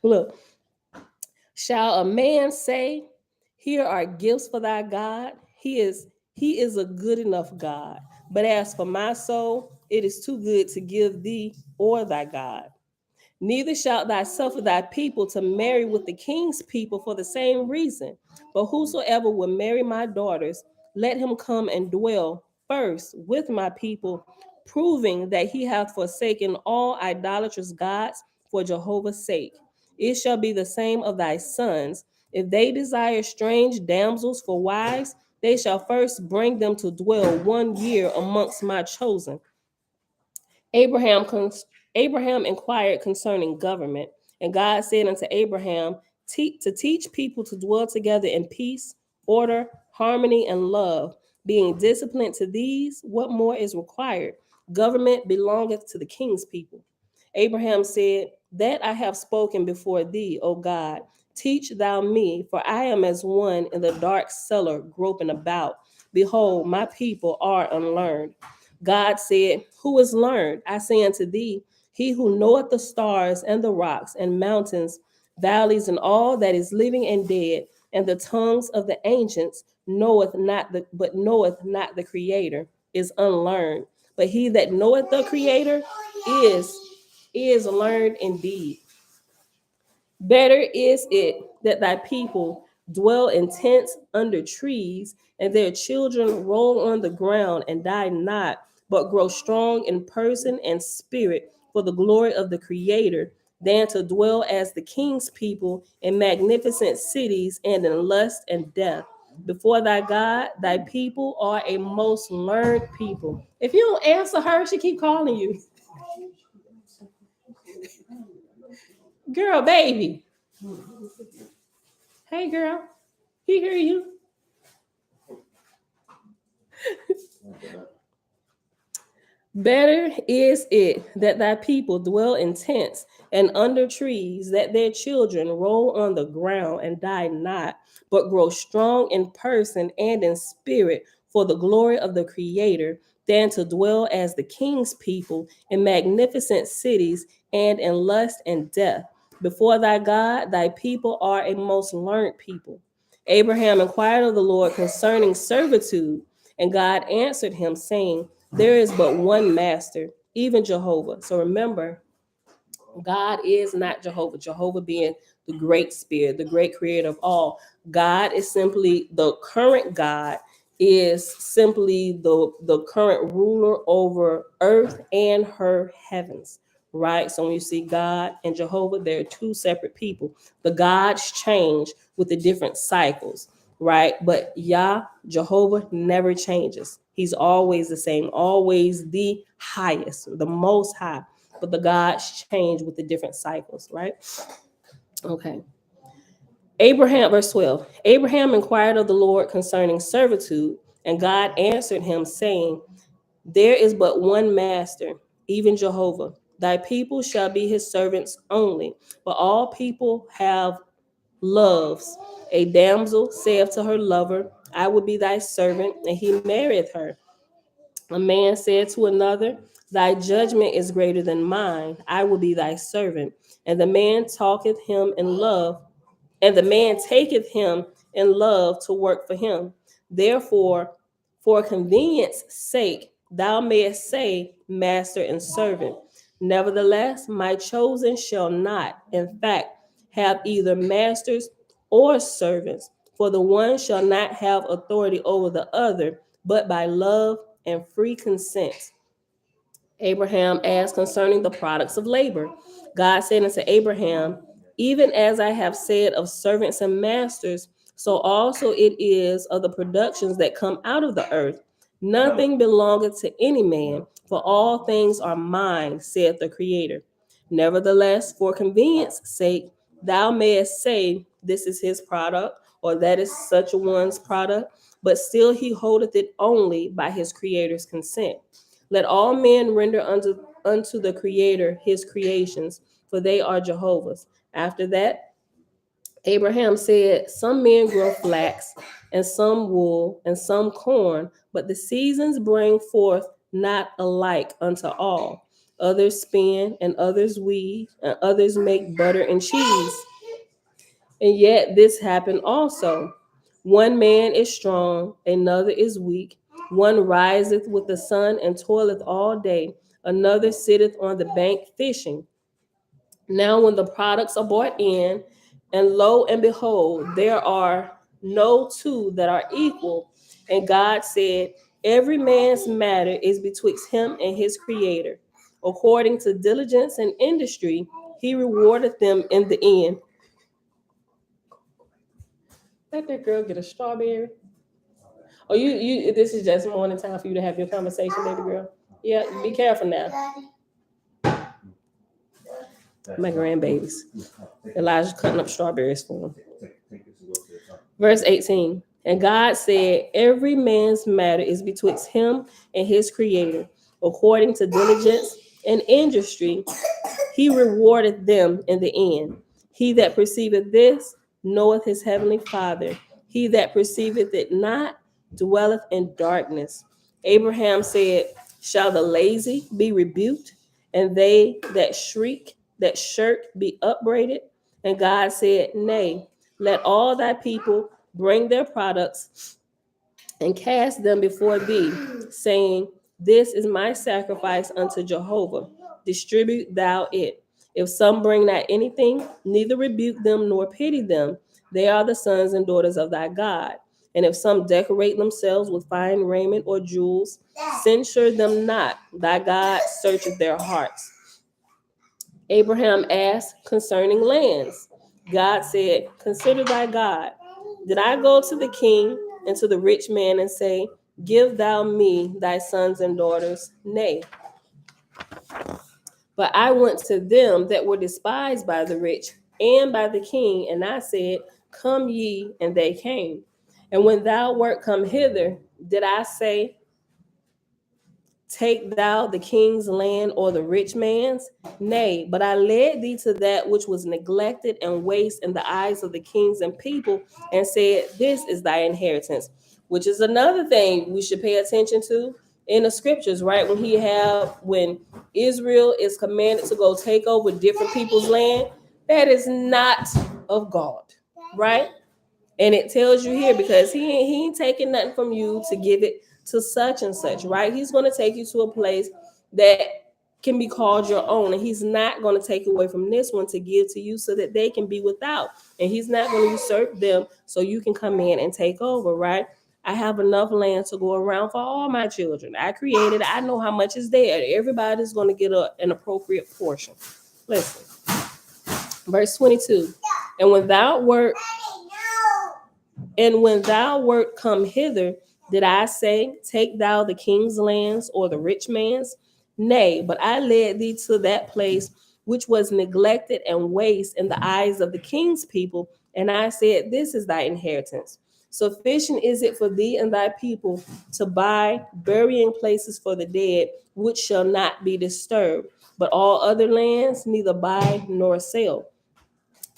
Look, shall a man say, here are gifts for thy God? He is a good enough God. But as for my soul, it is too good to give thee or thy God. Neither shalt thou suffer thy people to marry with the king's people for the same reason. But whosoever will marry my daughters, let him come and dwell first with my people, proving that he hath forsaken all idolatrous gods for Jehovah's sake. It shall be the same of thy sons. If they desire strange damsels for wives, they shall first bring them to dwell 1 year amongst my chosen. Abraham, Abraham inquired concerning government, and God said unto Abraham, to teach people to dwell together in peace, order, harmony, and love, being disciplined to these, what more is required? Government belongeth to the king's people. Abraham said, that I have spoken before thee, O God. Teach thou me, for I am as one in the dark cellar groping about. Behold, my people are unlearned. God said, who is learned? I say unto thee, he who knoweth the stars and the rocks and mountains, valleys, and all that is living and dead, and the tongues of the ancients, knoweth not the Creator, is unlearned. But he that knoweth the Creator is learned indeed. Better is it that thy people dwell in tents under trees, and their children roll on the ground and die not, but grow strong in person and spirit for the glory of the Creator, than to dwell as the king's people in magnificent cities and in lust and death. Before thy God, thy people are a most learned people. If you don't answer her, she keep calling you. Girl, baby. Hey, girl. He hear you. Better is it that thy people dwell in tents and under trees, that their children roll on the ground and die not, but grow strong in person and in spirit for the glory of the Creator, than to dwell as the king's people in magnificent cities and in lust and death. Before thy God, thy people are a most learned people. Abraham inquired of the Lord concerning servitude, and God answered him, saying, there is but one master, even Jehovah. So remember, God is not Jehovah. Jehovah being the great spirit, the great creator of all. God is simply the current God, is simply the current ruler over earth and her heavens. Right? So when you see God and Jehovah, they're two separate people. The gods change with the different cycles, right? But Yah, Jehovah, never changes. He's always the same, always the highest, the most high. But the gods change with the different cycles, right? Okay. Abraham, verse 12. Abraham inquired of the Lord concerning servitude, and God answered him, saying, there is but one master, even Jehovah. Thy people shall be his servants only, but all people have loves. A damsel saith to her lover, I will be thy servant, and he marrieth her. A man said to another, thy judgment is greater than mine. I will be thy servant. And the man talketh him in love, and the man taketh him in love to work for him. Therefore, for convenience sake, thou mayest say, master and servant. Nevertheless, my chosen shall not, in fact, have either masters or servants, for the one shall not have authority over the other, but by love and free consent. Abraham asked concerning the products of labor. God said unto Abraham, even as I have said of servants and masters, so also it is of the productions that come out of the earth. Nothing belongeth to any man, for all things are mine, saith the Creator. Nevertheless, for convenience sake, thou mayest say, this is his product, or that is such a one's product, but still he holdeth it only by his Creator's consent. Let all men render unto the Creator his creations, for they are Jehovah's. After that, Abraham said, some men grow flax, and some wool, and some corn, but the seasons bring forth not alike unto all. Others spin, and others weave, and others make butter and cheese. And yet this happened also. One man is strong, another is weak. One riseth with the sun and toileth all day, another sitteth on the bank fishing. Now, when the products are brought in, and lo and behold, there are no two that are equal. And God said, every man's matter is betwixt him and his Creator. According to diligence and industry, he rewarded them in the end. Let that girl get a strawberry. Oh, you. This is just morning time for you to have your conversation, baby girl. Yeah, be careful now. My grandbabies. Elijah's cutting up strawberries for him. Verse 18. And God said, every man's matter is betwixt him and his creator. According to diligence and industry, he rewarded them in the end. He that perceiveth this knoweth his heavenly Father. He that perceiveth it not dwelleth in darkness. Abraham said, shall the lazy be rebuked, and they that shirk be upbraided? And God said, nay, let all thy people bring their products and cast them before thee, saying, this is my sacrifice unto Jehovah. Distribute thou it. If some bring not anything, neither rebuke them nor pity them. They are the sons and daughters of thy God. And if some decorate themselves with fine raiment or jewels, censure them not. Thy God searcheth their hearts. Abraham asked concerning lands. God said, consider thy God. Did I go to the king and to the rich man and say, give thou me thy sons and daughters? Nay. But I went to them that were despised by the rich and by the king, and I said, come ye, and they came. And when thou wert come hither, did I say, take thou the king's land or the rich man's? Nay, but I led thee to that which was neglected and waste in the eyes of the kings and people, and said, this is thy inheritance. Which is another thing we should pay attention to in the scriptures, right? When Israel is commanded to go take over different people's land, that is not of God, right? And it tells you here, because he ain't taking nothing from you to give it to such and such, right? He's going to take you to a place that can be called your own, and he's not going to take away from this one to give to you so that they can be without, and he's not going to usurp them so you can come in and take over, right? I have enough land to go around for all my children. I created, I know how much is there. Everybody's going to get an appropriate portion. Listen, verse 22. And when thou wert come hither, did I say, take thou the king's lands or the rich man's? Nay, but I led thee to that place which was neglected and waste in the eyes of the king's people, and I said, this is thy inheritance. Sufficient is it for thee and thy people to buy burying places for the dead, which shall not be disturbed, but all other lands neither buy nor sell.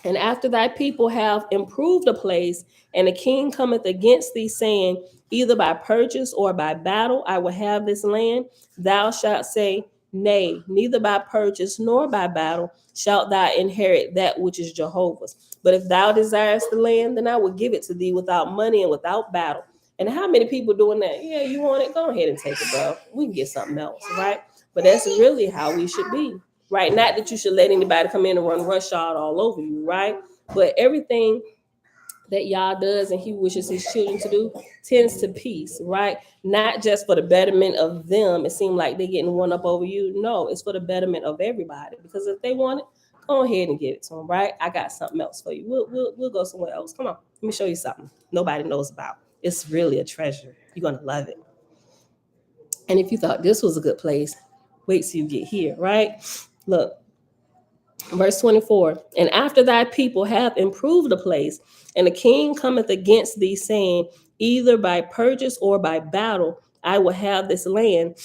And after thy people have improved a place, and a king cometh against thee, saying, either by purchase or by battle I will have this land, thou shalt say, nay, neither by purchase nor by battle shalt thou inherit that which is Jehovah's. But if thou desirest the land, then I will give it to thee without money and without battle. And how many people doing that? Yeah, you want it? Go ahead and take it, bro. We can get something else, right? But that's really how we should be. Right? Not that you should let anybody come in and run rushshod all over you, right? But everything that Yah does and he wishes his children to do tends to peace, right? Not just for the betterment of them. It seems like they're getting one up over you. No, it's for the betterment of everybody. Because if they want it, go ahead and give it to them, right? I got something else for you. We'll go somewhere else. Come on, let me show you something nobody knows about. It's really a treasure. You're going to love it. And if you thought this was a good place, wait till you get here, right? Look, verse 24. And after thy people have improved the place, and the king cometh against thee, saying, either by purchase or by battle I will have this land,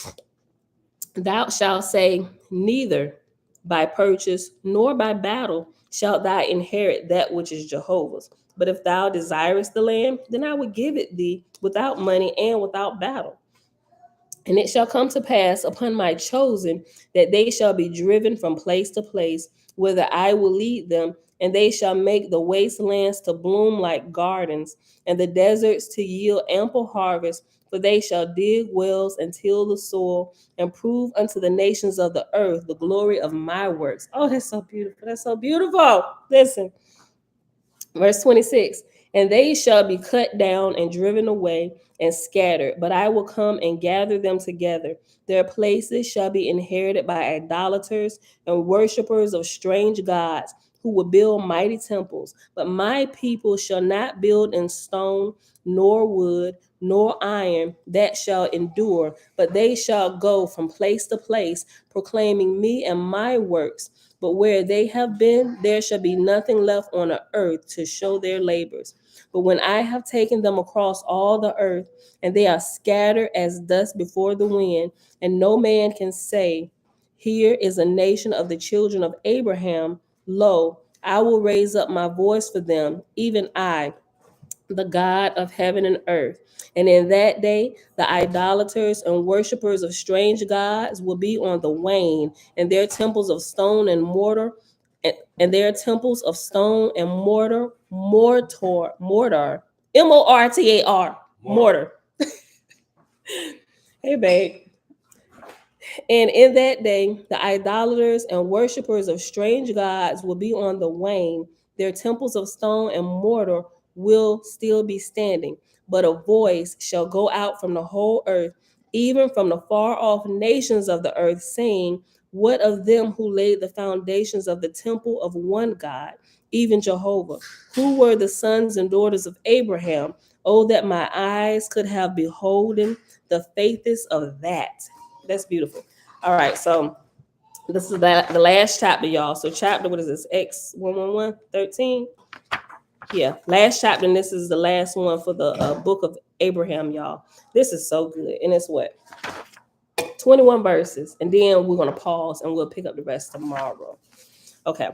thou shalt say, neither by purchase nor by battle shalt thou inherit that which is Jehovah's. But if thou desirest the land, then I will give it thee without money and without battle. And it shall come to pass upon my chosen that they shall be driven from place to place, whither I will lead them, and they shall make the wastelands to bloom like gardens, and the deserts to yield ample harvest. For they shall dig wells and till the soil, and prove unto the nations of the earth the glory of my works. Oh, that's so beautiful. That's so beautiful. Listen, verse 26. And they shall be cut down and driven away and scattered, but I will come and gather them together. Their places shall be inherited by idolaters and worshippers of strange gods, who will build mighty temples. But my people shall not build in stone, nor wood, nor iron, that shall endure, but they shall go from place to place, proclaiming me and my works. But where they have been, there shall be nothing left on the earth to show their labors. But when I have taken them across all the earth, and they are scattered as dust before the wind, and no man can say, here is a nation of the children of Abraham, lo, I will raise up my voice for them, even I, the God of heaven and earth. And in that day, the idolaters and worshippers of strange gods will be on the wane, and their temples of stone and mortar, and their temples of stone and mortar, mortar, mortar. Hey, babe. And in that day, the idolaters and worshippers of strange gods will be on the wane. Their temples of stone and mortar will still be standing. But a voice shall go out from the whole earth, even from the far off nations of the earth, saying, what of them who laid the foundations of the temple of one God, even Jehovah? Who were the sons and daughters of Abraham? Oh, that my eyes could have beholden the faithest of that. That's beautiful. All right, so this is the last chapter, y'all. So chapter, what is this? X 11113. Yeah, last chapter, and this is the last one for the book of Abraham, y'all. This is so good. And it's what? 21 verses. And then we're going to pause and we'll pick up the rest tomorrow. Okay.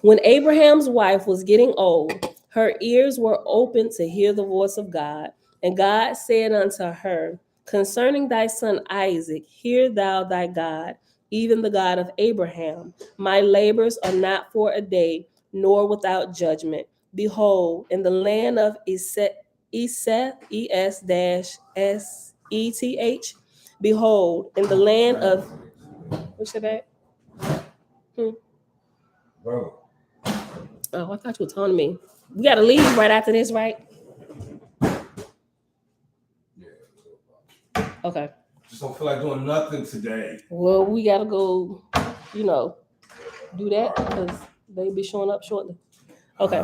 When Abraham's wife was getting old, her ears were open to hear the voice of God. And God said unto her, concerning thy son Isaac, hear thou thy God, even the God of Abraham. My labors are not for a day, nor without judgment. Behold, in the land of Eseth, Es-Seth, behold, in the land of, what's your back? Bro. Oh, I thought you were telling me. We got to leave right after this, right? Yeah. Okay. Just don't feel like doing nothing today. Well, we got to go, do that because they'll be showing up shortly. Okay.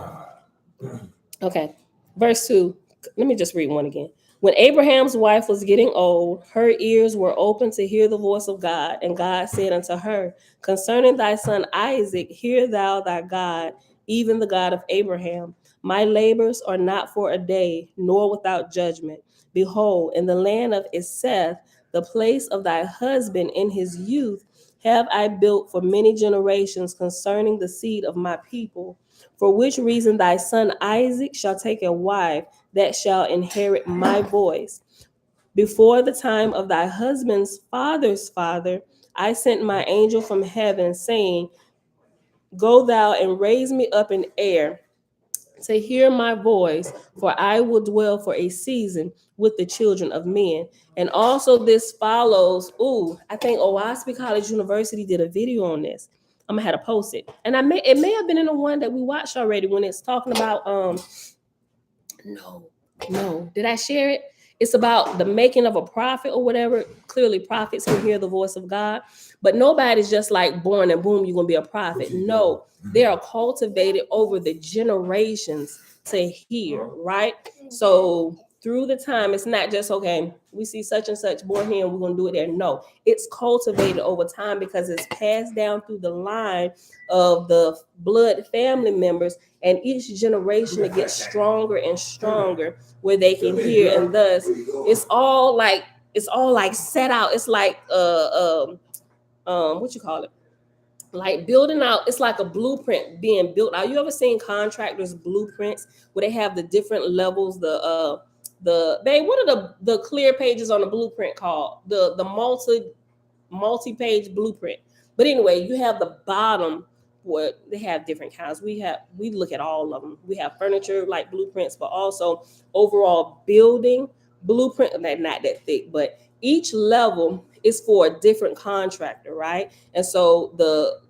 Okay. Verse 2. Let me just read one again. When Abraham's wife was getting old, her ears were open to hear the voice of God. And God said unto her, concerning thy son Isaac, hear thou thy God, even the God of Abraham. My labors are not for a day, nor without judgment. Behold, in the land of Eseth, the place of thy husband in his youth, have I built for many generations concerning the seed of my people. For which reason thy son Isaac shall take a wife that shall inherit my voice. Before the time of thy husband's father's father, I sent my angel from heaven, saying, go thou and raise me up in air to hear my voice, for I will dwell for a season with the children of men. And also this follows, I think Oahspe College University did a video on this. I'm gonna have to post it. And it may have been in the one that we watched already when it's talking about no. Did I share it? It's about the making of a prophet or whatever. Clearly, prophets can hear the voice of God, but nobody's just like born and boom, you're gonna be a prophet. No, they are cultivated over the generations to hear, right? So through the time, it's not just okay, we see such and such born here and we're gonna do it there. No, it's cultivated over time because it's passed down through the line of the blood family members, and each generation it gets stronger and stronger where they can hear, and thus it's all like set out. It's like what you call it? Like building out, it's like a blueprint being built out. You ever seen contractors' blueprints where they have the different levels, what are the clear pages on the blueprint called? The multi-page blueprint. But anyway, you have the bottom what they have different kinds. We look at all of them. We have furniture like blueprints, but also overall building blueprint. Not that thick, but each level is for a different contractor, right? And so the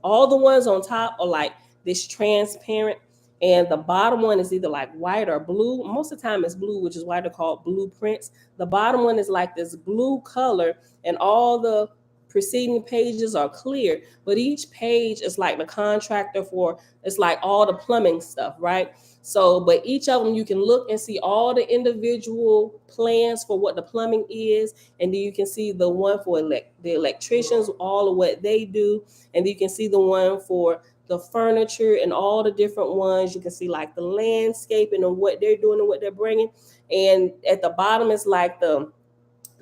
all the ones on top are like this transparent. and the bottom one is either like white or blue. Most of the time it's blue, which is why they're called blueprints. The bottom one is like this blue color, and all the preceding pages are clear, but each page is like the contractor for, it's like all the plumbing stuff, right? So, but each of them you can look and see all the individual plans for what the plumbing is, and then you can see the one for the electricians, all of what they do, and then you can see the one for the furniture and all the different ones. You can see like the landscaping and what they're doing and what they're bringing, and at the bottom is like the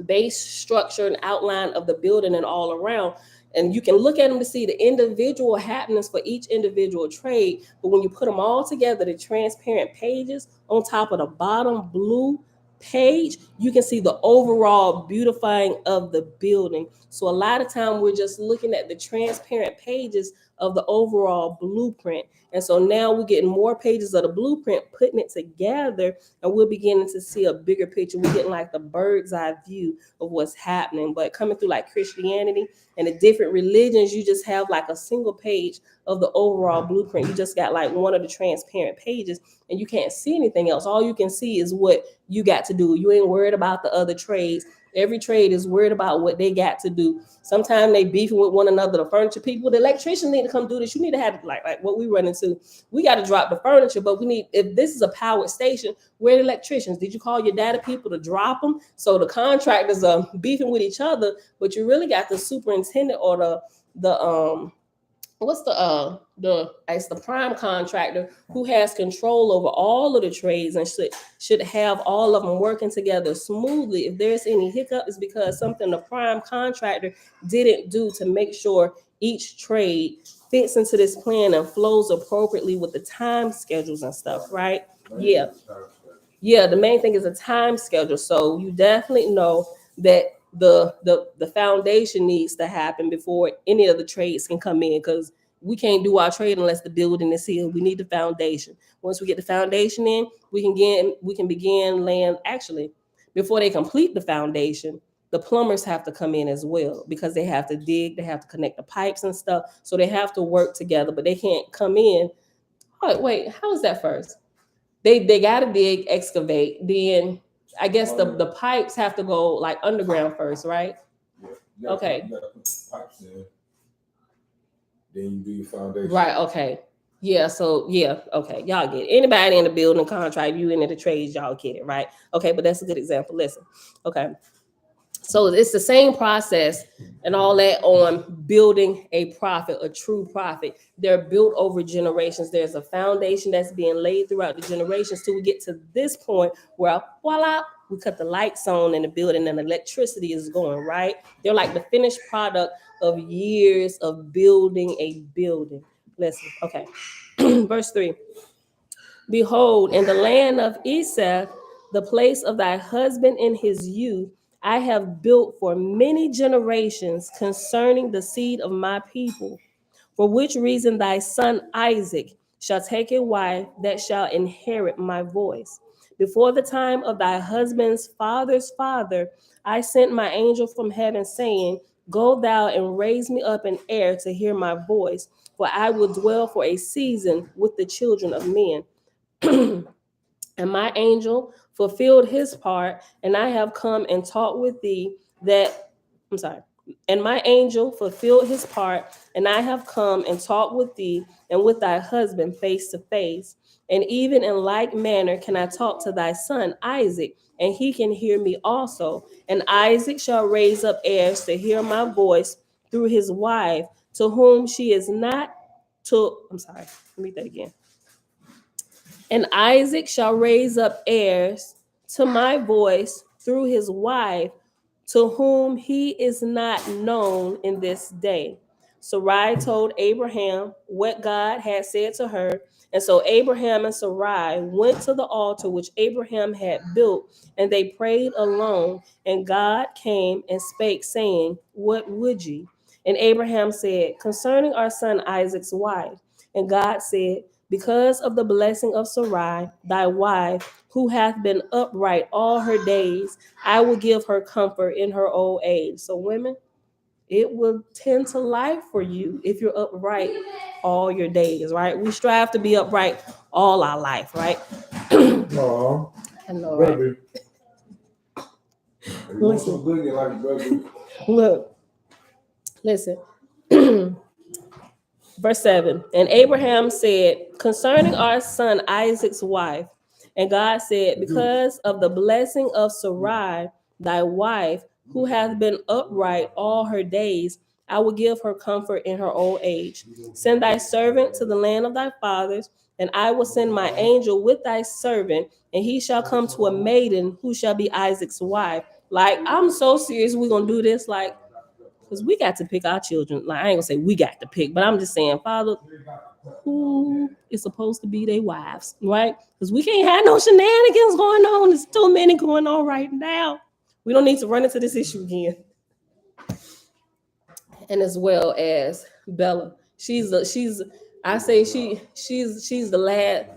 base structure and outline of the building and all around. And you can look at them to see the individual happenings for each individual trade. But when you put them all together, the transparent pages on top of the bottom blue page, you can see the overall beautifying of the building. So a lot of time we're just looking at the transparent pages of the overall blueprint. And so now we're getting more pages of the blueprint, putting it together, and we're beginning to see a bigger picture. We're getting like the bird's eye view of what's happening. But coming through like Christianity and the different religions, you just have like a single page of the overall blueprint. You just got like one of the transparent pages, and you can't see anything else. All you can see is what you got to do. You ain't worried about the other trades. Every trade is worried about what they got to do. Sometimes they beefing with one another. The furniture people, the electricians need to come do this. You need to have like what we run into. We got to drop the furniture, but we need, if this is a powered station, where the electricians? Did you call your data people to drop them? So the contractors are beefing with each other, but you really got the superintendent or the what's it's the prime contractor who has control over all of the trades and should have all of them working together smoothly. If there's any hiccup, it's because something the prime contractor didn't do to make sure each trade fits into this plan and flows appropriately with the time schedules and stuff, right? Yeah. Yeah, the main thing is a time schedule. So you definitely know that the foundation needs to happen before any of the trades can come in, because we can't do our trade unless the building is here. We need the foundation. Once we get the foundation in, we can begin laying. Actually, before they complete the foundation, the plumbers have to come in as well, because they have to dig, they have to connect the pipes and stuff. So they have to work together, but they can't come in. Oh, wait, how is that first? They gotta dig, excavate, then I guess the pipes have to go like underground first, right? Yeah. Okay. You gotta put the pipes in, then you do your foundation. Right, okay. Yeah, so yeah, okay. Y'all get it. Anybody in the building contract, you into the trades, y'all get it, right? Okay, but that's a good example. Listen. Okay. So it's the same process and all that on building a prophet, a true prophet. They're built over generations. There's a foundation that's being laid throughout the generations till we get to this point where voila, we cut the lights on in the building and electricity is going, right? They're like the finished product of years of building a building. Listen, okay. Verse 3. Behold, in the land of Esau, the place of thy husband in his youth, I have built for many generations concerning the seed of my people, for which reason thy son Isaac shall take a wife that shall inherit my voice. Before the time of thy husband's father's father, I sent my angel from heaven, saying, Go thou and raise me up an heir to hear my voice, for I will dwell for a season with the children of men. And my angel fulfilled his part, and I have come and talked with thee that, I'm sorry. And my angel fulfilled his part, and I have come and talked with thee and with thy husband face to face. And even in like manner can I talk to thy son Isaac, and he can hear me also. And Isaac shall raise up heirs to hear my voice through his wife, to whom she is not to, I'm sorry, let me read that again. And Isaac shall raise up heirs to my voice through his wife, to whom he is not known in this day. Sarai told Abraham what God had said to her. And so Abraham and Sarai went to the altar which Abraham had built, and they prayed alone. And God came and spake, saying, What would ye? And Abraham said, Concerning our son Isaac's wife. And God said, Because of the blessing of Sarai, thy wife, who hath been upright all her days, I will give her comfort in her old age. So women, it will tend to life for you if you're upright all your days, right? We strive to be upright all our life, right? No, I know, right? baby. You want some boogie like baby? Look, listen. Verse 7. And Abraham said, concerning our son Isaac's wife, and God said, because of the blessing of Sarai, thy wife, who hath been upright all her days, I will give her comfort in her old age. Send thy servant to the land of thy fathers, and I will send my angel with thy servant, and he shall come to a maiden who shall be Isaac's wife. Like, I'm so serious, we're going to do this. Like, because we got to pick our children. Like, I ain't gonna say we got to pick, but I'm just saying, Father, who is supposed to be their wives, right? Because we can't have no shenanigans going on. There's too many going on right now. We don't need to run into this issue again. And as well as Bella, she's the last.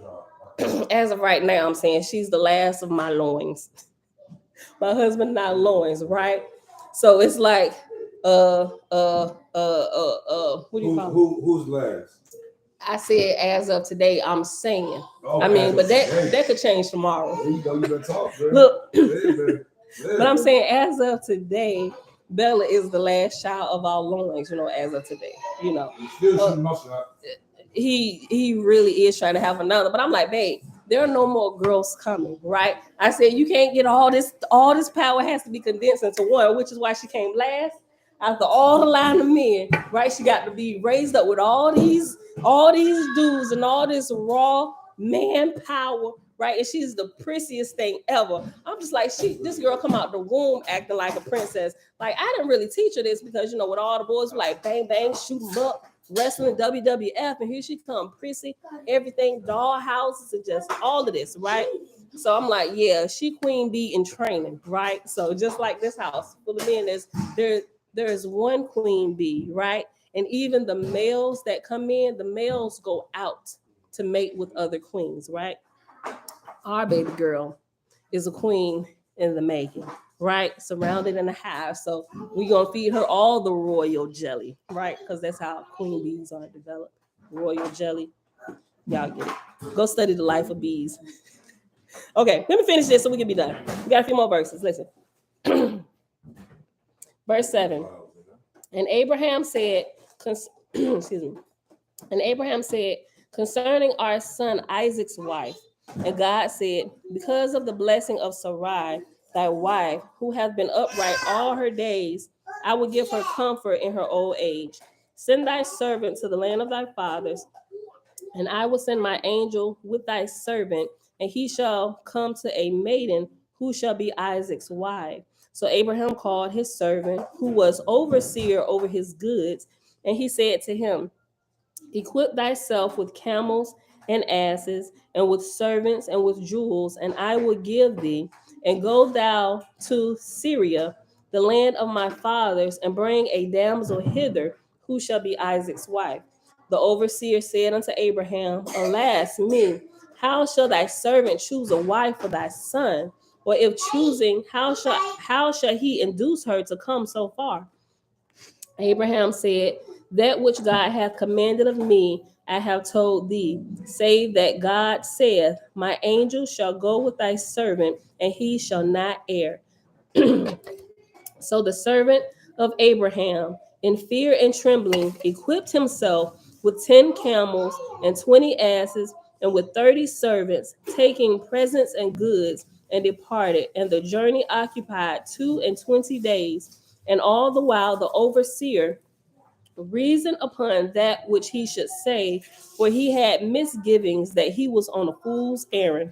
As of right now, I'm saying she's the last of my loins. My husband not loins, right? So it's like what do you call it? Who's last? I said as of today, I'm saying. Oh, I mean, but that today. that could change tomorrow. There you go, you better talk, bro. Look, Yeah. but I'm saying as of today, Bella is the last child of our loins, as of today. Still shooting my shot. He really is trying to have another. But I'm like, babe, there are no more girls coming, right? I said you can't get all this power has to be condensed into one, which is why she came last. After all the line of men, right? She got to be raised up with all these dudes and all this raw manpower, right? And she's the prettiest thing ever. I'm just like, this girl come out the womb acting like a princess. Like, I didn't really teach her this because with all the boys were like bang bang, shoot them up, wrestling WWF, and here she come, prissy, everything, doll houses, and just all of this, right? So I'm like, yeah, she queen bee in training, right? So just like this house full of men, there's one queen bee, right? And even the males that come in, the males go out to mate with other queens, right? Our baby girl is a queen in the making, right? Surrounded in a hive. So we're going to feed her all the royal jelly, right? Because that's how queen bees are developed. Royal jelly. Y'all get it. Go study the life of bees. Okay, let me finish this so we can be done. We got a few more verses. Listen. Verse 7. And Abraham said, excuse me. And Abraham said, concerning our son Isaac's wife, and God said, because of the blessing of Sarai, thy wife, who hath been upright all her days, I will give her comfort in her old age. Send thy servant to the land of thy fathers, and I will send my angel with thy servant, and he shall come to a maiden who shall be Isaac's wife. So Abraham called his servant, who was overseer over his goods, and he said to him, equip thyself with camels and asses, and with servants and with jewels, and I will give thee, and go thou to Syria, the land of my fathers, and bring a damsel hither, who shall be Isaac's wife. The overseer said unto Abraham, alas me, how shall thy servant choose a wife for thy son? Or if choosing, how shall he induce her to come so far? Abraham said, that which God hath commanded of me, I have told thee, save that God saith, my angel shall go with thy servant, and he shall not err. So the servant of Abraham, in fear and trembling, equipped himself with 10 camels and 20 asses, and with 30 servants, taking presents and goods, and departed. And the journey occupied 22 days. And all the while the overseer reasoned upon that which he should say, for he had misgivings that he was on a fool's errand.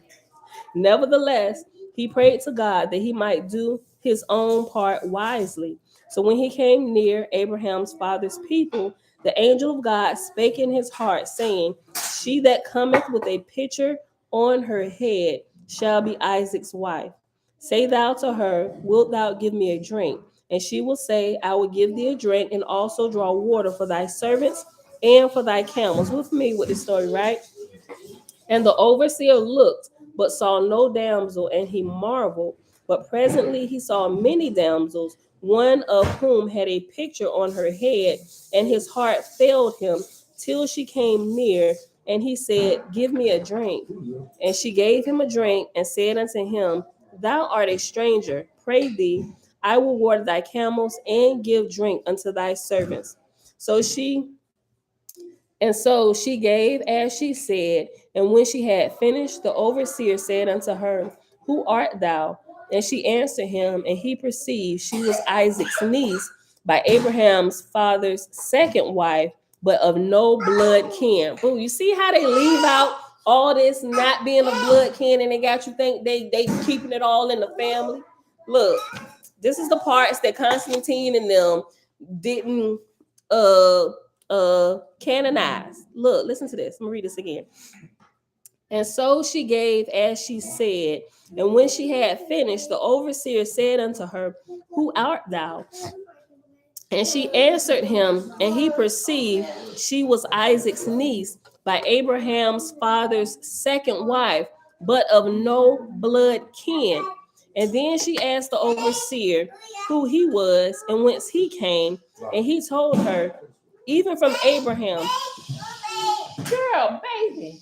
Nevertheless, he prayed to God that he might do his own part wisely. So when he came near Abraham's father's people, the angel of God spake in his heart, saying, she that cometh with a pitcher on her head shall be Isaac's wife. Say thou to her, wilt thou give me a drink? And she will say, I will give thee a drink, and also draw water for thy servants and for thy camels. With me with this story, right? And the overseer looked, but saw no damsel, and he marveled. But presently he saw many damsels, one of whom had a picture on her head, and his heart failed him till she came near, and he said, Give me a drink. And she gave him a drink, and said unto him, Thou art a stranger, pray thee, I will water thy camels, and give drink unto thy servants. So she gave as she said, and when she had finished, the overseer said unto her, Who art thou? And she answered him, and he perceived she was Isaac's niece by Abraham's father's second wife, but of no blood kin. Boo, you see how they leave out all this not being a blood kin, and they got you think they keeping it all in the family? Look, this is the parts that Constantine and them didn't uh canonized. Look, listen to this. I'm gonna read this again. And so she gave as she said, and when she had finished, the overseer said unto her, Who art thou? And she answered him, and he perceived she was Isaac's niece by Abraham's father's second wife, but of no blood kin. And then she asked the overseer who he was and whence he came, and he told her, Even from Abraham. Girl, baby.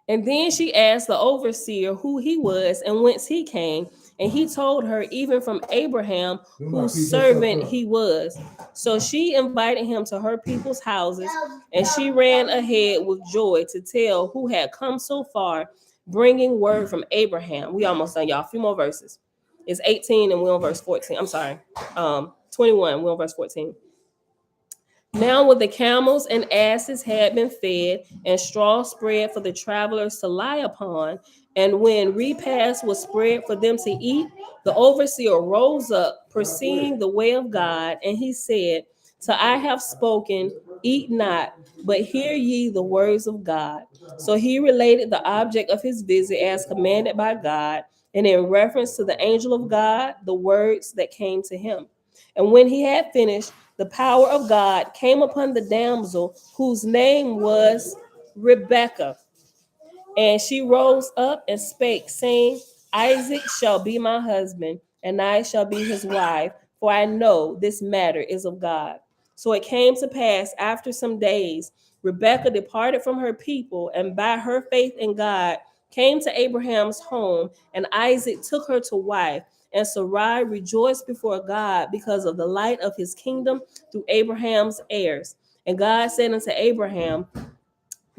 And then she asked the overseer who he was and whence he came, and he told her, Even from Abraham, whose servant he was. So she invited him to her people's houses, and she ran ahead with joy to tell who had come so far, bringing word from Abraham. We almost done, y'all. A few more verses. It's 18 and we're on verse 14. I'm sorry. 21, we're on verse 14. Now when the camels and asses had been fed, and straw spread for the travelers to lie upon, and when repast was spread for them to eat, the overseer rose up, perceiving the way of God, and he said, So I have spoken, eat not, but hear ye the words of God. So he related the object of his visit as commanded by God, and in reference to the angel of God, the words that came to him. And when he had finished, the power of God came upon the damsel whose name was Rebekah. And she rose up and spake, saying, Isaac shall be my husband, and I shall be his wife, for I know this matter is of God. So it came to pass after some days, Rebekah departed from her people, and by her faith in God came to Abraham's home, and Isaac took her to wife. And Sarai rejoiced before God because of the light of his kingdom through Abraham's heirs. And God said unto Abraham,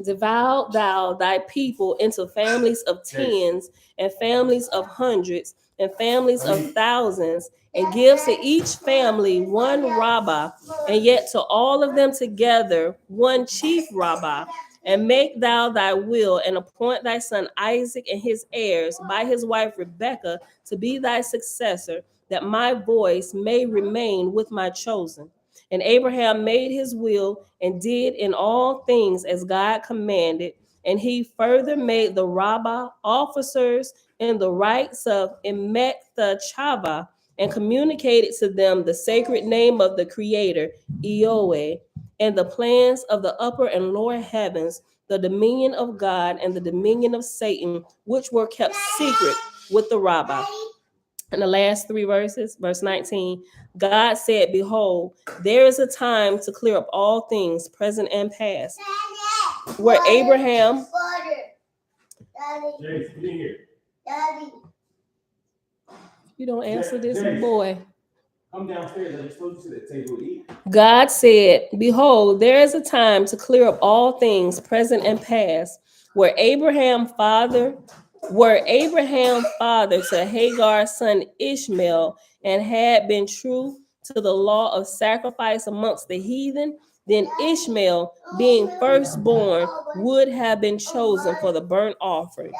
Divide thou thy people into families of tens, and families of hundreds, and families of thousands, and give to each family one rabbah, and yet to all of them together one chief rabbah. And make thou thy will, and appoint thy son Isaac and his heirs by his wife Rebekah to be thy successor, that my voice may remain with my chosen. And Abraham made his will and did in all things as God commanded. And he further made the rabbah officers in the rights of Emek the Chava, and communicated to them the sacred name of the Creator, Eoe, and the plans of the upper and lower heavens, the dominion of God and the dominion of Satan, which were kept secret with the rabbah. In the last three verses, verse 19, God said, Behold, there is a time to clear up all things, present and past. Where Abraham, you don't answer this, boy. Come downstairs. I just told you to the table to eat. God said, Behold, there is a time to clear up all things, present and past. Where Abraham father to Hagar's son Ishmael, and had been true to the law of sacrifice amongst the heathen, then Ishmael, being firstborn, would have been chosen for the burnt offering.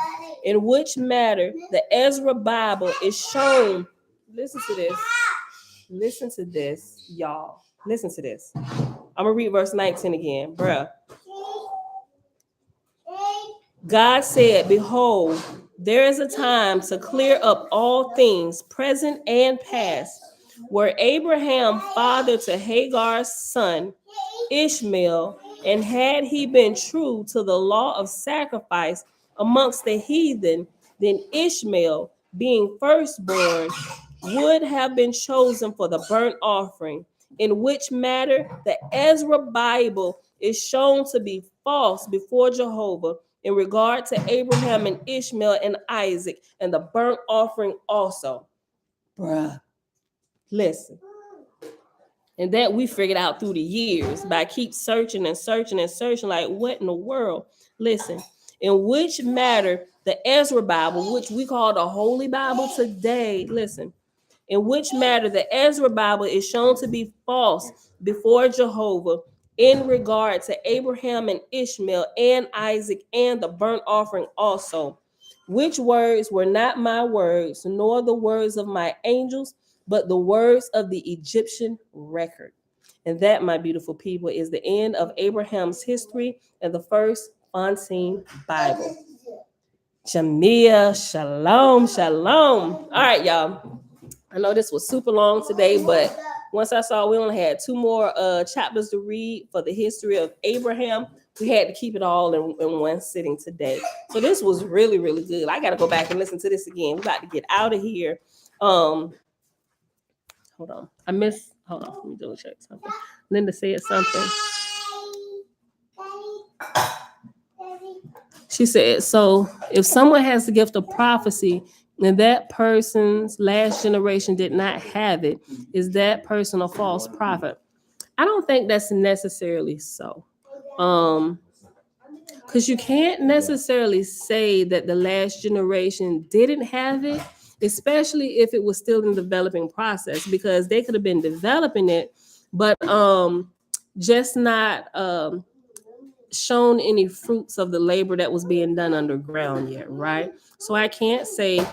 In which matter the Ezra Bible is shown. Listen to this. Listen to this, y'all. Listen to this. I'm going to read verse 19 again. Bruh. God said, Behold, there is a time to clear up all things, present and past. Where Abraham fathered to Hagar's son, Ishmael, and had he been true to the law of sacrifice amongst the heathen, then Ishmael, being firstborn, would have been chosen for the burnt offering, in which matter the Ezra Bible is shown to be false before Jehovah in regard to Abraham and Ishmael and Isaac and the burnt offering also. Bruh, listen. And that we figured out through the years by keep searching and searching and searching, like, what in the world? Listen, in which matter the Ezra Bible, which we call the Holy Bible today, listen, in which matter the Ezra Bible is shown to be false before Jehovah in regard to Abraham and Ishmael and Isaac and the burnt offering also, which words were not my words, nor the words of my angels, but the words of the Egyptian record. And that, my beautiful people, is the end of Abraham's history and the first Fontaine Bible. Jamia, shalom, shalom. All right, y'all. I know this was super long today, but once I saw we only had 2 more chapters to read for the history of Abraham, we had to keep it all in one sitting today. So this was really, really good. I got to go back and listen to this again. We got to get out of here. Hold on. Hold on. Let me double check something. Linda said something. She said, so if someone has the gift of prophecy and that person's last generation did not have it, is that person a false prophet? I don't think that's necessarily so. Because you can't necessarily say that the last generation didn't have it, especially if it was still in the developing process, because they could have been developing it, but just not shown any fruits of the labor that was being done underground yet, right? So I can't say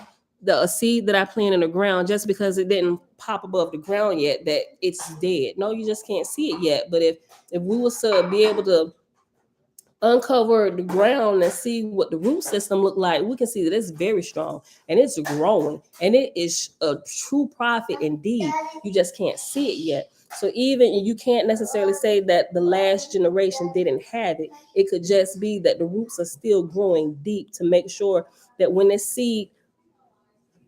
a seed that I plant in the ground, just because it didn't pop above the ground yet, that it's dead. No, you just can't see it yet. But if we was to be able to uncover the ground and see what the root system look like, we can see that it's very strong and it's growing and it is a true prophet indeed. You just can't see it yet. So even you can't necessarily say that the last generation didn't have it. It could just be that the roots are still growing deep to make sure that when this seed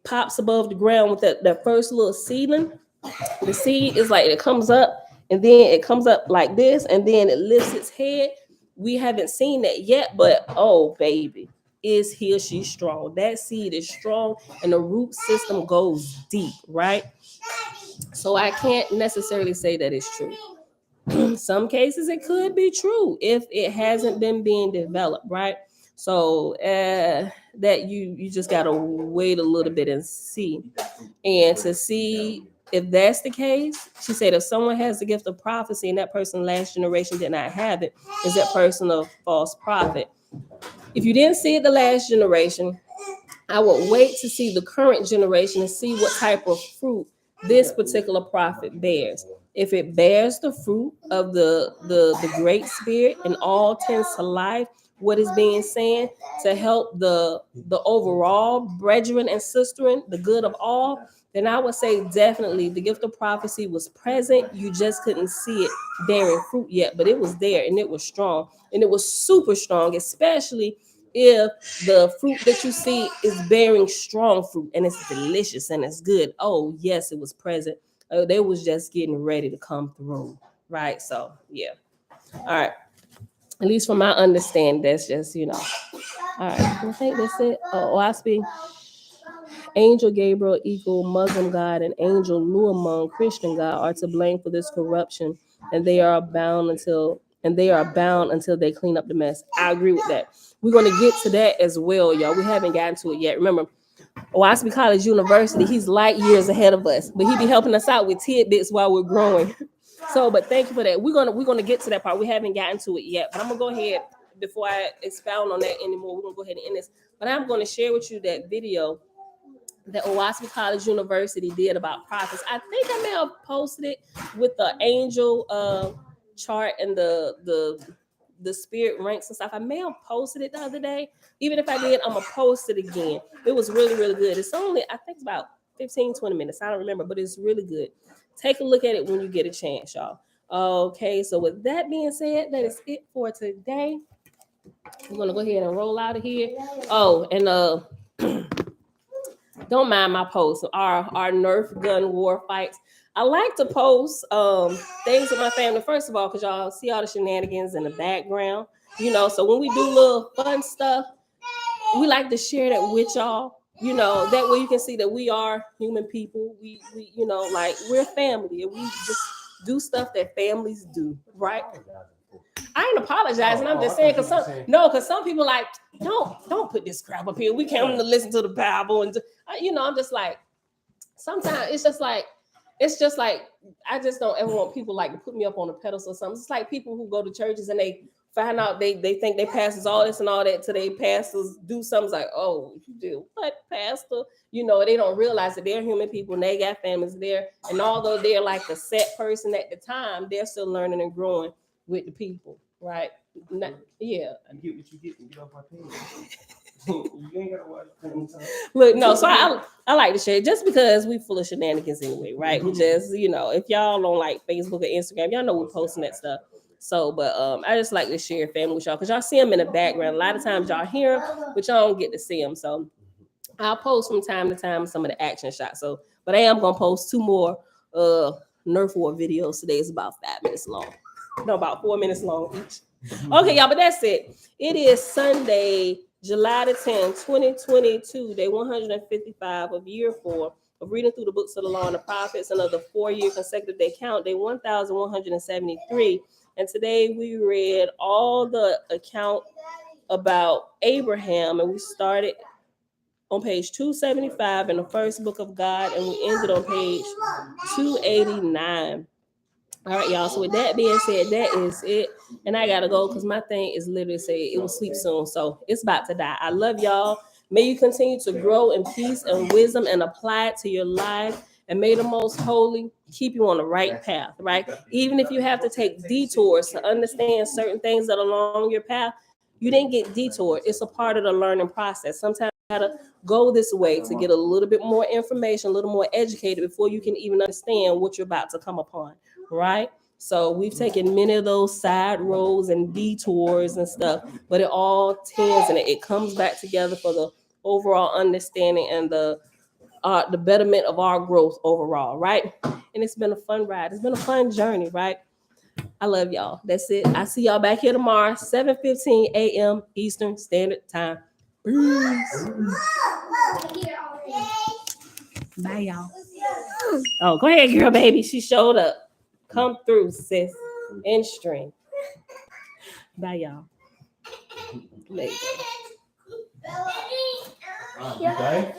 pops above the ground with that first little seedling, the seed is like, it comes up and then it comes up like this and then it lifts its head. We haven't seen that yet, but oh baby, is he or she strong? That seed is strong and the root system goes deep, right? So I can't necessarily say that it's true. Some cases it could be true if it hasn't been being developed, right? So that you just gotta wait a little bit and see, and to see if that's the case. She said if someone has the gift of prophecy and that person last generation did not have it, is that person a false prophet? If you didn't see it the last generation, I would wait to see the current generation and see what type of fruit this particular prophet bears. If it bears the fruit of the Great Spirit and all tends to life, what is being said to help the overall brethren and sisterin, the good of all, then I would say definitely the gift of prophecy was present. You just couldn't see it bearing fruit yet, but it was there and it was strong and it was super strong, especially if the fruit that you see is bearing strong fruit and it's delicious and it's good. Oh yes, it was present. They was just getting ready to come through, right? So yeah. All right. At least from my understanding, that's just, All right. I think that's it. Oahspe, Angel Gabriel equal Muslim God and Angel Luamon Christian God are to blame for this corruption, and they are bound until they clean up the mess. I agree with that. We're going to get to that as well, y'all. We haven't gotten to it yet. Remember, Oahspe College University, he's light years ahead of us, but he be helping us out with tidbits while we're growing. So, but thank you for that. We're gonna get to that part. We haven't gotten to it yet, but I'm gonna go ahead before I expound on that anymore. We're gonna go ahead and end this. But I'm gonna share with you that video that Oahspe College University did about prophets. I think I may have posted it with the angel chart and the spirit ranks and stuff. I may have posted it the other day. Even if I did, I'm gonna post it again. It was really, really good. It's only, I think it's about 15-20 minutes. I don't remember, but it's really good. Take a look at it when you get a chance, y'all. Okay, so with that being said, that is it for today. We're gonna go ahead and roll out of here. Oh, and don't mind my posts. Our Nerf gun war fights. I like to post things with my family, first of all, because y'all see all the shenanigans in the background. So when we do little fun stuff, we like to share that with y'all. That way you can see that we are human people. We like we're family, and we just do stuff that families do, right? I ain't apologizing. I'm just saying because some people like don't put this crap up here. We came to listen to the Bible, and I'm just like, sometimes it's just like I just don't ever want people like to put me up on a pedestal or something. It's like people who go to churches and they find out they think they pastors all this and all that, till they pastors do something like, oh, you do what, pastor? They don't realize that they're human people and they got families there. And although they're like the set person at the time, they're still learning and growing with the people, right? Yeah. You get what you get and get off my page. You ain't gotta watch it. Look, no, so I like to share just because we full of shenanigans anyway, right? We just, if y'all don't like Facebook or Instagram, y'all know we're posting that stuff. So, but I just like to share family with y'all because y'all see them in the background. A lot of times y'all hear them, but y'all don't get to see them. So I'll post from time to time some of the action shots. So, but I am gonna post 2 more Nerf War videos today. It's about 5 minutes long. No, about 4 minutes long each. Okay, y'all, but that's it. It is Sunday, July the 10th, 2022, day 155 of year 4 of reading through the books of the law and the prophets, and of the 4-year consecutive day count, day 1173. And today we read all the account about Abraham, and we started on page 275 in the first book of God, and we ended on page 289. All right, y'all. So with that being said, that is it. And I gotta go because my thing is literally say it will sleep soon. So it's about to die. I love y'all. May you continue to grow in peace and wisdom and apply it to your life. And may the most holy keep you on the right path, right? Even if you have to take detours to understand certain things that are along your path, you didn't get detoured. It's a part of the learning process. Sometimes you gotta go this way to get a little bit more information, a little more educated before you can even understand what you're about to come upon, right? So we've taken many of those side roads and detours and stuff, but it all tends and it comes back together for the overall understanding and the betterment of our growth overall, right? And it's been a fun ride. It's been a fun journey, right? I love y'all. That's it. I see y'all back here tomorrow, 7:15 a.m. Eastern Standard Time. Peace. Bye, y'all. Oh, go ahead, girl, baby. She showed up. Come through, sis. In string. Bye, y'all. Later. Okay.